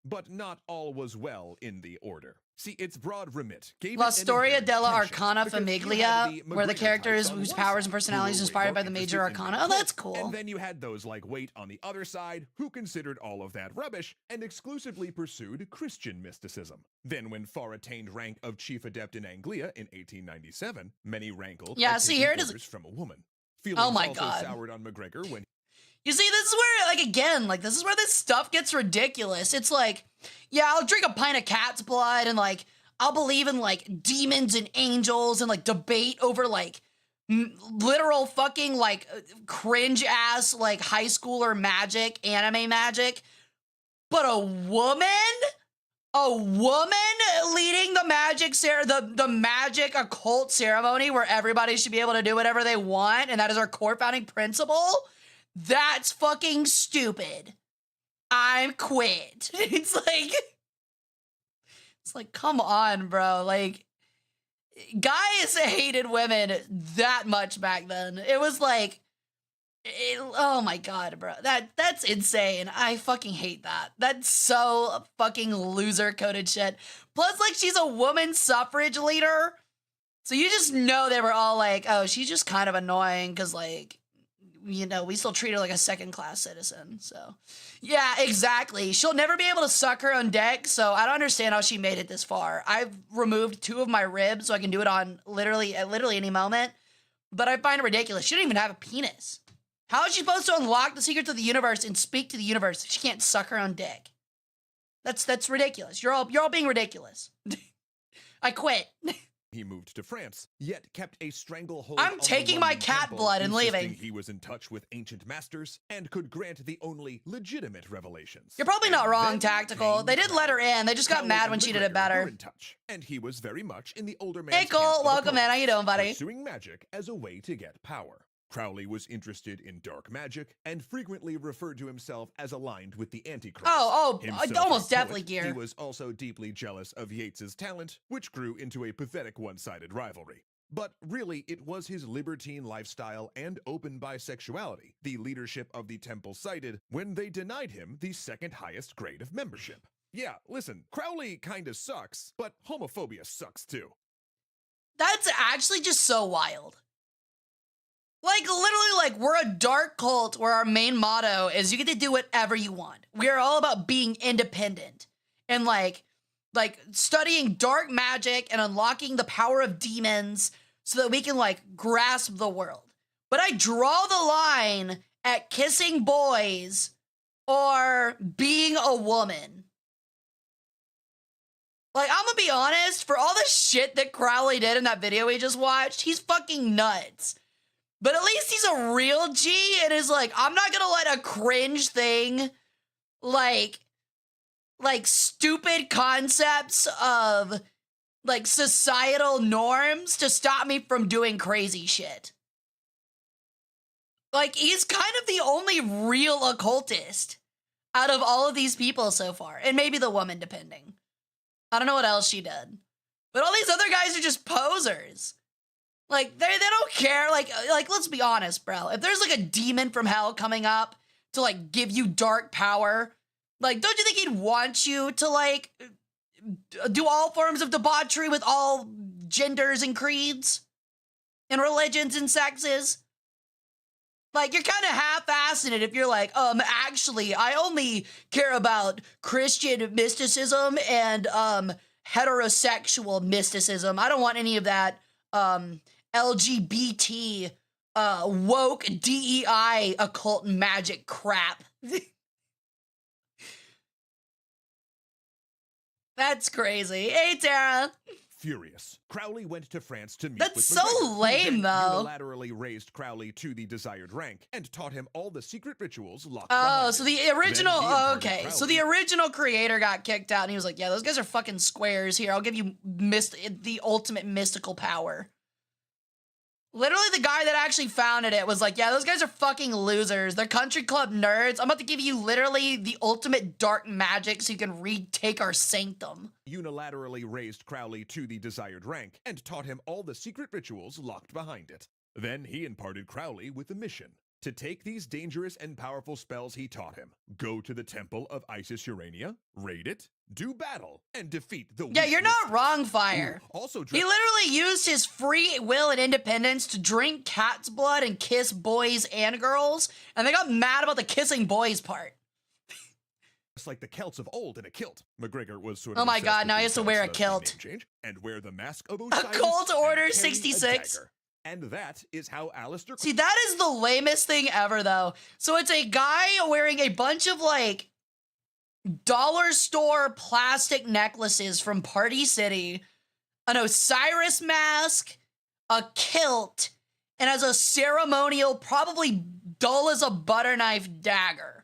But not all was well in the order. See, its broad remit gave La it an Storia inherent della tension, Arcana because you had Famiglia, the where the McGregor characters types on whose one powers side, and who personalities were inspired way by more the major interested in arcana. the Oh, that's cult, cool. And then you had those like Waite on the other side, who considered all of that rubbish and exclusively pursued Christian mysticism. Then when Farr attained rank of chief adept in Anglia in 1897, many rankled Yeah, at see, taking here it is. orders from a woman. Feelings my also God. soured on McGregor when You see, this is where, like, again, like, this is where this stuff gets ridiculous. It's like, yeah, I'll drink a pint of cat's blood and, like, I'll believe in, like, demons and angels and, like, debate over, like, literal fucking, like, cringe-ass, like, high schooler magic, anime magic. But a woman leading the magic the magic occult ceremony where everybody should be able to do whatever they want, and that is our core founding principle? That's fucking stupid. I'm quit. It's like, come on, bro. Like, guys hated women that much back then. It was like, Oh my god, bro. That's insane. I fucking hate that. That's so fucking loser coded shit. Plus, like, she's a woman suffrage leader. So you just know they were all like, oh, she's just kind of annoying because, like, you know, we still treat her like a second-class citizen. So, yeah, exactly. She'll never be able to suck her own dick, so I don't understand how she made it this far. I've removed 2 of my ribs so I can do it on literally any moment, but I find it ridiculous. She doesn't even have a penis. How is she supposed to unlock the secrets of the universe and speak to the universe if she can't suck her own dick? That's ridiculous. You're all being ridiculous. I quit. He moved to France, yet kept a stranglehold. I'm taking my cat blood and leaving. He was in touch with ancient masters and could grant the only legitimate revelations. You're probably not wrong, Tactical. They did let her in. They just got mad when she did it better. In touch, and he was very much in the older man's Hey, Cole, welcome in. How you doing, buddy? Pursuing magic as a way to get power. Crowley was interested in dark magic and frequently referred to himself as aligned with the Antichrist. Almost Himself a definitely poet, gear. He was also deeply jealous of Yeats's talent, which grew into a pathetic one-sided rivalry. But really, it was his libertine lifestyle and open bisexuality the leadership of the temple cited when they denied him the second highest grade of membership. Yeah, listen, Crowley kinda sucks, but homophobia sucks too. That's actually just so wild. Like, literally, like, we're a dark cult where our main motto is you get to do whatever you want. We are all about being independent and, like studying dark magic and unlocking the power of demons so that we can, like, grasp the world. But I draw the line at kissing boys or being a woman. Like, I'm gonna be honest, for all the shit that Crowley did in that video we just watched, he's fucking nuts. But at least he's a real G and is like, I'm not gonna let a cringe thing, like stupid concepts of, like, societal norms to stop me from doing crazy shit. Like, he's kind of the only real occultist out of all of these people so far. And maybe the woman, depending. I don't know what else she did. But all these other guys are just posers. Like, they don't care. Like, let's be honest, bro. If there's, like, a demon from hell coming up to, like, give you dark power, like, don't you think he'd want you to, like, do all forms of debauchery with all genders and creeds and religions and sexes? Like, you're kind of half-assing it if you're like, actually, I only care about Christian mysticism and, heterosexual mysticism. I don't want any of that, LGBT, woke DEI occult magic crap. That's crazy. Hey, Tara. Furious, Crowley went to France to meet That's with so McGregor, who lame, then though. unilaterally raised Crowley to the desired rank and taught him all the secret rituals locked Oh, behind so it. the original, Then he imparted okay. So Crowley- the original creator got kicked out and he was like, yeah, those guys are fucking squares. Here, I'll give you the ultimate mystical power. Literally, the guy that actually founded it was like, yeah, those guys are fucking losers. They're country club nerds. I'm about to give you literally the ultimate dark magic so you can retake our sanctum. unilaterally raised Crowley to the desired rank and taught him all the secret rituals locked behind it. Then he imparted Crowley with a mission to take these dangerous and powerful spells he taught him, go to the temple of Isis Urania, raid it, do battle, and defeat the Yeah, weak you're not wizards. wrong, Fire. Ooh, also He literally used his free will and independence to drink cat's blood and kiss boys and girls, and they got mad about the kissing boys part. Just like the Celts of old in a kilt. McGregor was sort of Oh my obsessed God, with now he the has to wear a Celts, thus the kilt. name change, and wear the mask of Osiris. Cult and Order carry a 66. dagger. And that is how Alistair... See, that is the lamest thing ever, though. So it's a guy wearing a bunch of, like, dollar store plastic necklaces from Party City, an Osiris mask, a kilt, and has a ceremonial, probably dull as a butter knife dagger.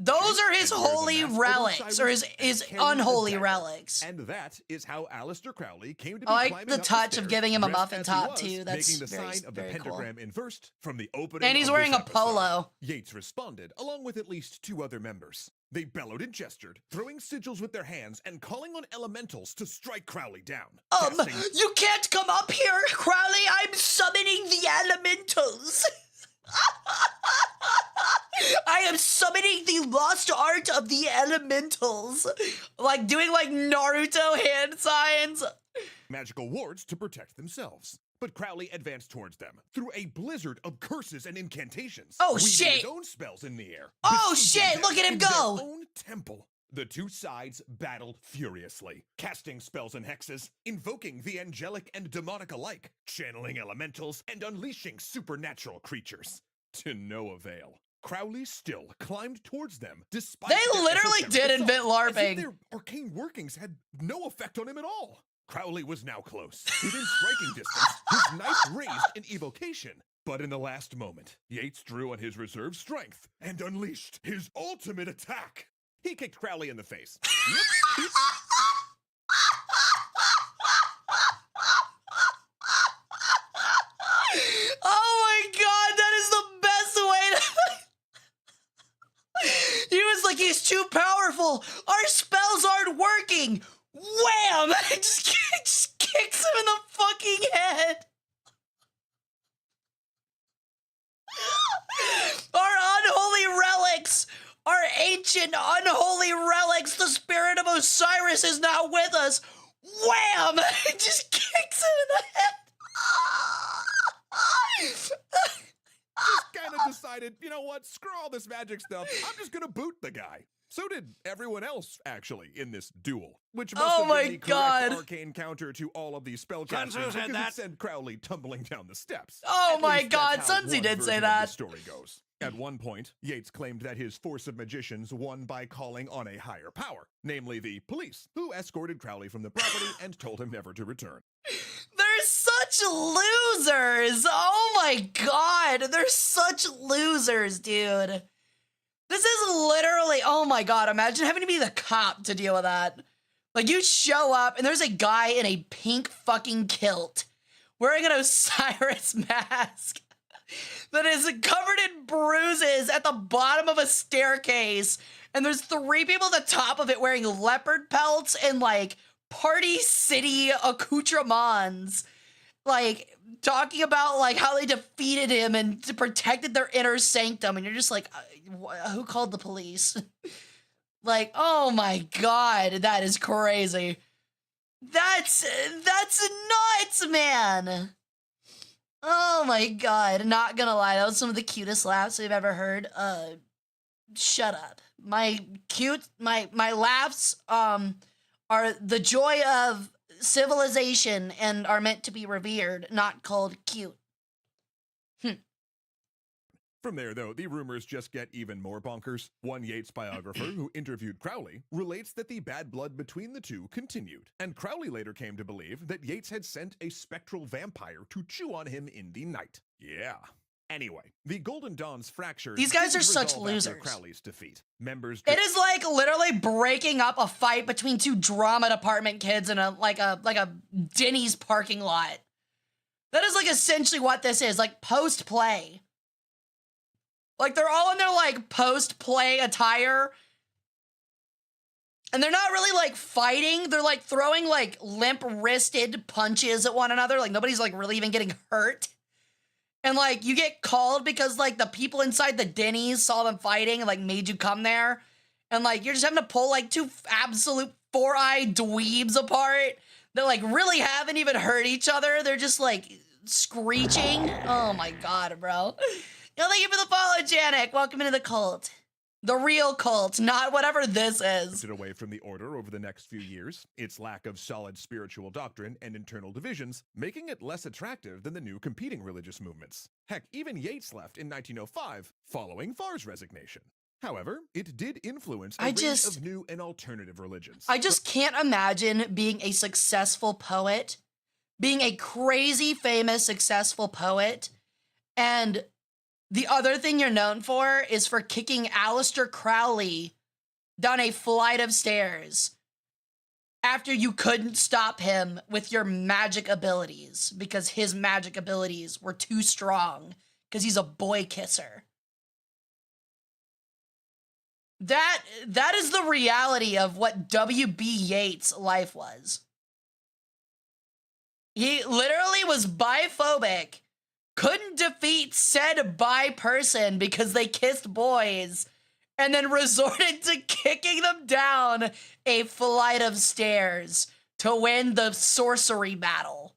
Those are his and wear the holy mask of relics, Osiris or and his carry a unholy dagger. relics. And that is how Alistair Crowley came to be I like climbing the up touch stairs, of giving him a dressed muffin as he top, was, too. That's making the very, sign of the very cool. pentagram inversed from the opening And he's of wearing this a episode. polo. Yates responded, along with at least 2 other members. They bellowed and gestured, throwing sigils with their hands and calling on elementals to strike Crowley down. casting- You can't come up here, Crowley. I'm summoning the elementals. I am summoning the lost art of the elementals. Like doing like Naruto hand signs. Magical wards to protect themselves. But Crowley advanced towards them through a blizzard of curses and incantations. Oh, weaving shit. his own spells in the air. Oh, besieging shit, them look at him in go. Their own temple. The two sides battled furiously, casting spells and hexes, invoking the angelic and demonic alike, channeling elementals, and unleashing supernatural creatures. To no avail. Crowley still climbed towards them, despite They their literally esoteric did invent assault, as if LARPing. their arcane workings had no effect on him at all. Crowley was now close, within striking distance, his knife raised in evocation. But in the last moment, Yates drew on his reserve strength and unleashed his ultimate attack. He kicked Crowley in the face. Oh my god, that is the best way to... He was like, he's too powerful. Our spells aren't working. Wham! It just kicks him in the fucking head. Our unholy relics, our ancient unholy relics, the spirit of Osiris is not with us. Wham! It just kicks him in the head. Just kind of decided, you know what, screw all this magic stuff. I'm just gonna boot the guy. So did everyone else, actually, in this duel, which must have been the correct arcane counter to all of these spellcasters because it sent Crowley tumbling down the steps. Oh my god, Sunzi did say that. The story goes. At one point, Yates claimed that his force of magicians won by calling on a higher power, namely the police, who escorted Crowley from the property and told him never to return. They're such losers. Oh my god, they're such losers, dude. This is literally, oh my god, imagine having to be the cop to deal with that. Like, you show up and there's a guy in a pink fucking kilt wearing an Osiris mask that is covered in bruises at the bottom of a staircase. And there's 3 people at the top of it wearing leopard pelts and like Party City accoutrements. Like, talking about like how they defeated him and protected their inner sanctum. And you're just like, who called the police? Like, oh my god, that is crazy. That's nuts, man. Oh my god, not gonna lie, that was some of the cutest laughs we've ever heard. Shut up. My laughs are the joy of civilization and are meant to be revered, not called cute. From there, though, the rumors just get even more bonkers. One Yates biographer who interviewed Crowley relates that the bad blood between the two continued, and Crowley later came to believe that Yates had sent a spectral vampire to chew on him in the night. Yeah. Anyway, the Golden Dawn's fractures. These guys are such losers. Crowley's defeat. Members. It is like literally breaking up a fight between 2 drama department kids in a Denny's parking lot. That is like essentially what this is, like post-play. Like, they're all in their, like, post-play attire. And they're not really, like, fighting. They're, like, throwing, like, limp-wristed punches at one another. Like, nobody's, like, really even getting hurt. And, like, you get called because, like, the people inside the Denny's saw them fighting and, like, made you come there. And, like, you're just having to pull, like, 2 absolute 4-eyed dweebs apart that, like, really haven't even hurt each other. They're just, like, screeching. Oh, my God, bro. Yo, thank you for the follow, Janik. Welcome into the cult. The real cult, not whatever this is. Away from the order over the next few years, its lack of solid spiritual doctrine and internal divisions, making it less attractive than the new competing religious movements. Heck, even Yates left in 1905, following Farr's resignation. However, it did influence a range of new and alternative religions. I just can't imagine being a successful poet, being a crazy famous successful poet, and the other thing you're known for is for kicking Aleister Crowley down a flight of stairs after you couldn't stop him with your magic abilities because his magic abilities were too strong because he's a boy kisser. That is the reality of what W.B. Yeats' life was. He literally was biphobic, couldn't defeat said bi person because they kissed boys, and then resorted to kicking them down a flight of stairs to win the sorcery battle.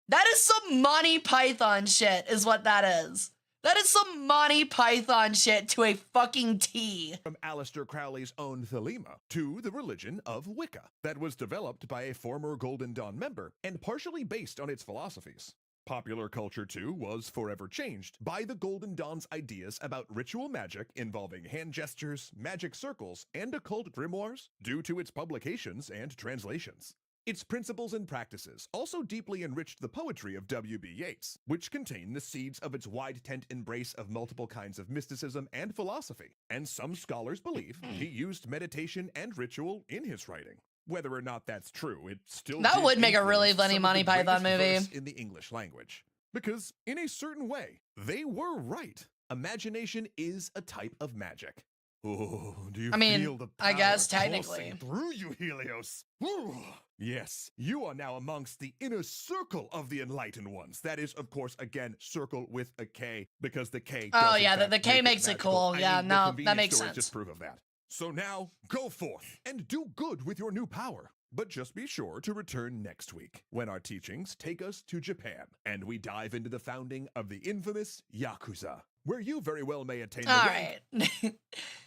That is some Monty Python shit, is what that is. That is some Monty Python shit to a fucking T. From Aleister Crowley's own Thelema to the religion of Wicca that was developed by a former Golden Dawn member and partially based on its philosophies. Popular culture, too, was forever changed by the Golden Dawn's ideas about ritual magic involving hand gestures, magic circles, and occult grimoires due to its publications and translations. Its principles and practices also deeply enriched the poetry of W.B. Yeats, which contain the seeds of its wide-tent embrace of multiple kinds of mysticism and philosophy, and some scholars believe he used meditation and ritual in his writing. Whether or not that's true, it still That would make a really influence funny some of Monty the Python greatest movie. verse in the English language. Because, in a certain way, they were right. Imagination is a type of magic. Oh, do you feel the power I guess coursing technically. through you, Helios? Ooh. Yes, you are now amongst the inner circle of the enlightened ones. That is, of course, again, circle with a K, because the K Oh, does, in yeah, the fact, K make makes it magical. cool. I Yeah, mean, the no, that convenience makes stores sense. just proof of that. So now, go forth and do good with your new power. But just be sure to return next week, when our teachings take us to Japan, and we dive into the founding of the infamous Yakuza, where you very well may attain the All rank. right.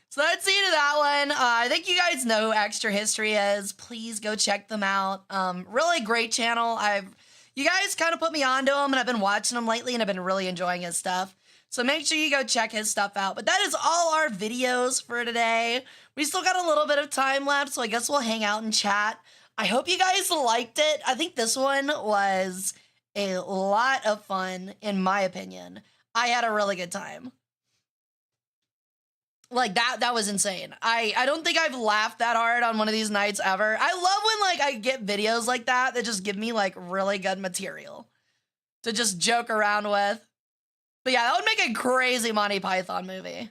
So that's the end of that one. I think you guys know who Extra History is. Please go check them out. Really great channel. You guys kind of put me onto him, and I've been watching him lately, and I've been really enjoying his stuff. So make sure you go check his stuff out. But that is all our videos for today. We still got a little bit of time left, so I guess we'll hang out and chat. I hope you guys liked it. I think this one was a lot of fun, in my opinion. I had a really good time. Like, that was insane. I don't think I've laughed that hard on one of these nights ever. I love when, like, I get videos like that just give me, like, really good material to just joke around with. But yeah, that would make a crazy Monty Python movie.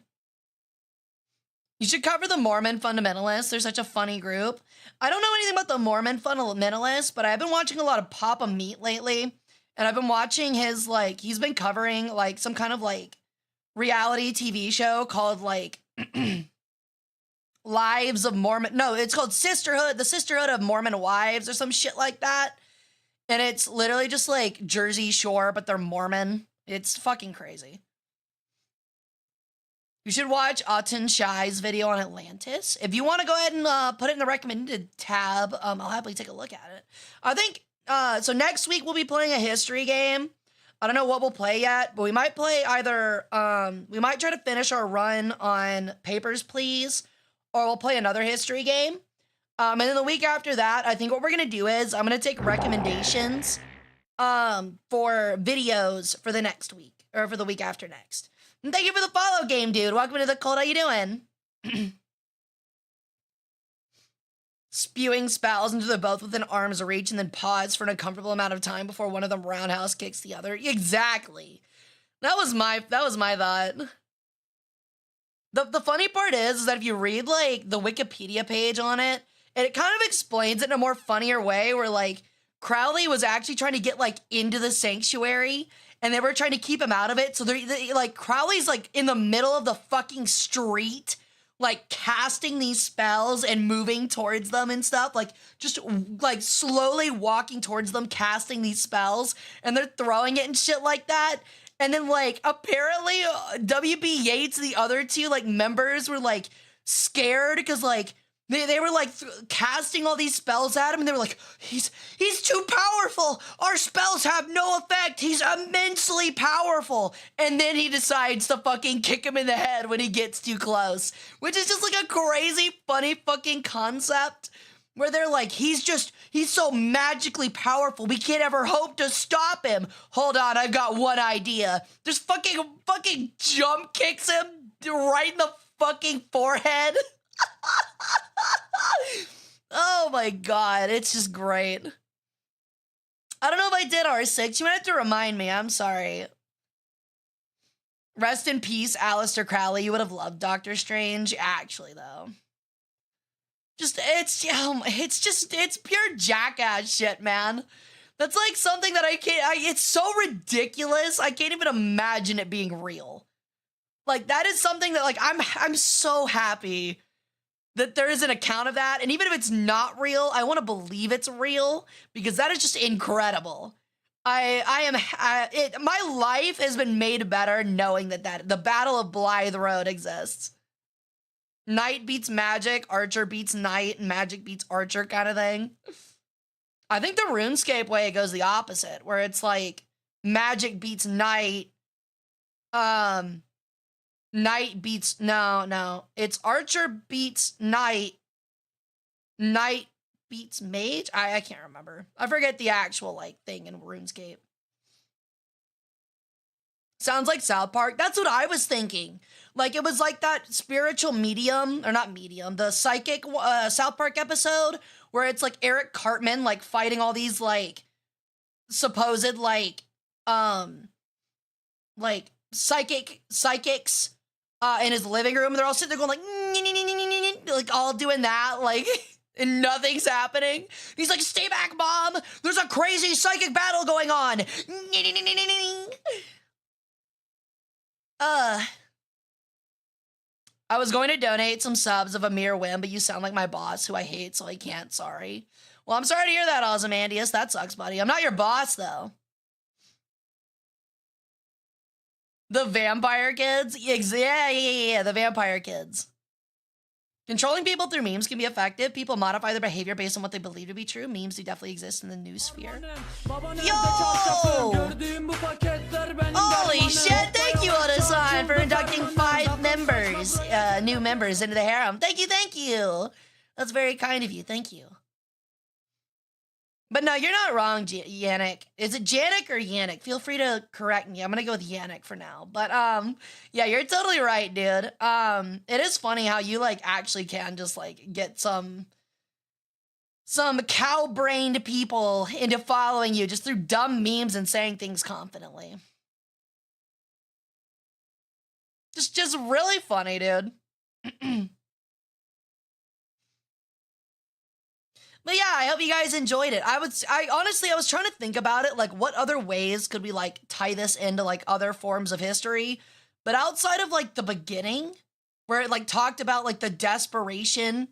You should cover the Mormon fundamentalists. They're such a funny group. I don't know anything about the Mormon fundamentalists, but I've been watching a lot of Papa Meat lately. And I've been watching his, like, he's been covering, like, some kind of, like, reality TV show called, like, Lives of Mormon. No, it's called Sisterhood, the Sisterhood of Mormon Wives or some shit like that. And it's literally just, like, Jersey Shore, but they're Mormon. It's fucking crazy. You should watch Auten Shai's video on Atlantis. If you want to go ahead and put it in the recommended tab, I'll happily take a look at it. I think, so next week we'll be playing a history game. I don't know what we'll play yet, but we might play either, we might try to finish our run on Papers, Please, or we'll play another history game. And then the week after that, I think what we're going to do is I'm going to take recommendations for videos for the next week, or for the week after next. And thank you for the follow, game dude. Welcome to the cult. How you doing? Spewing spells into the both within arm's reach and then pause for an uncomfortable amount of time before one of them roundhouse kicks the other. Exactly. That was my thought. The funny part is that if you read, like, the Wikipedia page on it, it kind of explains it in a more funnier way where, like, Crowley was actually trying to get, like, into the sanctuary, and they were trying to keep him out of it. So they're like, Crowley's, like, in the middle of the fucking street, like, casting these spells and moving towards them and stuff, like, just, like, slowly walking towards them, casting these spells, and they're throwing it and shit like that. And then, like, apparently W.B. Yeats, the other two, like, members were, like, scared because, like, they were, like, casting all these spells at him, and they were like, he's too powerful. Our spells have no effect. He's immensely powerful. And then he decides to fucking kick him in the head when he gets too close, which is just, like, a crazy, funny fucking concept where they're like, he's so magically powerful. We can't ever hope to stop him. Hold on, I've got one idea. Just fucking jump kicks him right in the fucking forehead. Oh my god, it's just great. I don't know if I did R6. You might have to remind me. I'm sorry. Rest in peace, Aleister Crowley. You would have loved Doctor Strange. Actually, though. It's pure jackass shit, man. That's like something that I can't, it's so ridiculous. I can't even imagine it being real. Like that is something that like, I'm so happy that there is an account of that. And even if it's not real, I want to believe it's real because that is just incredible. My life has been made better knowing that the Battle of Blythe Road exists. Knight beats magic, archer beats knight, and magic beats archer kind of thing. I think the RuneScape way goes the opposite, where it's like magic beats knight, knight beats, no, it's archer beats knight, knight beats mage? I can't remember. I forget the actual like thing in RuneScape. Sounds like South Park. That's what I was thinking. Like it was like that spiritual medium, or not medium, the psychic South Park episode where it's like Eric Cartman like fighting all these like supposed like psychics in his living room. They're all sitting there going like all doing that like and nothing's happening. He's like, stay back, Mom. There's a crazy psychic battle going on. I was going to donate some subs of a mere whim, but you sound like my boss, who I hate, so I can't. Sorry. Well, I'm sorry to hear that, Ozymandias. That sucks, buddy. I'm not your boss, though. The vampire kids? Yeah, the vampire kids. Controlling people through memes can be effective. People modify their behavior based on what they believe to be true. Memes do definitely exist in the news sphere. Yo! Holy shit! Thank you, Oda-san, for inducting 5 members, new members into the harem. Thank you. That's very kind of you. Thank you. But no, you're not wrong, Yannick. Is it Janik or Yannick? Feel free to correct me. I'm gonna go with Yannick for now. But yeah, you're totally right, dude. It is funny how you like actually can just like get some cow-brained people into following you just through dumb memes and saying things confidently. Just really funny, dude. But yeah, I hope you guys enjoyed it. I honestly, I was trying to think about it, like what other ways could we like tie this into like other forms of history? But outside of like the beginning, where it like talked about like the desperation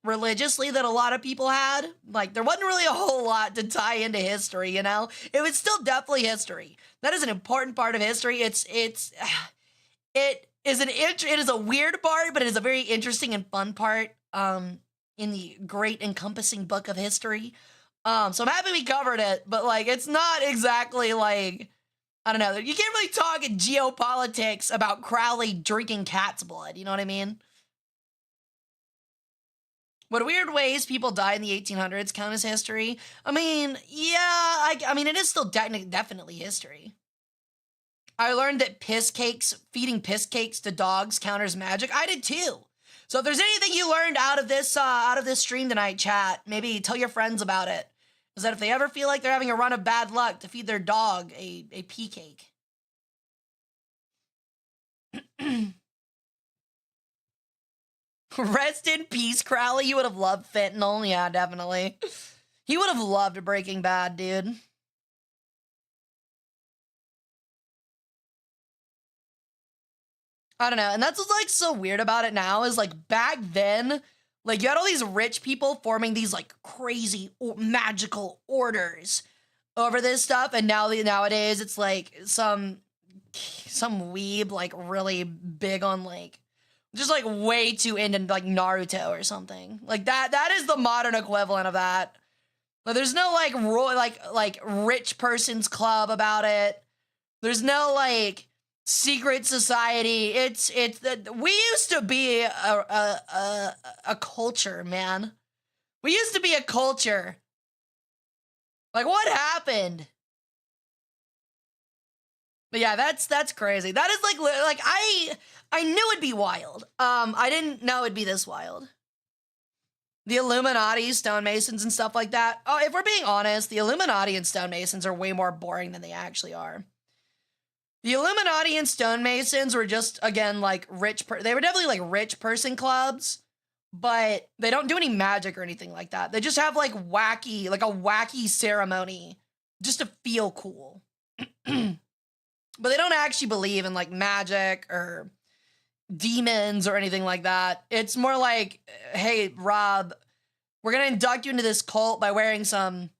religiously that a lot of people had, like there wasn't really a whole lot to tie into history, you know? It was still definitely history. That is an important part of history. It is a weird part, but it is a very interesting and fun part. In the great encompassing book of history. So I'm happy we covered it, but like, it's not exactly like, I don't know, you can't really talk in geopolitics about Crowley drinking cat's blood, you know what I mean? What weird ways people died in the 1800s count as history? I mean, yeah, I mean, it is still definitely history. I learned that feeding piss cakes to dogs counters magic. I did too. So if there's anything you learned out of this stream tonight, chat, maybe tell your friends about it. Is that if they ever feel like they're having a run of bad luck, to feed their dog a pea cake. Rest in peace, Crowley. You would have loved fentanyl. Yeah, definitely. He would have loved Breaking Bad, dude. I don't know. And that's what's like so weird about it now is like back then, like you had all these rich people forming these like crazy magical orders over this stuff. And nowadays it's like some weeb like really big on like just like way too into like Naruto or something like that. That is the modern equivalent of that. But there's no like rich person's club about it. There's no like secret society. It's we used to be a culture, man. We used to be a culture. Like what happened? But yeah, that's crazy. That is like I knew it'd be wild. I didn't know it'd be this wild. The Illuminati, stonemasons, and stuff like that. Oh, if we're being honest, the Illuminati and stonemasons are way more boring than they actually are. The Illuminati and stonemasons were just, again, like they were definitely like rich person clubs but they don't do any magic or anything like that. They just have like a wacky ceremony just to feel cool. But they don't actually believe in like magic or demons or anything like that. It's more like, hey, Rob, we're going to induct you into this cult by wearing some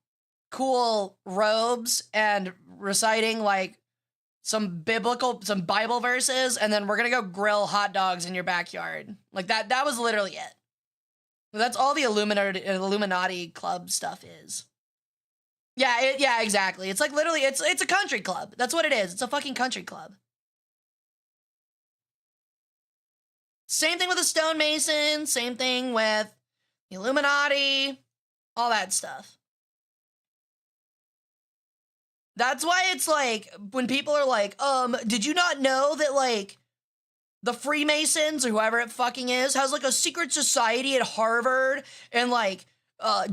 cool robes and reciting like some Bible verses, and then we're going to go grill hot dogs in your backyard. Like that was literally it. That's all the Illuminati club stuff is. Yeah, exactly. It's like literally, it's a country club. That's what it is. It's a fucking country club. Same thing with the stonemasons, same thing with the Illuminati, all that stuff. That's why it's like, when people are like, did you not know that like the Freemasons or whoever it fucking is has like a secret society at Harvard and like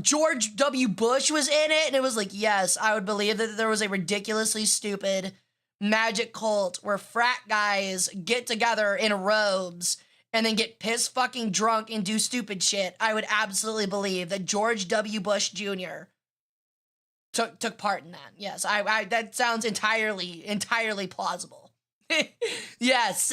George W. Bush was in it? And it was like, yes, I would believe that there was a ridiculously stupid magic cult where frat guys get together in robes and then get pissed fucking drunk and do stupid shit. I would absolutely believe that George W. Bush Jr. took part in that. Yes, I that sounds entirely plausible. Yes.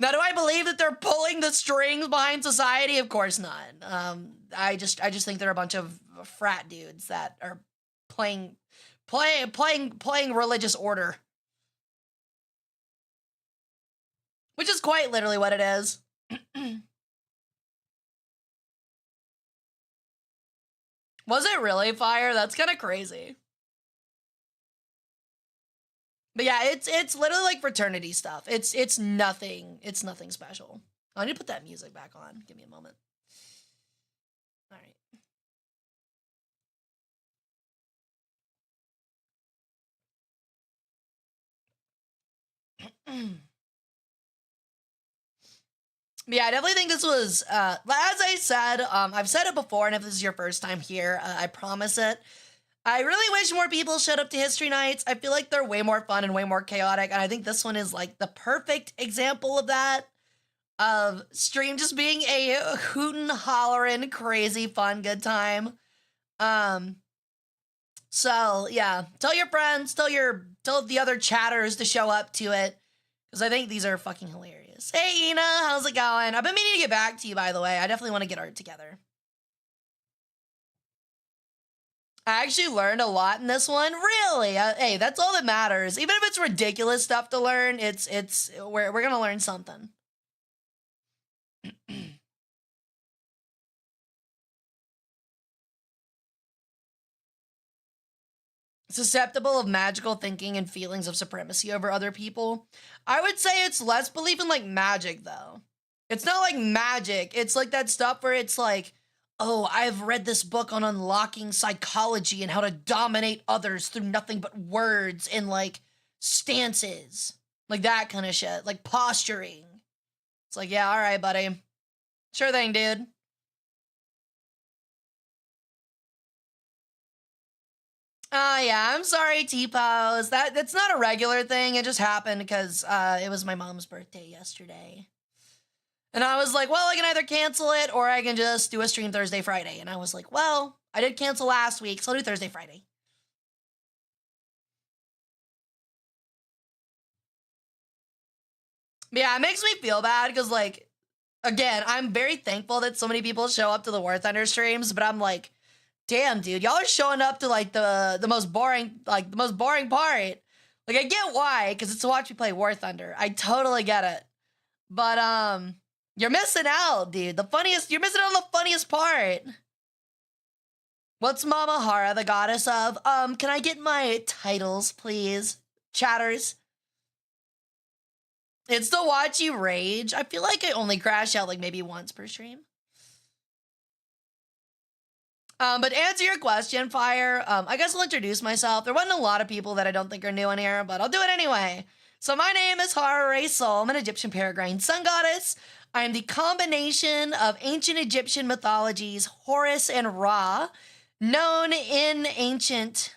Now, do I believe that they're pulling the strings behind society? Of course not. I just think they're a bunch of frat dudes that are playing religious order. Which is quite literally what it is. Was it really fire? That's kind of crazy. But yeah, it's literally like fraternity stuff. It's nothing special. I need to put that music back on. Give me a moment. All right. Yeah, I definitely think this was, as I said, I've said it before, and if this is your first time here, I promise it. I really wish more people showed up to history nights. I feel like they're way more fun and way more chaotic, and I think this one is like the perfect example of that, of stream just being a hootin', hollerin', crazy, fun, good time. So yeah, tell your friends, tell the other chatters to show up to it, because I think these are fucking hilarious. Hey, Ina, how's it going? I've been meaning to get back to you, by the way. I definitely want to get art together. I actually learned a lot in this one. Really? Hey, that's all that matters. Even if it's ridiculous stuff to learn, we're gonna learn something. Susceptible of magical thinking and feelings of supremacy over other people. I would say it's less belief in like magic though. It's not like magic. It's like that stuff where it's like, oh, I've read this book on unlocking psychology and how to dominate others through nothing but words and like stances. Like that kind of shit. Like posturing. It's like, yeah, all right, buddy. Sure thing, dude. Oh, yeah, I'm sorry, T-Pose. That's not a regular thing. It just happened because it was my mom's birthday yesterday. And I was like, well, I can either cancel it or I can just do a stream Thursday, Friday. And I was like, well, I did cancel last week, so I'll do Thursday, Friday. But yeah, it makes me feel bad because, like, again, I'm very thankful that so many people show up to the War Thunder streams, but I'm like, damn, dude, y'all are showing up to like the most boring part. Like, I get why, because it's to watch me play War Thunder. I totally get it. But you're missing out, dude. You're missing out on the funniest part. What's Mama Hara, the goddess of? Can I get my titles, please? Chatters. It's to watch you rage. I feel like I only crash out like maybe once per stream. But to answer your question, Fire, I guess I'll introduce myself. There wasn't a lot of people that I don't think are new in here, but I'll do it anyway. So my name is Hara Rae Sol. I'm an Egyptian peregrine sun goddess. I am the combination of ancient Egyptian mythologies, Horus and Ra, known in ancient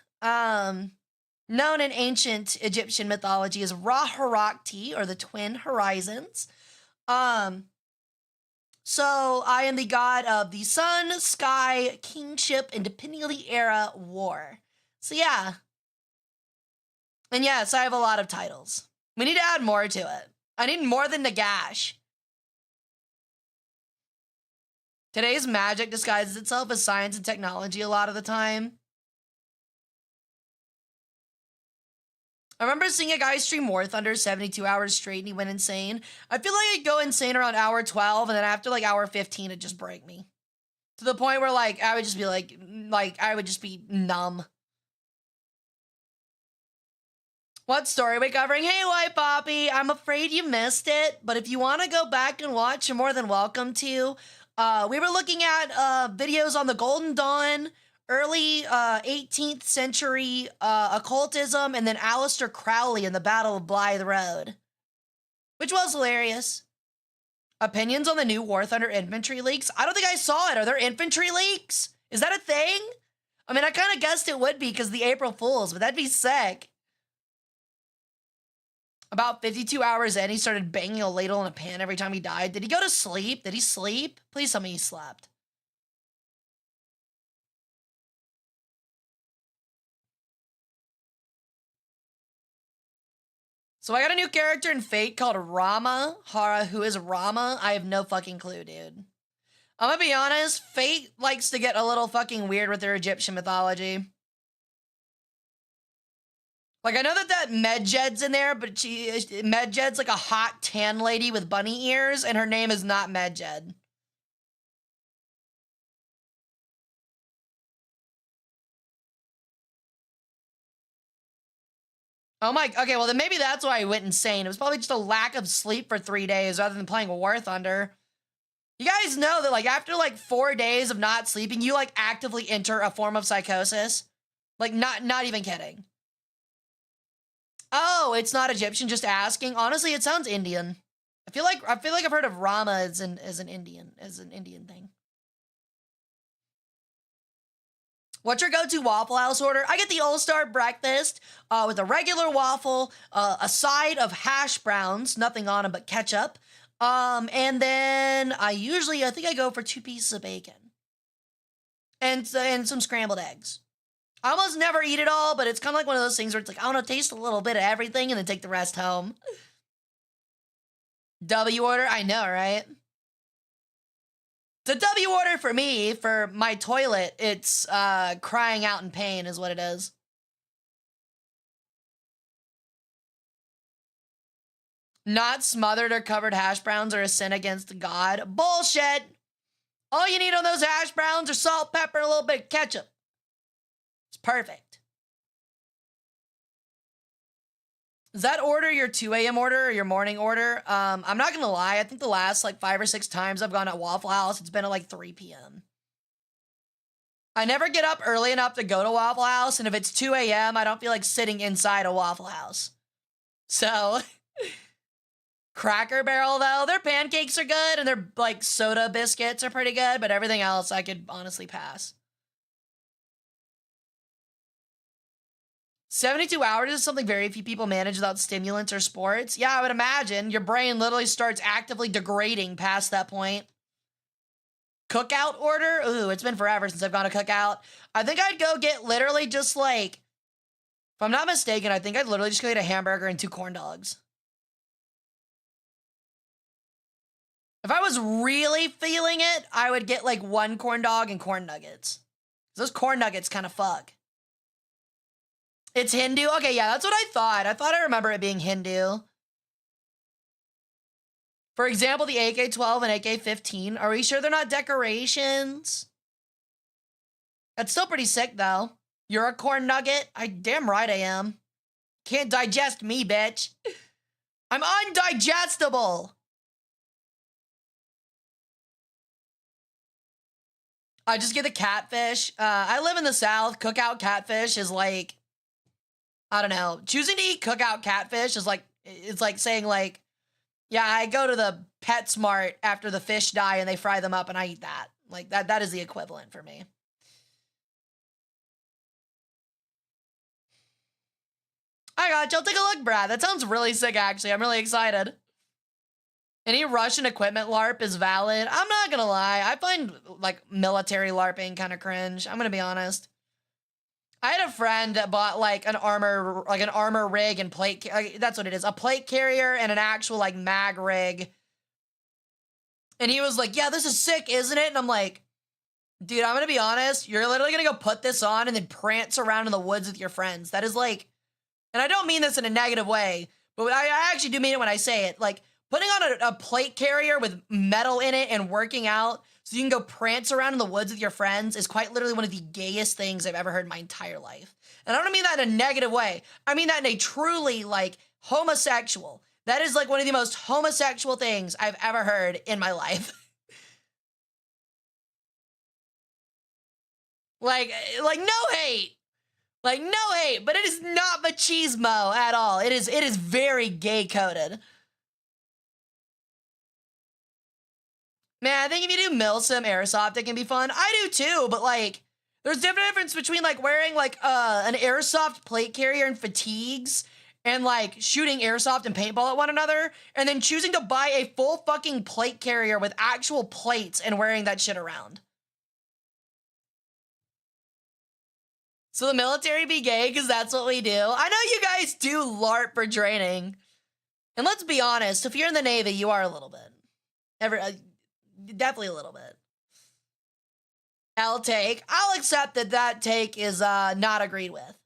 Egyptian mythology as Ra Harakti, or the Twin Horizons. So I am the god of the sun, sky, kingship, and depending on the era, war. So yeah. And yes, I have a lot of titles. We need to add more to it. I need more than Nagash. Today's magic disguises itself as science and technology a lot of the time. I remember seeing a guy stream War Thunder 72 hours straight and he went insane. I feel like I'd go insane around hour 12 and then after like hour 15 it'd just break me. To the point where like I would just be like I would just be numb. What story are we covering? Hey, White Poppy, I'm afraid you missed it, but if you want to go back and watch, you're more than welcome to. We were looking at videos on the Golden Dawn, early 18th century occultism, and then Aleister Crowley in the Battle of Blythe Road, which was hilarious. Opinions on the new War Thunder infantry leaks? I don't think I saw it. Are there infantry leaks? Is that a thing? I mean, I kind of guessed it would be because the April Fools, but that'd be sick. About 52 hours in, he started banging a ladle in a pan every time he died. Did he go to sleep? Did he sleep? Please tell me he slept. So I got a new character in Fate called Rama. Hara, who is Rama? I have no fucking clue, dude. I'm gonna be honest, Fate likes to get a little fucking weird with their Egyptian mythology. Like, I know that Medjed's in there, but Medjed's like a hot tan lady with bunny ears, and her name is not Medjed. Oh my, okay, well then maybe that's why I went insane. It was probably just a lack of sleep for 3 days rather than playing War Thunder. You guys know that like after like 4 days of not sleeping, you like actively enter a form of psychosis. Like not even kidding. Oh, it's not Egyptian, just asking. Honestly, it sounds Indian. I feel like I've heard of Rama as an Indian thing. What's your go-to Waffle House order? I get the All-Star breakfast with a regular waffle, a side of hash browns, nothing on them but ketchup. And then I think I go for 2 pieces of bacon. And some scrambled eggs. I almost never eat it all, but it's kind of like one of those things where it's like, I want to taste a little bit of everything and then take the rest home. W order? I know, right? It's a W order for me. For my toilet, it's crying out in pain is what it is. Not smothered or covered hash browns are a sin against God. Bullshit! All you need on those hash browns are salt, pepper, and a little bit of ketchup. It's perfect. Is that order your 2 a.m. order or your morning order? I'm not gonna lie. I think the last like 5 or 6 times I've gone at Waffle House, it's been at like 3 p.m. I never get up early enough to go to Waffle House, and if it's 2 a.m., I don't feel like sitting inside a Waffle House. So, Cracker Barrel though, their pancakes are good, and their like soda biscuits are pretty good, but everything else I could honestly pass. 72 hours is something very few people manage without stimulants or sports. Yeah, I would imagine. Your brain literally starts actively degrading past that point. Cookout order? Ooh, it's been forever since I've gone to cookout. I think I'd go get literally just like, if I'm not mistaken, I think I'd literally just go get a hamburger and 2 corn dogs. If I was really feeling it, I would get like 1 corn dog and corn nuggets. Those corn nuggets kind of fuck. It's Hindu? Okay, yeah, that's what I thought. I remember it being Hindu. For example, the AK-12 and AK-15. Are we sure they're not decorations? That's still pretty sick, though. You're a corn nugget? Damn right I am. Can't digest me, bitch. I'm undigestible. I just get the catfish. I live in the South. Cookout catfish is like, I don't know. Choosing to eat cookout catfish is like, it's like saying like, yeah, I go to the PetSmart after the fish die and they fry them up and I eat that. Like that is the equivalent for me. I got you. Take a look, Brad. That sounds really sick, actually. I'm really excited. Any Russian equipment LARP is valid. I'm not gonna lie. I find like military LARPing kind of cringe. I'm gonna be honest. I had a friend that bought like an armor rig and plate. That's what it is. A plate carrier and an actual like mag rig. And he was like, yeah, this is sick, isn't it? And I'm like, dude, I'm gonna be honest. You're literally gonna go put this on and then prance around in the woods with your friends. That is like, and I don't mean this in a negative way, but I actually do mean it when I say it. Like, putting on a plate carrier with metal in it and working out so you can go prance around in the woods with your friends is quite literally one of the gayest things I've ever heard in my entire life. And I don't mean that in a negative way. I mean that in a truly, like, homosexual. That is, like, one of the most homosexual things I've ever heard in my life. like, no hate. Like, no hate, but it is not machismo at all. It is very gay-coded. Man, I think if you do Milsim Airsoft, it can be fun. I do too, but like, there's difference between like wearing like an Airsoft plate carrier and fatigues and like shooting Airsoft and paintball at one another, and then choosing to buy a full fucking plate carrier with actual plates and wearing that shit around. So the military be gay because that's what we do. I know you guys do LARP for training. And let's be honest, if you're in the Navy, you are a little bit. Definitely a little bit. I'll accept that take is not agreed with.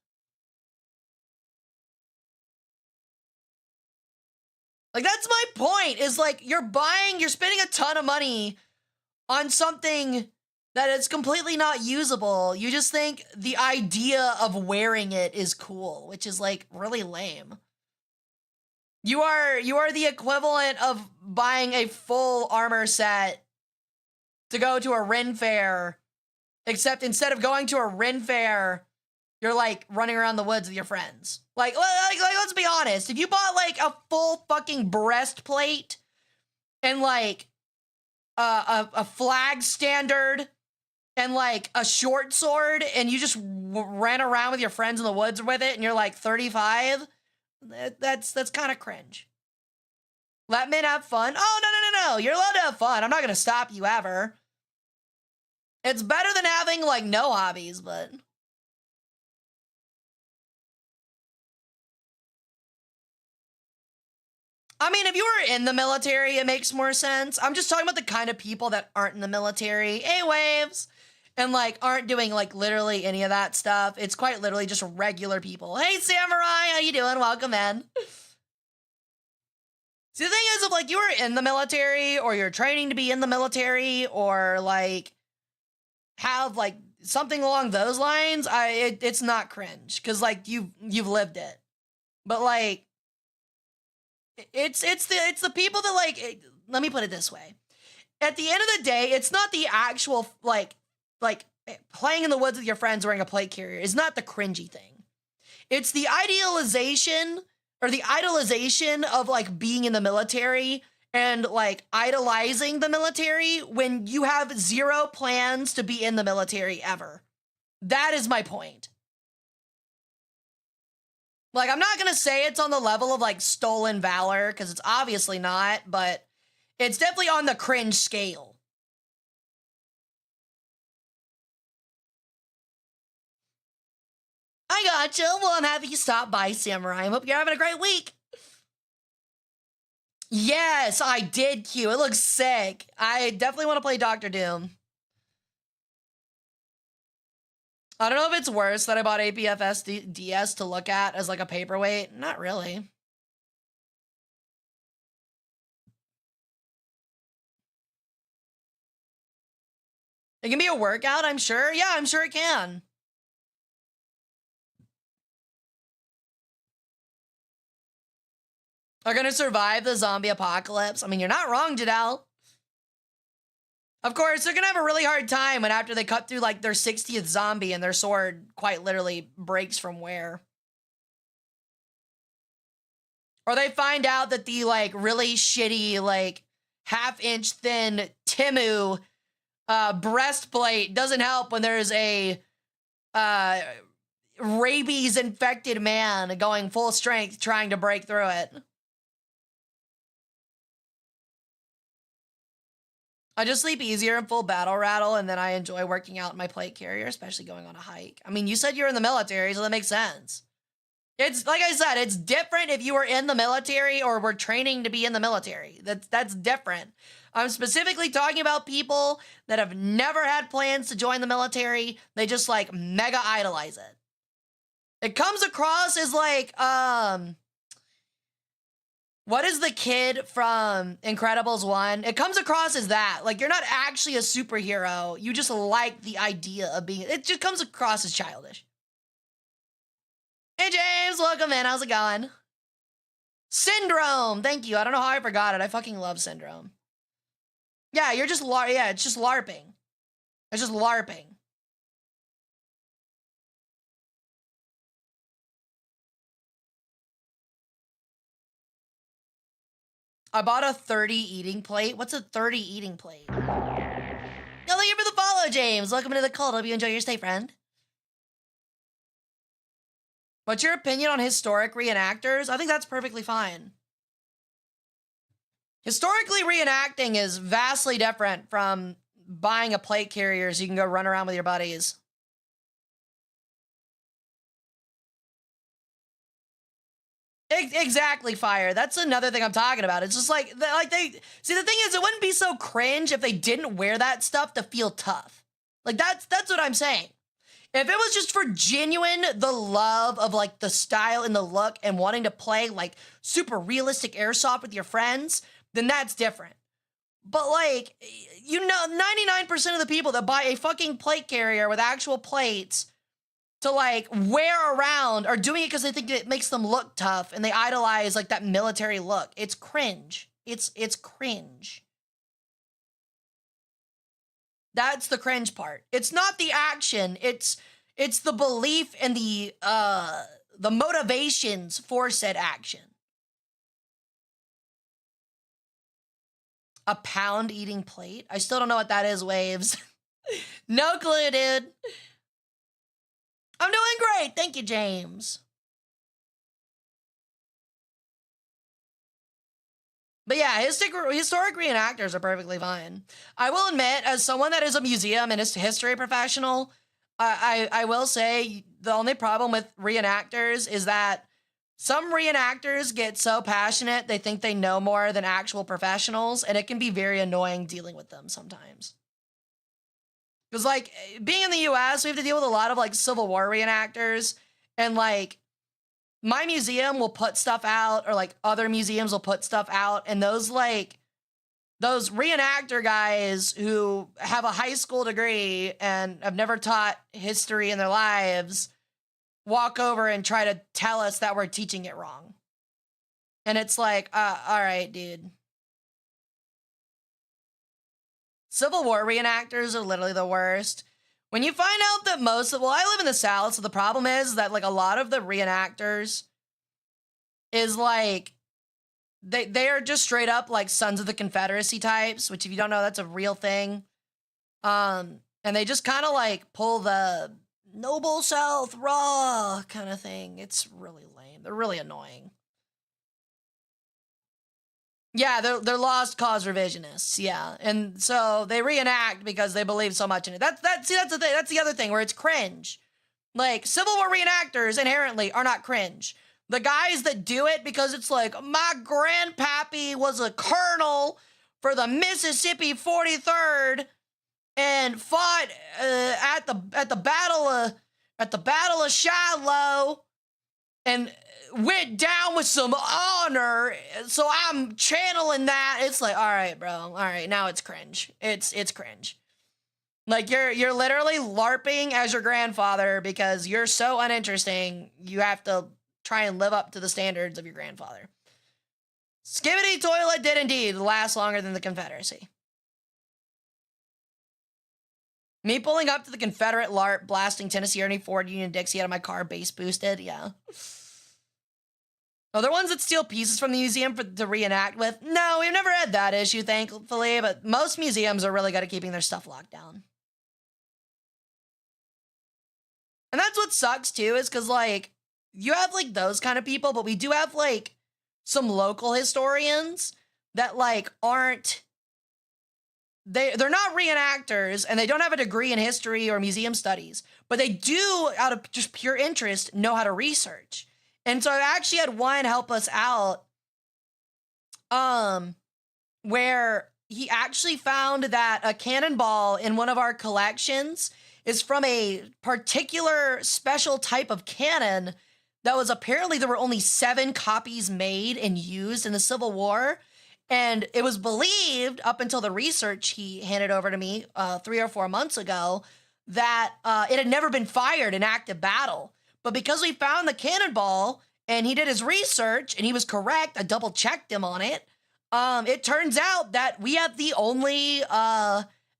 Like, that's my point, is like, you're spending a ton of money on something that is completely not usable. You just think the idea of wearing it is cool, which is like really lame. You are the equivalent of buying a full armor set to go to a Ren fair, except instead of going to a Ren fair, you're like running around the woods with your friends. Like let's be honest. If you bought like a full fucking breastplate and like a flag standard and like a short sword, and you just ran around with your friends in the woods with it, and you're like 35, that's kind of cringe. Let men have fun. Oh, no. You're allowed to have fun. I'm not going to stop you ever. It's better than having, like, no hobbies, but... I mean, if you were in the military, it makes more sense. I'm just talking about the kind of people that aren't in the military. A-waves. And, like, aren't doing, like, literally any of that stuff. It's quite literally just regular people. Hey, Samurai, how you doing? Welcome in. See, the thing is, if, like, you were in the military, or you're training to be in the military, or, like, have, like, something along those lines, it's not cringe, because, like, you've lived it. But, like, it's the people that, like, let me put it this way. At the end of the day, it's not the actual, like, playing in the woods with your friends wearing a plate carrier is not the cringy thing. It's the idealization of, like, being in the military and, like, idolizing the military when you have zero plans to be in the military ever. That is my point. Like, I'm not gonna say it's on the level of, like, stolen valor, because it's obviously not, but it's definitely on the cringe scale. I gotcha. Well, I'm happy you stopped by, Samurai. I hope you're having a great week. Yes, I did, Q. It looks sick. I definitely want to play Doctor Doom. I don't know if it's worse that I bought APFS DS to look at as like a paperweight. Not really. It can be a workout, I'm sure. Yeah, I'm sure it can. Are gonna survive the zombie apocalypse? I mean, you're not wrong, Jadal. Of course, they're gonna have a really hard time when after they cut through like their 60th zombie and their sword quite literally breaks from wear. Or they find out that the like really shitty like half-inch thin Timu breastplate doesn't help when there's a rabies infected man going full strength trying to break through it. I just sleep easier in full battle rattle, and then I enjoy working out in my plate carrier, especially going on a hike. I mean, you said you're in the military, so that makes sense. It's like I said, it's different if you were in the military or were training to be in the military. That's different. I'm specifically talking about people that have never had plans to join the military. They just like mega idolize it. It comes across as like, what is the kid from Incredibles 1? It comes across as that. Like, you're not actually a superhero. You just like the idea of being, it just comes across as childish. Hey, James, welcome in. How's it going? Syndrome. Thank you. I don't know how I forgot it. I fucking love Syndrome. Yeah, you're just, yeah, it's just LARPing. It's just LARPing. I bought a 30 eating plate. What's a 30 eating plate? Yo, thank you for the follow, James. Welcome to the cult. Hope you enjoy your stay, friend. What's your opinion on historic reenactors? I think that's perfectly fine. Historically reenacting is vastly different from buying a plate carrier so you can go run around with your buddies. Exactly, Fire. That's another thing I'm talking about. It's just like they see, the thing is, it wouldn't be so cringe if they didn't wear that stuff to feel tough. Like that's what I'm saying. If it was just for genuine the love of like the style and the look and wanting to play like super realistic airsoft with your friends, then that's different. But like, you know, 99% of the people that buy a fucking plate carrier with actual plates to like wear around are doing it because they think it makes them look tough and they idolize like that military look. It's cringe. It's cringe. That's the cringe part. It's not the action. It's the belief and the motivations for said action. A pound eating plate? I still don't know what that is, Waves. No clue, dude. I'm doing great. Thank you, James. But yeah, historic reenactors are perfectly fine. I will admit, as someone that is a museum and a history professional, I will say the only problem with reenactors is that some reenactors get so passionate they think they know more than actual professionals, and it can be very annoying dealing with them sometimes. Because, like, being in the US, we have to deal with a lot of, like, Civil War reenactors. And, like, my museum will put stuff out, or, like, other museums will put stuff out. And those reenactor guys who have a high school degree and have never taught history in their lives walk over and try to tell us that we're teaching it wrong. And it's like, all right, dude. Civil War reenactors are literally the worst. When you find out that I live in the South, so the problem is that like a lot of the reenactors is like, they are just straight up like Sons of the Confederacy types, which if you don't know, that's a real thing. And they just kind of like pull the Noble South raw kind of thing. It's really lame. They're really annoying. Yeah, they're lost cause revisionists. Yeah, and so they reenact because they believe so much in it. That's the thing. That's the other thing where it's cringe. Like Civil War reenactors inherently are not cringe. The guys that do it because it's like my grandpappy was a colonel for the Mississippi 43rd and fought at the battle of Shiloh and went down with some honor, so I'm channeling that. It's like, all right, bro. All right, now it's cringe. It's cringe. Like you're literally LARPing as your grandfather because you're so uninteresting. You have to try and live up to the standards of your grandfather. Skibbity Toilet did indeed last longer than the Confederacy. Me pulling up to the Confederate LARP, blasting Tennessee Ernie Ford Union Dixie out of my car, bass boosted, yeah. Are there ones that steal pieces from the museum to reenact with? No, we've never had that issue, thankfully, but most museums are really good at keeping their stuff locked down. And that's what sucks, too, is because, like, you have, like, those kind of people, but we do have, like, some local historians that, like, they're not reenactors and they don't have a degree in history or museum studies, but they do, out of just pure interest, know how to research. And so I actually had one help us out, where he actually found that a cannonball in one of our collections is from a particular special type of cannon that was apparently there were only 7 copies made and used in the Civil War. And it was believed up until the research he handed over to me 3 or 4 months ago that it had never been fired in active battle. But because we found the cannonball and he did his research and he was correct, I double checked him on it. It turns out that we have the only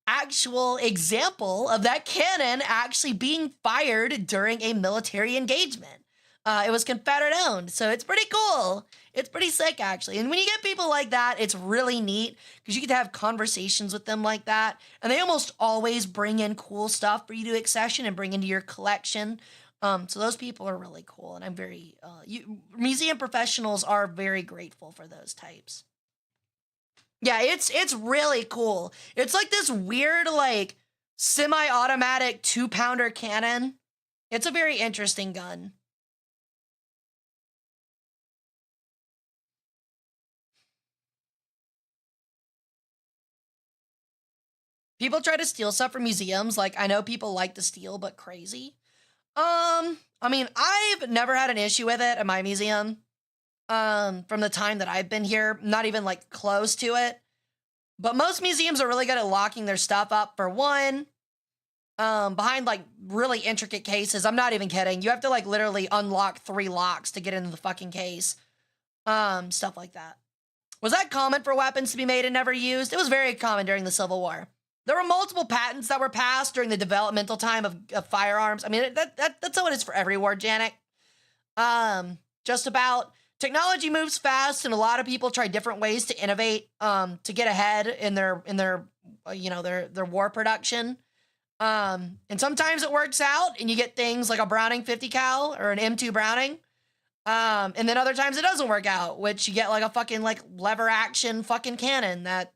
actual example of that cannon actually being fired during a military engagement. It was Confederate owned, so it's pretty cool. It's pretty sick, actually. And when you get people like that, it's really neat because you get to have conversations with them like that. And they almost always bring in cool stuff for you to accession and bring into your collection. So those people are really cool. And I'm very, museum professionals are very grateful for those types. Yeah, it's really cool. It's like this weird, like, semi-automatic 2-pounder cannon. It's a very interesting gun. People try to steal stuff from museums. Like, I know people like to steal, but crazy. I mean, I've never had an issue with it at my museum. From the time that I've been here, not even like close to it. But most museums are really good at locking their stuff up, for one. Behind like really intricate cases. I'm not even kidding. You have to like literally unlock 3 locks to get into the fucking case. Stuff like that. Was that common for weapons to be made and never used? It was very common during the Civil War. There were multiple patents that were passed during the developmental time of firearms. I mean, that's how it is for every war, Janet. Just about. Technology moves fast, and a lot of people try different ways to innovate to get ahead in their war production. And sometimes it works out, and you get things like a Browning 50 cal or an M2 Browning. And then other times it doesn't work out, which you get like a fucking like lever action fucking cannon that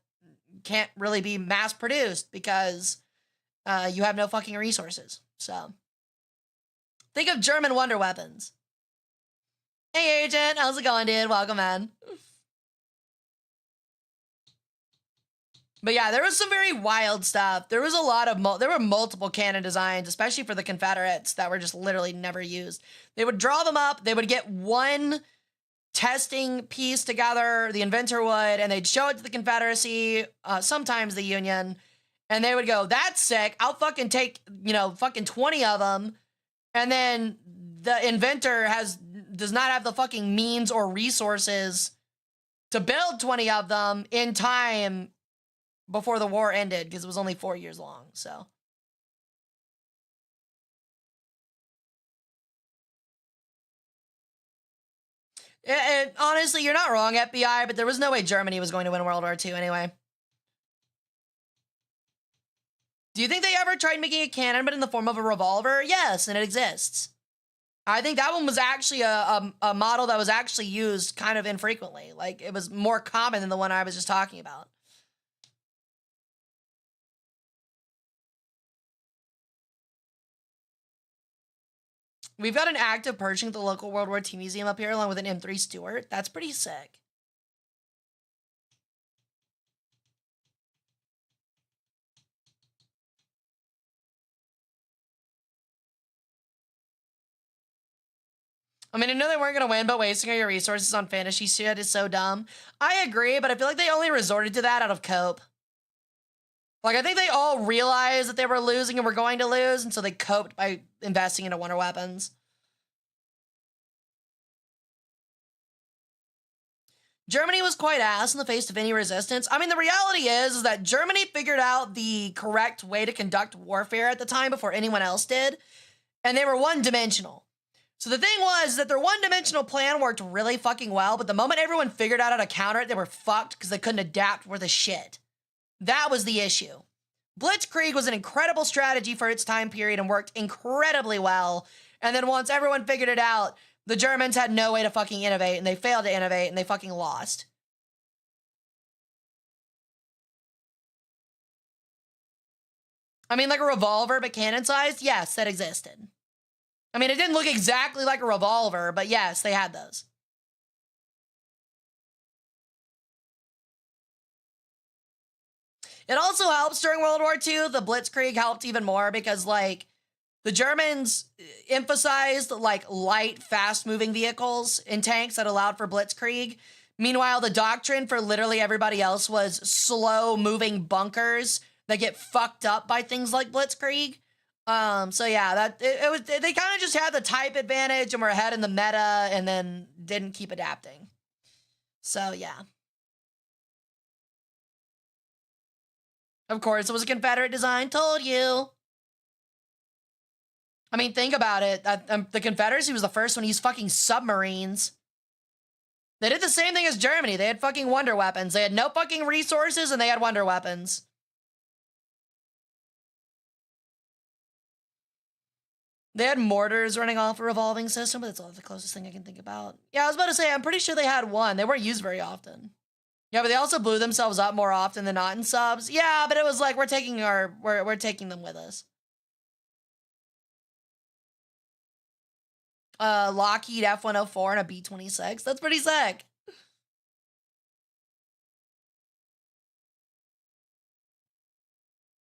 can't really be mass produced because you have no fucking resources. So think of German wonder weapons. Hey Agent, how's it going, dude? Welcome, man. But yeah, there was some very wild stuff. There was a lot of, there were multiple cannon designs, especially for the Confederates, that were just literally never used. They would draw them up, they would get one testing piece together, the inventor would, and they'd show it to the Confederacy, sometimes the Union, and they would go, that's sick, I'll fucking take, fucking 20 of them, and then the inventor does not have the fucking means or resources to build 20 of them in time before the war ended, because it was only 4 years long, so. Honestly, you're not wrong, FBI, but there was no way Germany was going to win World War II anyway. Do you think they ever tried making a cannon, but in the form of a revolver? Yes, and it exists. I think that one was actually a model that was actually used kind of infrequently. Like, it was more common than the one I was just talking about. We've got an active purging at the local World War II museum up here, along with an M3 Stuart. That's pretty sick. I mean, I know they weren't going to win, but wasting all your resources on fantasy shit is so dumb. I agree, but I feel like they only resorted to that out of cope. Like, I think they all realized that they were losing and were going to lose, and so they coped by investing into wonder weapons. Germany was quite ass in the face of any resistance. I mean, the reality is that Germany figured out the correct way to conduct warfare at the time before anyone else did, and they were one-dimensional. So the thing was that their one-dimensional plan worked really fucking well, but the moment everyone figured out how to counter it, they were fucked because they couldn't adapt worth a shit. That was the issue. Blitzkrieg was an incredible strategy for its time period and worked incredibly well. And then once everyone figured it out, the Germans had no way to fucking innovate, and they failed to innovate, and they fucking lost. I mean, like a revolver, but cannon-sized? Yes, that existed. I mean, it didn't look exactly like a revolver, but yes, they had those. It also helps during World War II. The Blitzkrieg helped even more because, like, the Germans emphasized, like, light, fast-moving vehicles and tanks that allowed for Blitzkrieg. Meanwhile, the doctrine for literally everybody else was slow-moving bunkers that get fucked up by things like Blitzkrieg. So yeah, that it was. They kind of just had the type advantage and were ahead in the meta, and then didn't keep adapting. So yeah. Of course, it was a Confederate design. Told you. I mean, think about it. The Confederacy was the first one to use fucking submarines. They did the same thing as Germany. They had fucking wonder weapons. They had no fucking resources, and they had wonder weapons. They had mortars running off a revolving system, but that's all the closest thing I can think about. Yeah, I was about to say, I'm pretty sure they had one. They weren't used very often. Yeah, but they also blew themselves up more often than not in subs. Yeah, but it was like, we're taking them with us. Lockheed F-104 and a B-26. That's pretty sick.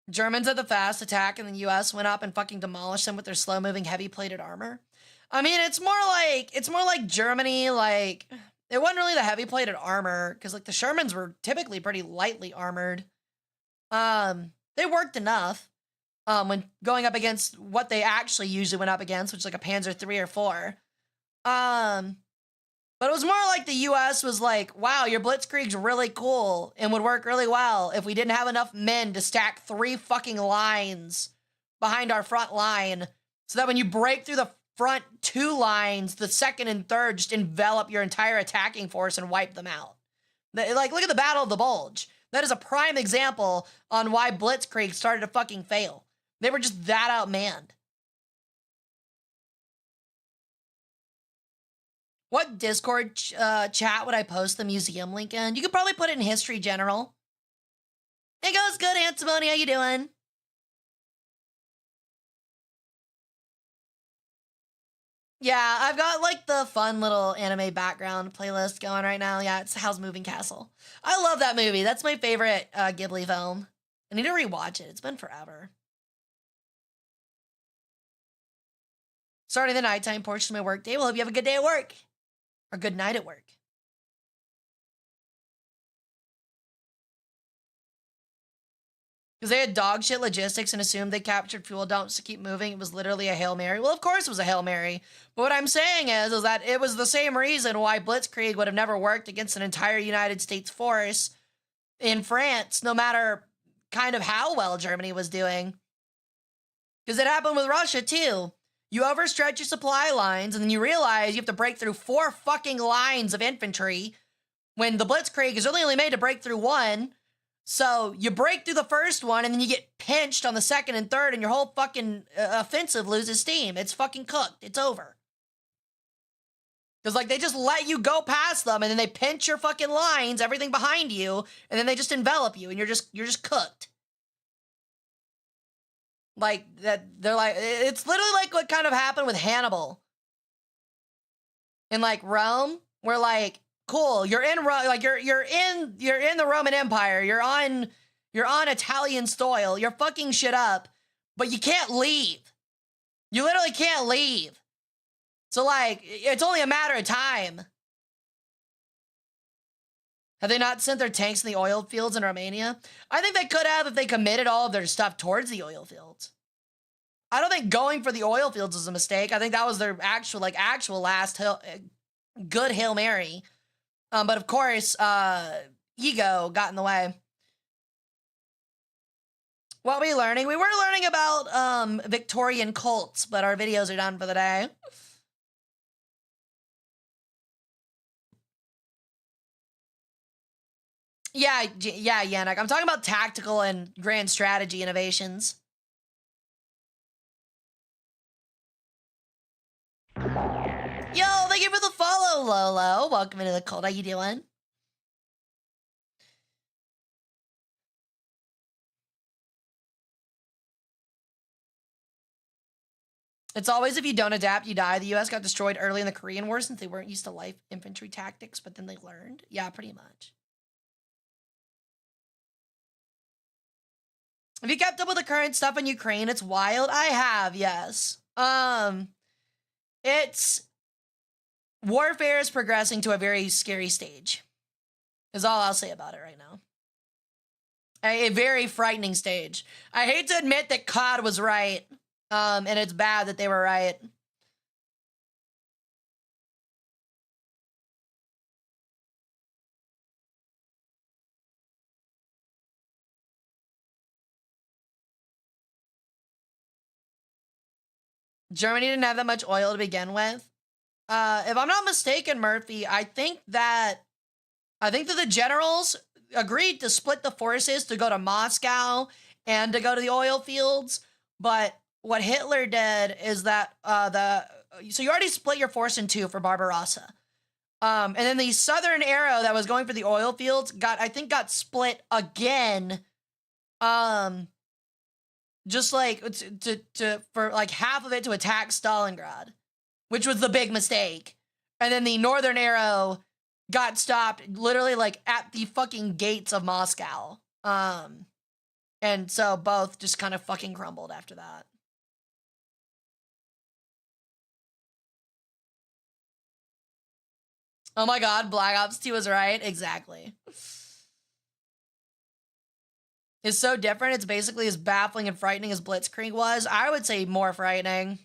Germans had the fast attack, and the U.S. went up and fucking demolished them with their slow-moving, heavy-plated armor. I mean, it's more like Germany. Like, it wasn't really the heavy-plated armor because, like, the Shermans were typically pretty lightly armored. They worked enough when going up against what they actually usually went up against, which is like a Panzer III or IV. But it was more like the U.S. was like, wow, your Blitzkrieg's really cool and would work really well if we didn't have enough men to stack 3 fucking lines behind our front line so that when you break through the front 2 lines, the second and third just envelop your entire attacking force and wipe them out. Like, look at the Battle of the Bulge. That is a prime example on why Blitzkrieg started to fucking fail. They were just that outmanned. What Discord chat would I post the museum link in? You could probably put it in History General. Hey, goes good, Antimony. How you doing? Yeah, I've got like the fun little anime background playlist going right now. Yeah, it's Howl's Moving Castle. I love that movie. That's my favorite Ghibli film. I need to rewatch it. It's been forever. Starting the nighttime portion of my work day. Well, hope you have a good day at work. Or good night at work. Because they had dog shit logistics and assumed they captured fuel dumps to keep moving. It was literally a Hail Mary. Well, of course it was a Hail Mary. But what I'm saying is that it was the same reason why Blitzkrieg would have never worked against an entire United States force in France, no matter kind of how well Germany was doing. Because it happened with Russia, too. You overstretch your supply lines, and then you realize you have to break through 4 fucking lines of infantry when the Blitzkrieg is only made to break through 1. So you break through the first one, and then you get pinched on the second and third, and your whole fucking offensive loses steam. It's fucking cooked. It's over. Because, like, they just let you go past them, and then they pinch your fucking lines, everything behind you, and then they just envelop you, and you're just cooked. Like, that, they're like, it's literally like what kind of happened with Hannibal. In, like, Rome, where, like, cool, you're in Rome, like, you're in the Roman Empire, you're on Italian soil, you're fucking shit up, but you can't leave. You literally can't leave. So, like, it's only a matter of time. Have they not sent their tanks in the oil fields in Romania? I think they could have if they committed all of their stuff towards the oil fields. I don't think going for the oil fields was a mistake. I think that was their actual last good Hail Mary. But of course, ego got in the way. What were we learning? We were learning about Victorian cults, but our videos are done for the day. Yeah, Yannick. I'm talking about tactical and grand strategy innovations. Yo, thank you for the follow, Lolo. Welcome into the cult. How you doing? It's always if you don't adapt, you die. The US got destroyed early in the Korean War since they weren't used to light infantry tactics, but then they learned. Yeah, pretty much. Have you kept up with the current stuff in Ukraine? It's wild. I have, yes. It's warfare is progressing to a very scary stage. Is all I'll say about it right now. A very frightening stage. I hate to admit that COD was right. And it's bad that they were right. Germany didn't have that much oil to begin with. If I'm not mistaken, Murphy, I think that the generals agreed to split the forces to go to Moscow and to go to the oil fields. But what Hitler did is that so you already split your force in two for Barbarossa. And then the southern arrow that was going for the oil fields got split again. Just like for like half of it to attack Stalingrad, which was the big mistake. And then the northern arrow got stopped literally like at the fucking gates of Moscow. And so both just kind of fucking crumbled after that. Oh my God, Black Ops 2 was right. Exactly. It's so different. It's basically as baffling and frightening as Blitzkrieg was. I would say more frightening.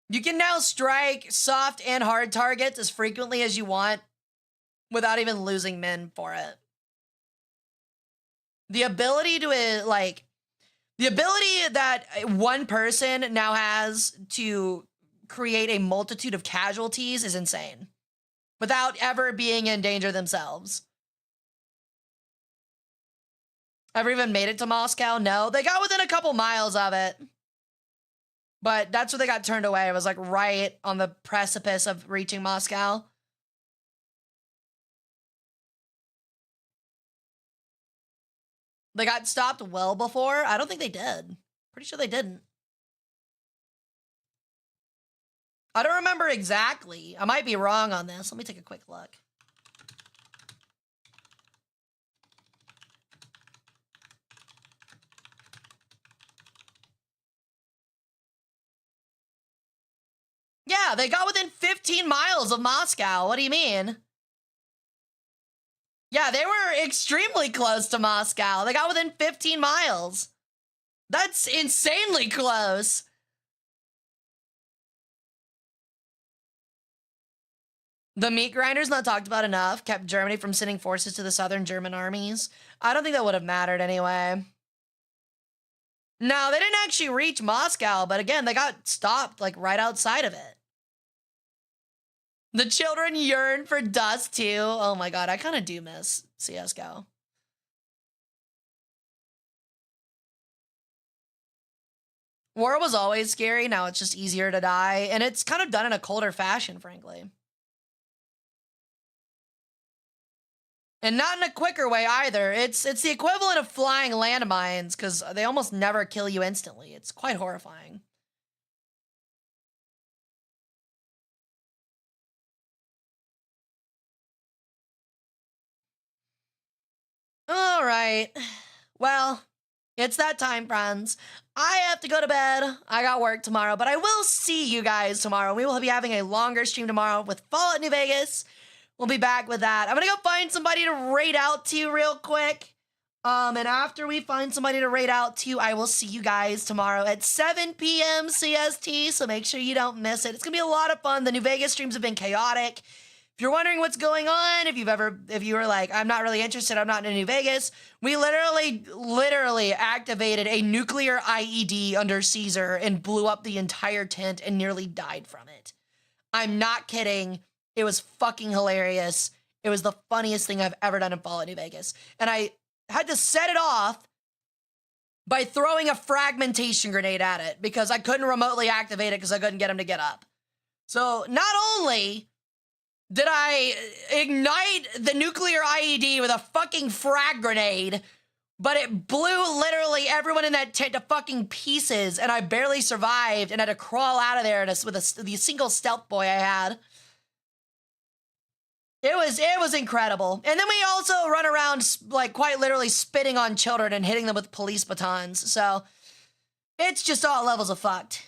You can now strike soft and hard targets as frequently as you want without even losing men for it. The ability that one person now has to create a multitude of casualties is insane without ever being in danger themselves. Ever even made it to Moscow? No, they got within a couple miles of it. But that's where they got turned away. It was like right on the precipice of reaching Moscow. They got stopped well before? I don't think they did. Pretty sure they didn't. I don't remember exactly. I might be wrong on this. Let me take a quick look. Yeah, they got within 15 miles of Moscow. What do you mean? Yeah, they were extremely close to Moscow. They got within 15 miles. That's insanely close. The meat grinders, not talked about enough, kept Germany from sending forces to the southern German armies. I don't think that would have mattered anyway. No, they didn't actually reach Moscow, but again, they got stopped like right outside of it. The children yearn for dust too. Oh my God, I kind of do miss CSGO. War was always scary. Now it's just easier to die. And it's kind of done in a colder fashion, frankly. And not in a quicker way either. It's the equivalent of flying landmines because they almost never kill you instantly. It's quite horrifying. All right. Well, it's that time, friends. I have to go to bed. I got work tomorrow, but I will see you guys tomorrow. We will be having a longer stream tomorrow with Fallout New Vegas. We'll be back with that. I'm gonna go find somebody to raid out to real quick. And after we find somebody to raid out to, I will see you guys tomorrow at 7 p.m. CST, so make sure you don't miss it. It's gonna be a lot of fun. The New Vegas streams have been chaotic. If you're wondering what's going on, if you were like, I'm not really interested, I'm not in New Vegas, we literally activated a nuclear IED under Caesar and blew up the entire tent and nearly died from it. I'm not kidding. It was fucking hilarious. It was the funniest thing I've ever done in Fallout New Vegas. And I had to set it off by throwing a fragmentation grenade at it because I couldn't remotely activate it because I couldn't get him to get up. So not only did I ignite the nuclear IED with a fucking frag grenade, but it blew literally everyone in that tent to fucking pieces, and I barely survived and had to crawl out of there with the single stealth boy I had. It was incredible. And then we also run around like quite literally spitting on children and hitting them with police batons. So it's just all levels of fucked.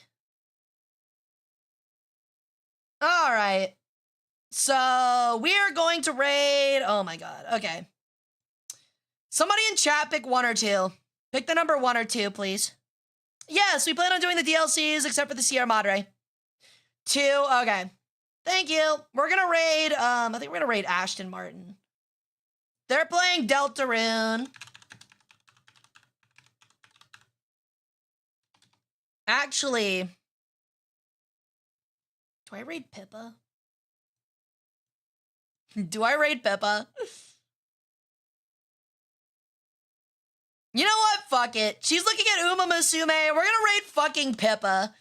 All right. So we are going to raid. Oh my God. Okay. Somebody in chat pick 1 or 2. Pick the number 1 or 2, please. Yes, we plan on doing the DLCs except for the Sierra Madre. 2. Okay. Thank you. We're gonna raid, I think we're gonna raid Ashton Martin. They're playing Deltarune. Actually, do I raid Pippa? Do I raid Pippa? You know what? Fuck it. She's looking at Uma Musume. We're gonna raid fucking Pippa.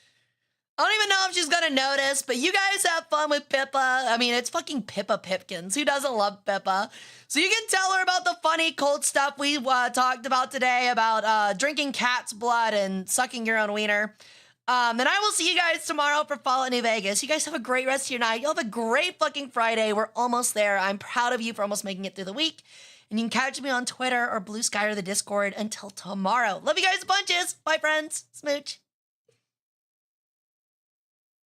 I don't even know if she's gonna notice, but you guys have fun with Pippa. I mean, it's fucking Pippa Pipkins. Who doesn't love Pippa? So you can tell her about the funny cult stuff we talked about today, about drinking cat's blood and sucking your own wiener. And I will see you guys tomorrow for Fallout New Vegas. You guys have a great rest of your night. You'll have a great fucking Friday. We're almost there. I'm proud of you for almost making it through the week. And you can catch me on Twitter or Blue Sky or the Discord until tomorrow. Love you guys bunches. Bye, friends. Smooch.